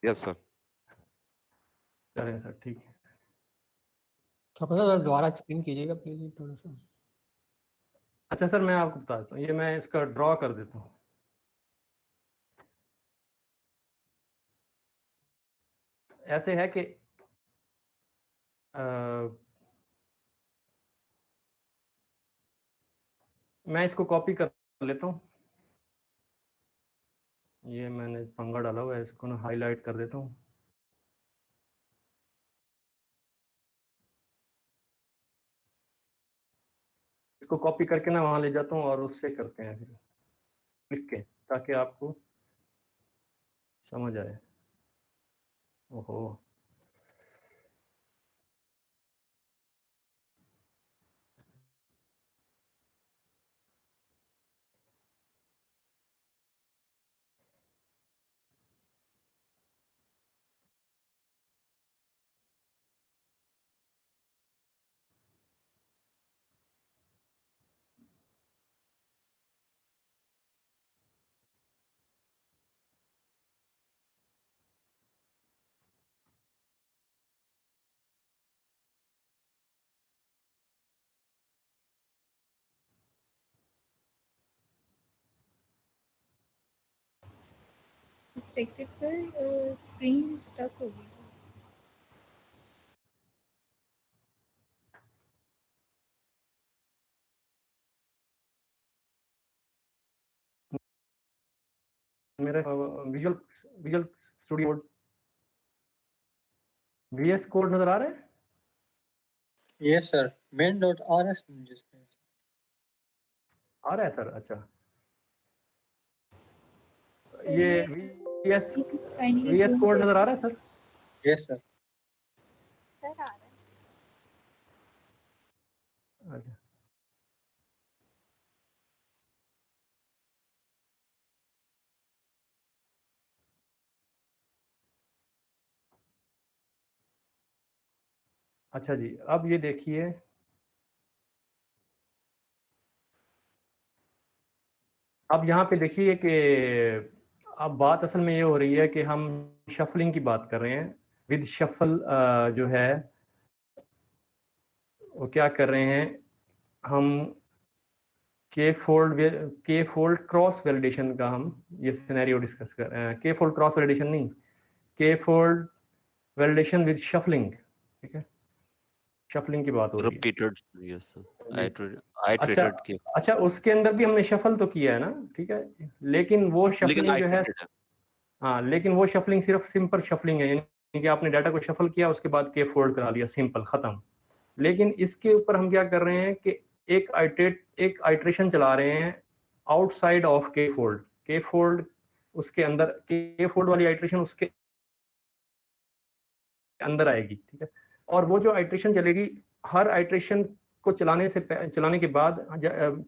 यस सर, चलें सर, ठीक है। सर दोबारा एक्सप्लेन कीजिएगा प्लीज थोड़ा सा। अच्छा सर, मैं आपको बताता हूँ, ये मैं इसका ड्रॉ कर देता हूँ। ऐसे है कि मैं इसको कॉपी कर लेता हूँ। ये मैंने पंगा डाला हुआ है, इसको ना हाईलाइट कर देता हूँ। इसको कॉपी करके ना वहाँ ले जाता हूँ और उससे करते हैं फिर लिख के, ताकि आपको समझ आए। ओहो, एक्सपेक्टेड सर, स्क्रीन स्टक हो गई। मेरा visual visual studio VS code नजर आ रहा है? यस सर, main.rs जिसमें आ रहा है सर? अच्छा, ये VS kindly VS zoom code कर नजर आ रहा है सर? Yes sir. सर आ रहा है। अच्छा, अच्छा जी, अब ये देखिए, अब यहाँ पे देखिए कि अब बात असल में ये हो रही है कि हम शफलिंग की बात कर रहे हैं। विद शफल जो है वो क्या कर रहे हैं हम, के फोल्ड क्रॉस वैलिडेशन का हम ये सिनेरियो डिस्कस कर रहे हैं। के फोल्ड क्रॉस वैलिडेशन नहीं, के फोल्ड वैलिडेशन विद शफलिंग, ठीक है, शफलिंग की बात हो रही है। रिपीटेड, यस सर, जी। अच्छा, आइट्रेटेड के, अच्छा उसके अंदर भी हमने शफल तो किया है ना, ठीक है, लेकिन वो लेकिन शफलिंग जो है, आइट्रेटेड है। हाँ, लेकिन वो शफलिंग सिर्फ सिंपल शफलिंग है, यानी कि आपने डाटा को शफल किया, उसके बाद के फोल्ड करा लिया, सिंपल खत्म। लेकिन इसके ऊपर हम क्या कर रहे हैं कि एक आइट्रेशन चला रहे हैं आउटसाइड ऑफ के फोल्ड उसके अंदर, के फोल्ड वाली आइट्रेशन उसके अंदर आएगी, ठीक है। और वो जो आइट्रेशन चलेगी, हर आइट्रेशन को चलाने के बाद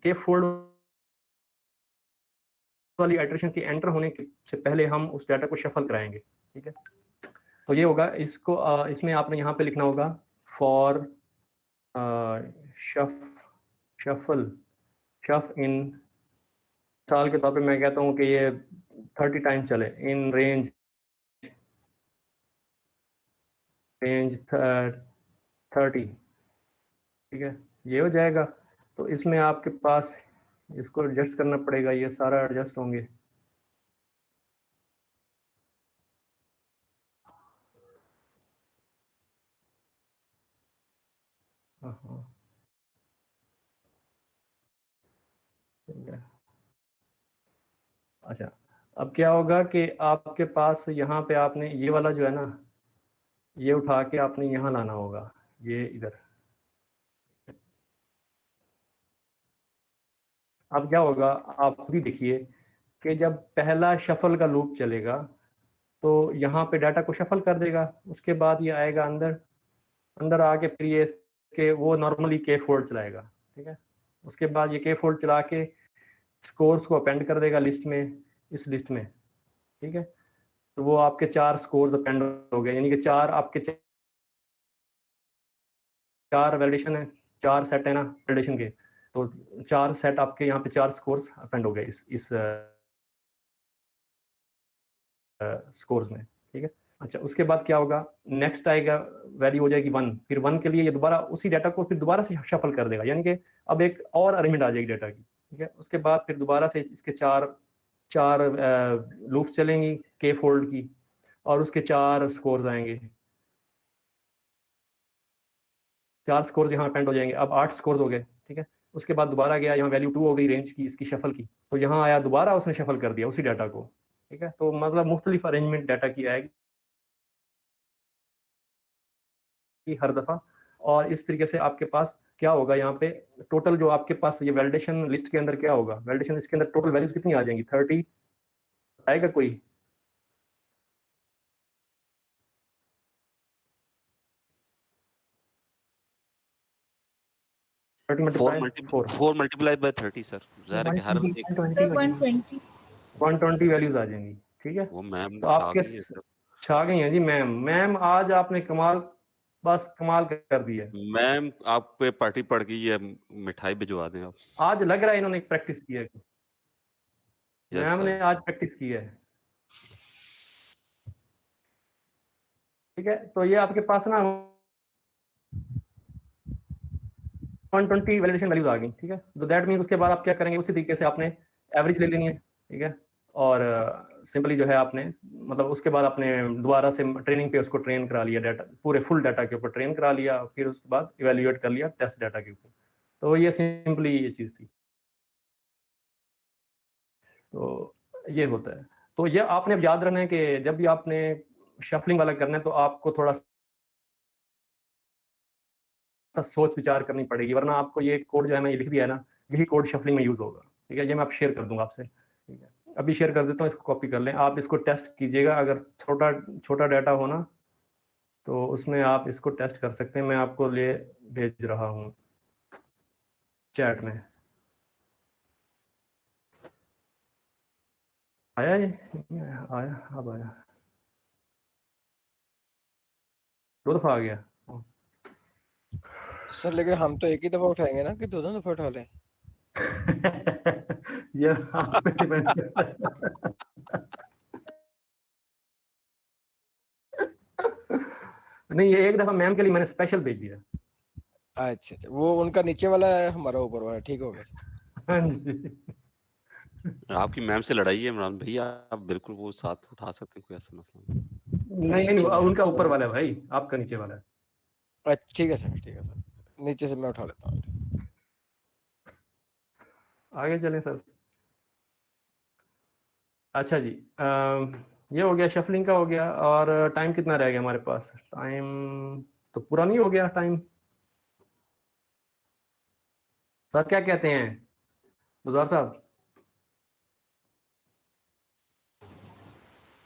के फोल्ड वाली आइट्रेशन के एंटर होने से पहले हम उस डाटा को शफल कराएंगे, ठीक है। तो ये होगा, इसको इसमें आपने यहाँ पे लिखना होगा फॉर शफल शफ इन, साल के तौर पे मैं कहता हूँ कि ये 30 टाइम चले इन रेंज 30, ठीक है, ये हो जाएगा। तो इसमें आपके पास इसको एडजस्ट करना पड़ेगा, ये सारा एडजस्ट होंगे। हाँ, ठीक है। अच्छा, अब क्या होगा कि आपके पास यहाँ पे आपने ये वाला जो है ना, ये उठा के आपने यहाँ लाना होगा, ये इधर। अब क्या होगा, आप खुद ही देखिए कि जब पहला शफल का लूप चलेगा तो यहाँ पे डाटा को शफल कर देगा, उसके बाद ये आएगा अंदर, अंदर आके फिर ये इसके वो नॉर्मली के फोल्ड चलाएगा, ठीक है। उसके बाद ये के फोल्ड चला के स्कोर्स को अपेंड कर देगा लिस्ट में, इस लिस्ट में, ठीक है। तो वो आपके 4 स्कोर्स अपेंड हो गए, यानी कि 4 आपके 4 वैलिडेशन है, 4 सेट है ना वैलिडेशन के, तो 4 सेट आपके यहाँ पे 4 स्कोर्स अपेंड हो गए इस स्कोर्स में, ठीक है। अच्छा, उसके बाद क्या होगा, नेक्स्ट आएगा वैल्यू हो जाएगी 1, फिर 1 के लिए ये दोबारा उसी डाटा को फिर दोबारा से शफल कर देगा, यानी कि अब एक और अरेंजमेंट आ जाएगी डाटा की, ठीक है। उसके बाद फिर दोबारा से इसके चार लूप चलेंगी के फोल्ड की, और उसके 4 स्कोर्स आएंगे, 4 स्कोर्स यहाँ पेंड हो जाएंगे, अब 8 स्कोर्स हो गए, ठीक है। उसके बाद दोबारा गया, यहाँ वैल्यू 2 हो गई रेंज की इसकी शफल की, तो यहाँ आया दोबारा उसने शफल कर दिया उसी डाटा को, ठीक है। तो मतलब मुख्तलिफ अरेंजमेंट डाटा की आएगी हर दफ़ा, और इस तरीके से आपके पास क्या होगा, यहाँ पे टोटल जो आपके पास ये वैलिडेशन लिस्ट के अंदर क्या होगा, वैलिडेशन लिस्ट के अंदर टोटल वैल्यूज कितनी आ जाएंगी, 30 आएगा कोई? फोर मल्टीप्लाई बाय 30 सर, ज़ाहिर है कि हर एक 120 वैल्यूज आ जाएंगी, ठीक है। वो मैम तो आपके छा गई हैं जी मैम आज आपने कमाल, बस कमाल कर दिया मैम, आप पे पार्टी पड़ गई है, मिठाई भिजवा दें आप। आज लग रहा है इन्होंने प्रैक्टिस की है, मैम ने आज प्रैक्टिस की है, ठीक है। तो ये आपके पास ना 120 वैलिडेशन वैल्यूज आ गई, ठीक है। तो दैट मीन्स उसके बाद आप क्या करेंगे, उसी तरीके से आपने एवरेज ले लेनी है, ठीक है। और सिंपली जो है आपने मतलब उसके बाद आपने दोबारा से ट्रेनिंग पे उसको ट्रेन करा लिया, डाटा पूरे फुल डाटा के ऊपर ट्रेन करा लिया, फिर उसके बाद इवेल्युएट कर लिया टेस्ट डाटा के ऊपर। तो ये सिंपली ये चीज़ थी, तो ये होता है। तो ये आपने याद रखना है कि जब भी आपने शफलिंग वाला करना है तो आपको थोड़ा सा सोच विचार करनी पड़ेगी, वरना आपको ये कोड जो है मैं ये लिख दिया है ना, यही कोड शफलिंग में यूज़ होगा, ठीक है। ये मैं आप शेयर कर दूंगा आपसे, ठीक है। अभी शेयर कर देता हूँ, इसको कॉपी कर लें, आप इसको टेस्ट कीजिएगा, अगर छोटा डाटा हो ना तो उसमें आप इसको टेस्ट कर सकते हैं। मैं आपको ले भेज रहा हूँ चैट में, आया ये आया, अब आया, 2 दफ़ा आ गया सर। लेकिन हम तो एक ही दफा उठाएंगे ना कि 2 दफा उठा लें? ये आप पे डिपेंड करता है। नहीं, ये एक दफा मैम के लिए मैंने स्पेशल भेज दिया। अच्छा, वो उनका नीचे वाला है, हमारा ऊपर वाला, ठीक हो गया। हाँ जी, आपकी मैम से लड़ाई है इमरान भैया, आप बिल्कुल वो साथ उठा सकते हैं, कोई ऐसा मसला नहीं उनका ऊपर वाला है भाई, आपका नीचे वाला है। अच्छा ठीक है सर, ठीक है सर, नीचे से मैं उठा लेता हूँ। आगे चलें सर। अच्छा जी, ये हो गया शफलिंग का हो गया, और टाइम कितना रह गया हमारे पास? टाइम तो पूरा नहीं हो गया टाइम। सर क्या कहते हैं गुजार साहब?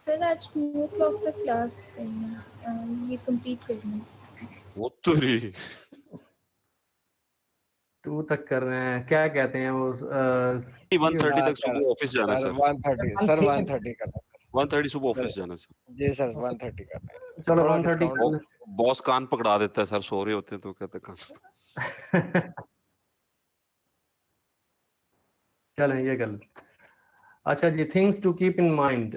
सर आज 2 o'clock तक क्लास करनी है, ये कंप्लीट करनी है। वो तो री 2 तक कर रहे हैं, क्या कहते हैं वो 1:30 तक सुबह ऑफिस जाना है सर। 1:30 सर, 1:30 करना सर, 1:30 सुबह ऑफिस जाना सर। जी सर 1:30 करना है। चलो 1:30 बॉस कान पकड़ा देता है सर, सो रहे होते हैं तो कहते कान। चलें ये कर। अच्छा जी, things to keep in mind,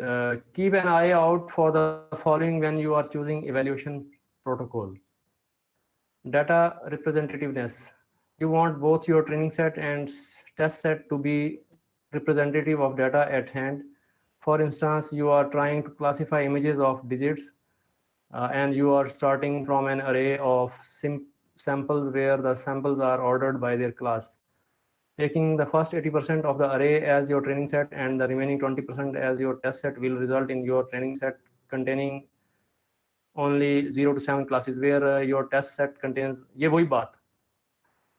keep an eye out for the following when you are choosing evaluation protocol. Data representativeness. You want both your training set and test set to be representative of data at hand. For instance, you are trying to classify images of digits and you are starting from an array of samples where the samples are ordered by their class. Taking the first 80% of the array as your training set and the remaining 20% as your test set will result in your training set containing only 0 to 7 classes where your test set contains। ये वही बात,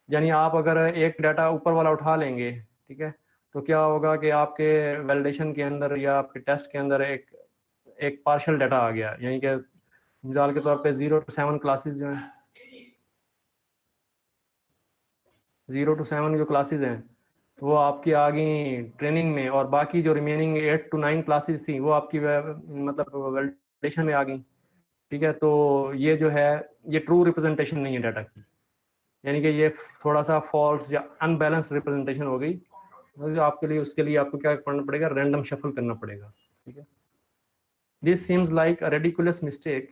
यानी आप अगर एक data ऊपर वाला उठा लेंगे, ठीक है, तो क्या होगा कि आपके वैलिडेशन के अंदर या आपके टेस्ट के अंदर एक पार्शियल डाटा आ गया, यानी कि मिसाल के तौर पे 0 to 7 क्लासेस जो हैं, 0 to 7 जो क्लासेस हैं वो आपकी आ गई ट्रेनिंग में, और बाकी जो रिमेनिंग 8 to 9 क्लासेस थी वो आपकी मतलब वैलिडेशन में आ गई, ठीक है। तो ये जो है ये ट्रू रिप्रेजेंटेशन नहीं है डाटा की, यानी कि ये थोड़ा सा फॉल्स या अनबैलेंस रिप्रेजेंटेशन हो गई। तो आपके लिए उसके लिए आपको क्या करना पड़ेगा, रैंडम शफल करना पड़ेगा, ठीक है। This seems like a ridiculous mistake,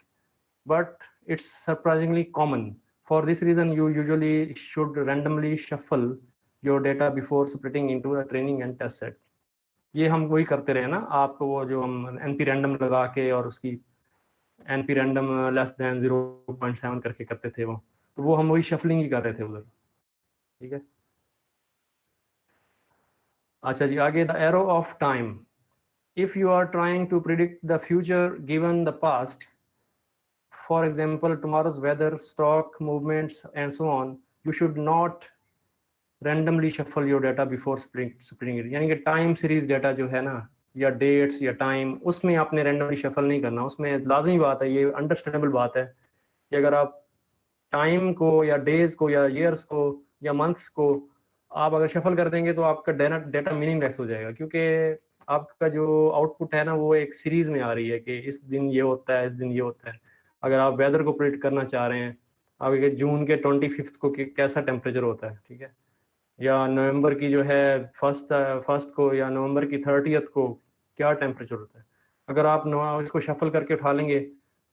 but it's surprisingly common. For this reason, you usually should randomly shuffle your data before splitting into a training and test set. ये हम वही करते रहे ना, आप वो जो हम np random लगा के और उसकी np random लेस देन 0.7 करके करते थे वो हम वही शफलिंग ही कर रहे थे उधर, ठीक है। अच्छा जी, आगे the arrow of time. If you are trying to predict the future given the past, for example, tomorrow's weather, stock movements, and so on, you should not randomly shuffle your data before splitting it. यानी कि time series data जो है ना, या dates या time, उसमें आपने randomly shuffle नहीं करना। उसमें लाजमी बात है, ये अंडरस्टैंडेबल बात है कि अगर आप टाइम को या डेज को या ईयर्स को या मंथ्स को आप अगर शफल कर देंगे तो आपका डाटा मीनिंगलेस हो जाएगा, क्योंकि आपका जो आउटपुट है ना वो एक सीरीज में आ रही है कि इस दिन ये होता है, इस दिन ये होता है। अगर आप वेदर को प्रेडिक्ट करना चाह रहे हैं, आप जून के 25 को कैसा टेम्परेचर होता है, ठीक है, या नवंबर की जो है फर्स्ट को या नवंबर की 30th को क्या टेम्परेचर होता है, अगर आप इसको शफल करके उठा लेंगे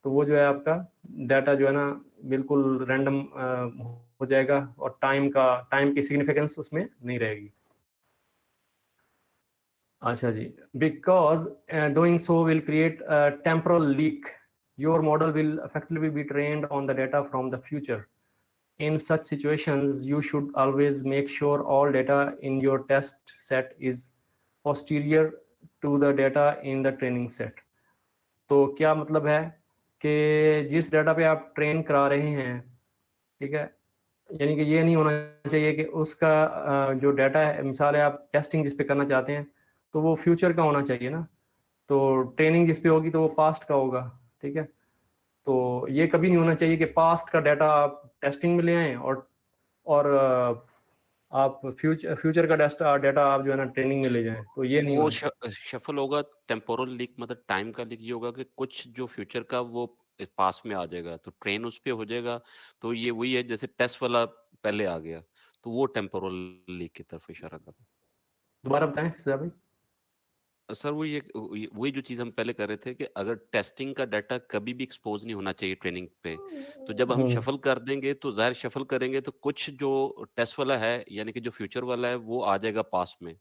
तो वो जो है आपका डाटा जो है ना बिल्कुल रैंडम हो जाएगा और टाइम की सिग्निफिकेंस उसमें नहीं रहेगी। अच्छा जी, because doing so will create temporal leak, your model will effectively be trained on the data from the future. In such situations, you should always make sure all data in your test set is posterior to the data in the training set. तो क्या मतलब है कि जिस data पे आप train करा रहे हैं, ठीक है, यानी कि ये नहीं होना चाहिए कि उसका जो डाटा है, मिसाल है आप टेस्टिंग जिस पे करना चाहते हैं तो वो फ्यूचर का होना चाहिए ना, तो ट्रेनिंग जिस पे होगी तो वो पास्ट का होगा, ठीक है। तो ये कभी नहीं होना चाहिए कि पास्ट का डाटा आप टेस्टिंग में ले आएँ और आप फ्यूचर का डाटा आप जो है ना ट्रेनिंग में ले जाएं, तो ये नहीं वो शफल होगा टेम्पोरल लीक, मतलब टाइम का लीक ये होगा कि कुछ जो फ्यूचर का वो पास में आ जाएगा तो ट्रेन उस पे हो जाएगा। तो ये वही है जैसे टेस्ट वाला पहले आ गया तो वो टेम्पोरल लीक की तरफ इशारा कर। दोबारा बताएं भाई। सर वही जो चीज हम पहले कर रहे थे कि अगर टेस्टिंग का डाटा कभी भी एक्सपोज नहीं होना चाहिए ट्रेनिंग पे, तो जब हम शफल कर देंगे तो जाहिर शफल करेंगे तो कुछ जो टेस्ट वाला है यानी कि जो फ्यूचर वाला है वो आ जाएगा पास में।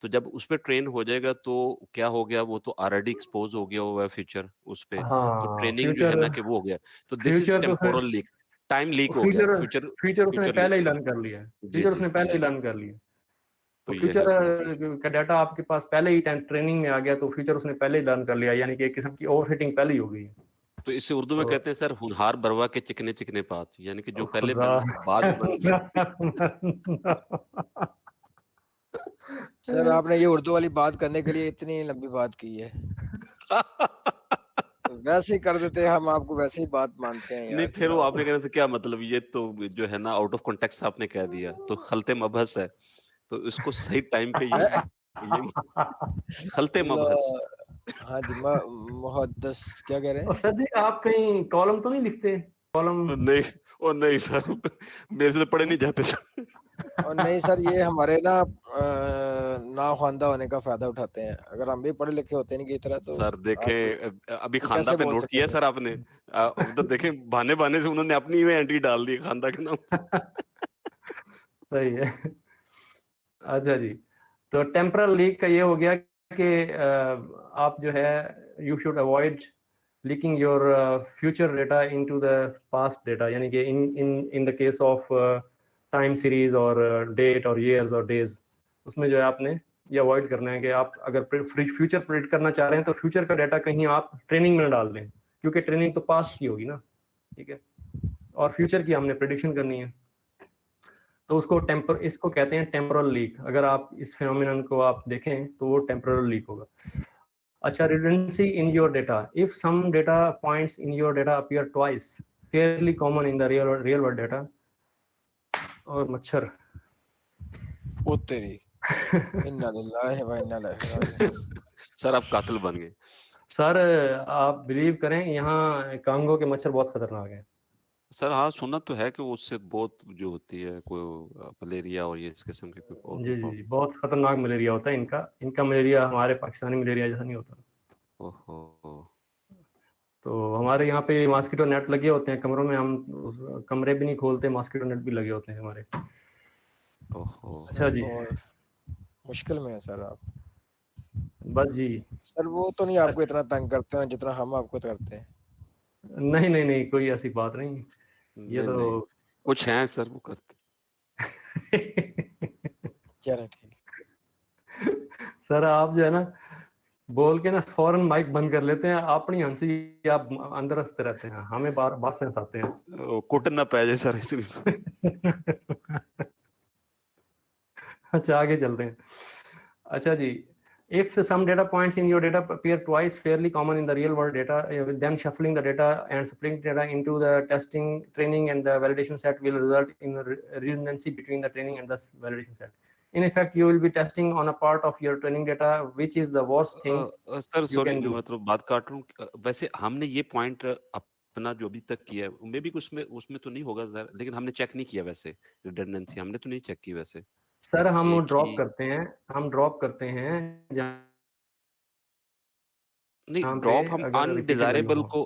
तो जब उस पे ट्रेन हो जाएगा तो क्या हो गया, वो तो ऑलरेडी एक्सपोज हो गया हुआ है फ्यूचर उस पे। तो ट्रेनिंग जो है ना कि वो हो गया, तो this is temporal leak, time leak हो गया। फ्यूचर उसने पहले ही लर्न कर लिया, फ्यूचर उसने पहले ही लर्न कर लिया। तो फ्यूचर का डाटा आपके पास पहले ही ट्रेनिंग में आ गया, तो फ्यूचर उसने पहले ही लर्न कर लिया, यानी कि एक किस्म की ओवरफिटिंग पहले ही हो गई। तो इसे उर्दू में कहते हैं सर हुनहार बरवा के चिकने चिकने पात, यानी कि जो पहले बाद सर आपने ये उर्दू वाली बात करने के लिए इतनी लंबी बात की है। वैसे ही कर देते, हम आपको वैसे ही बात मानते हैं यार। नहीं फिर वो आपने कहना था क्या मतलब, ये तो जो है ना आउट ऑफ कॉन्टेक्स्ट आपने कह दिया, तो खलते मबहस है, तो इसको सही टाइम पे ये खलते मबहस। हाँ जी, मुहद्दस क्या कह रहे हैं सर जी? आप कहीं कॉलम तो नहीं लिखते? कॉलम नहीं, ओ नहीं सर, मेरे से पढ़े नहीं जाते सर। और नहीं सर, ये हमारे ना ख्वानदा होने का फायदा उठाते हैं। अगर हम भी पढ़े लिखे होते हैं की तरह तो सर देखें अभी खानदा पे नोट किया सर आपने, तो देखें बहाने बहाने से उन्होंने अपनी में एंट्री डाल दी खानदा के नाम। सही है। अच्छा जी, तो टेम्परल लीक का ये हो गया कि आप जो है you should avoid leaking your future data into the past data, यानी कि in the case of time series और डेट और ईयर्स और डेज, उसमें जो है आपने ये अवॉइड करना है कि आप अगर फ्यूचर प्रेडिक्ट करना चाह रहे हैं तो फ्यूचर का डाटा कहीं आप ट्रेनिंग में डाल दें, क्योंकि ट्रेनिंग तो पास्ट की होगी ना, ठीक है, और फ्यूचर की हमने प्रेडिक्शन करनी है। तो इसको कहते हैं टेम्पोरल लीक। अगर आप इस फिनोमिनन को आप देखें तो वो टेम्पोरल लीक होगा। अच्छा, redundancy in your data. If some data points in your data appear twice, fairly common in the real world data. और मच्छर ओ तेरी इन्ना लिल्लाहि व इन्ना इलैहि राजिऊन। सर आप कातिल बन गए सर। आप बिलीव करें, यहाँ कांगो के मच्छर बहुत खतरनाक हैं सर। हाँ सुना तो है कि उससे बहुत जो होती है कोई मलेरिया और ये इस किस्म के कोई जी, बहुत खतरनाक मलेरिया होता है इनका मलेरिया हमारे पाकिस्तानी मलेरिया जैसा नहीं होता। ओहो, तो हमारे यहाँ पे मॉस्किटो नेट लगे होते हैं कमरों में, हम कमरे भी नहीं खोलते, मॉस्किटो नेट भी लगे होते हैं हमारे। ओहो अच्छा जी, और मुश्किल में है सर आप। बस जी। सर वो तो नहीं आपको बस इतना तंग करते हैं जितना हम आपको करते हैं। नहीं नहीं नहीं, कोई ऐसी बात नहीं, ये नहीं नहीं, तो कुछ हैं सर वो करते। चलो ठीक है। सर आप जो है ना बोल के ना फौरन माइक बंद कर लेते हैं, अपनी हंसी आप अंदर हंसते रहते हैं, हमें बार बात से हंसाते हैं। कुट ना पै जाए सर इसलिए। अच्छा आगे चलते हैं। अच्छा जी, if some data points in your data appear twice fairly common in the real world data, then shuffling the data and splitting data into the testing, training and the validation set will result in redundancy between the training and the validation set. In effect, you will be testing on a part of your training data, which is the worst thing sir you sorry can do. मतलब बात काट रहा हूँ, वैसे हमने ये point अपना जो अभी तक किया है मे भी उसमें उसमें तो नहीं होगा सर, लेकिन हमने चेक नहीं किया वैसे, रिडंडेंसी हमने तो नहीं चेक की वैसे। सर हम एक ड्रॉप ही करते हैं, हम ड्रॉप करते हैं नहीं, जहाँ पे ड्रॉप हम अगर रिपीटेड वैल्यू अनडिजायरेबल हो। को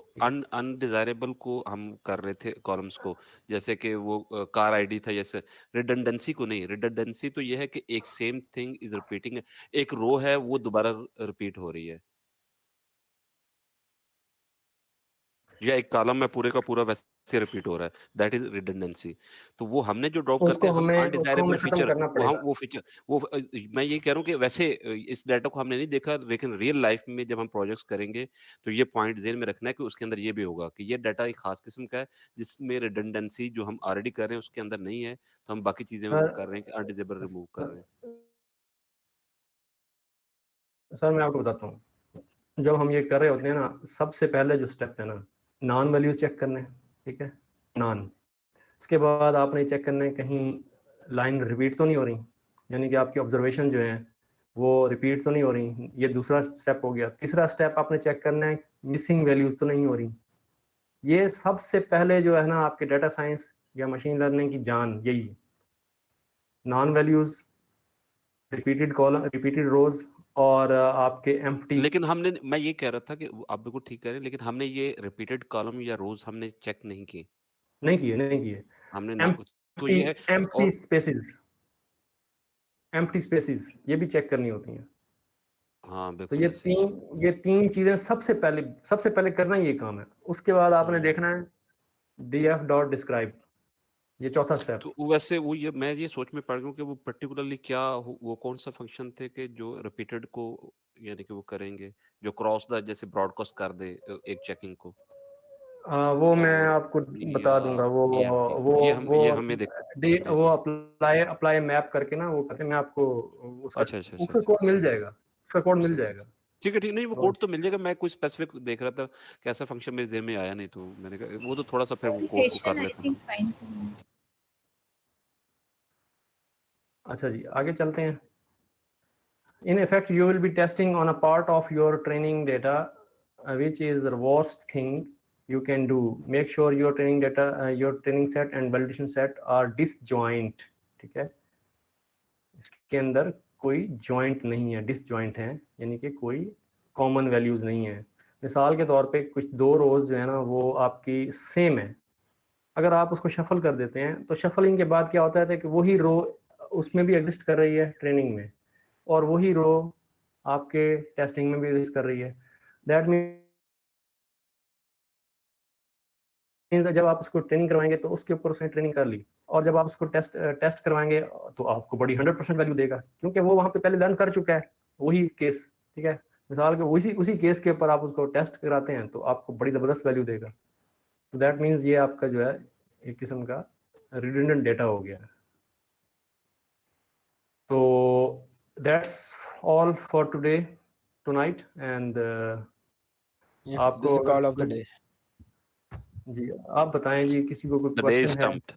अनडिजायरेबल को हम कर रहे थे कॉलम्स को, जैसे कि वो कार आईडी था, जैसे रिडंडेंसी को नहीं। रिडंडेंसी तो ये है कि एक सेम थिंग इज रिपीटिंग, एक रो है वो दोबारा रिपीट हो रही है, या एक कॉलम में पूरे का पूरा वैसे रिपीट हो रहा है, दैट इज रिडंडेंसी। तो वो हमने जो ड्रॉप करते उसको हैं हम हमें अनडिजायरेबल खत्म फीचर, करना वो हम पड़ेगा। वो फीचर वो मैं ये कह रहा हूँ कि वैसे इस डाटा को हमने नहीं देखा, लेकिन रियल लाइफ में जब हम प्रोजेक्ट्स करेंगे तो ये पॉइंट ज़हन में रखना है कि उसके अंदर ये भी होगा कि ये डाटा एक खास किस्म का है जिसमें रिडंडेंसी जो हम ऑलरेडी कर रहे हैं उसके अंदर नहीं है, तो हम बाकी चीजें वो कर रहे हैं कि अनडिजेबल रिमूव कर रहे हैं। सर मैं आपको बताता हूँ, जब हम ये कर रहे होते हैं ना, सबसे पहले जो स्टेप है ना, नॉन वैल्यू चेक करने, ठीक है, नॉन। उसके बाद आपने चेक करना है कहीं लाइन रिपीट तो नहीं हो रही, यानी कि आपकी ऑब्जर्वेशन जो है वो रिपीट तो नहीं हो रही, ये दूसरा स्टेप हो गया। तीसरा स्टेप आपने चेक करना है मिसिंग वैल्यूज तो नहीं हो रही। ये सबसे पहले जो है ना आपके डाटा साइंस या मशीन लर्निंग की जान यही है, non values, repeated column, repeated rows और आपके एम्प्टी। लेकिन हमने, मैं ये कह रहा था कि आप बिल्कुल ठीक कह रहे हैं, लेकिन हमने ये रिपीटेड कॉलम या रोज हमने चेक नहीं किए, नहीं किए। हमने ना, तो ये है। एम्प्टी और स्पेसेस, एम्प्टी स्पेसेस ये भी चेक करनी होती हैं। हाँ तो बिल्कुल ऐसे ही। ये तीन चीजें सबसे पहले करना ये काम है। उसके बाद आपने देखना है df डॉट डिस्क्राइब, ये चौथा स्टेप। तो वैसे वो ये मैं ये सोच में पड़ गया कि वो पर्टिकुलरली क्या वो कौन सा फंक्शन थे कि जो रिपीटेड को यानी कि वो करेंगे, जो क्रॉस द जैसे ब्रॉडकास्ट कर दे एक चेकिंग को। वो मैं और आपको बता या दूंगा, वो EFT, वो ये हमें देख। जी वो जी। अप्लाई मैप करके ना वो करके मैं आपको उसका अच्छा अच्छा अच्छा उसका अच्छा, कोड मिल जाएगा, उसका कोड मिल सही सही जाएगा। सही। ठीक है ठीक, नहीं वो तो कोड तो मिल जाएगा, मैं कोई स्पेसिफिक देख रहा था कि ऐसा फंक्शन मेरे ज़हन में आया नहीं, तो मैंने कहा वो तो थोड़ा सा फिर वो कोड को Application कर I लेता think हूँ। fine. अच्छा जी आगे चलते हैं। In effect, you will be testing on a part of your training data, which is the worst thing you can do. Make sure your training data, your training set and validation set are disjoint. ठीक है, इसके अंदर कोई joint नहीं है, disjoint है, यानी कि कोई कॉमन वैल्यूज नहीं है। मिसाल के तौर पे कुछ दो रोज जो है ना वो आपकी सेम है, अगर आप उसको शफल कर देते हैं तो शफलिंग के बाद क्या होता है कि वही रो उसमें भी एग्जिस्ट कर रही है ट्रेनिंग में, और वही रो आपके टेस्टिंग में भी एग्जिस्ट कर रही है। दैट मीन्स जब आप उसको ट्रेनिंग करवाएंगे तो उसके ऊपर उसने ट्रेनिंग कर ली, और जब आप उसको टेस्ट करवाएंगे तो आपको बड़ी 100% वैल्यू देगा, क्योंकि वो वहाँ पे पहले लर्न कर चुका है वही केस। ठीक है, मिसाल के उसी केस के ऊपर आप उसको टेस्ट कराते हैं तो आपको बड़ी ज़बरदस्त वैल्यू देगा। तो दैट मीन्स ये आपका जो है एक किस्म का रिडंडेंट डेटा हो गया। तो that's all for today tonight, and आपको कॉल ऑफ द डे। जी आप बताएं जी, किसी को कोई The day is क्वेश्चन है? stumped.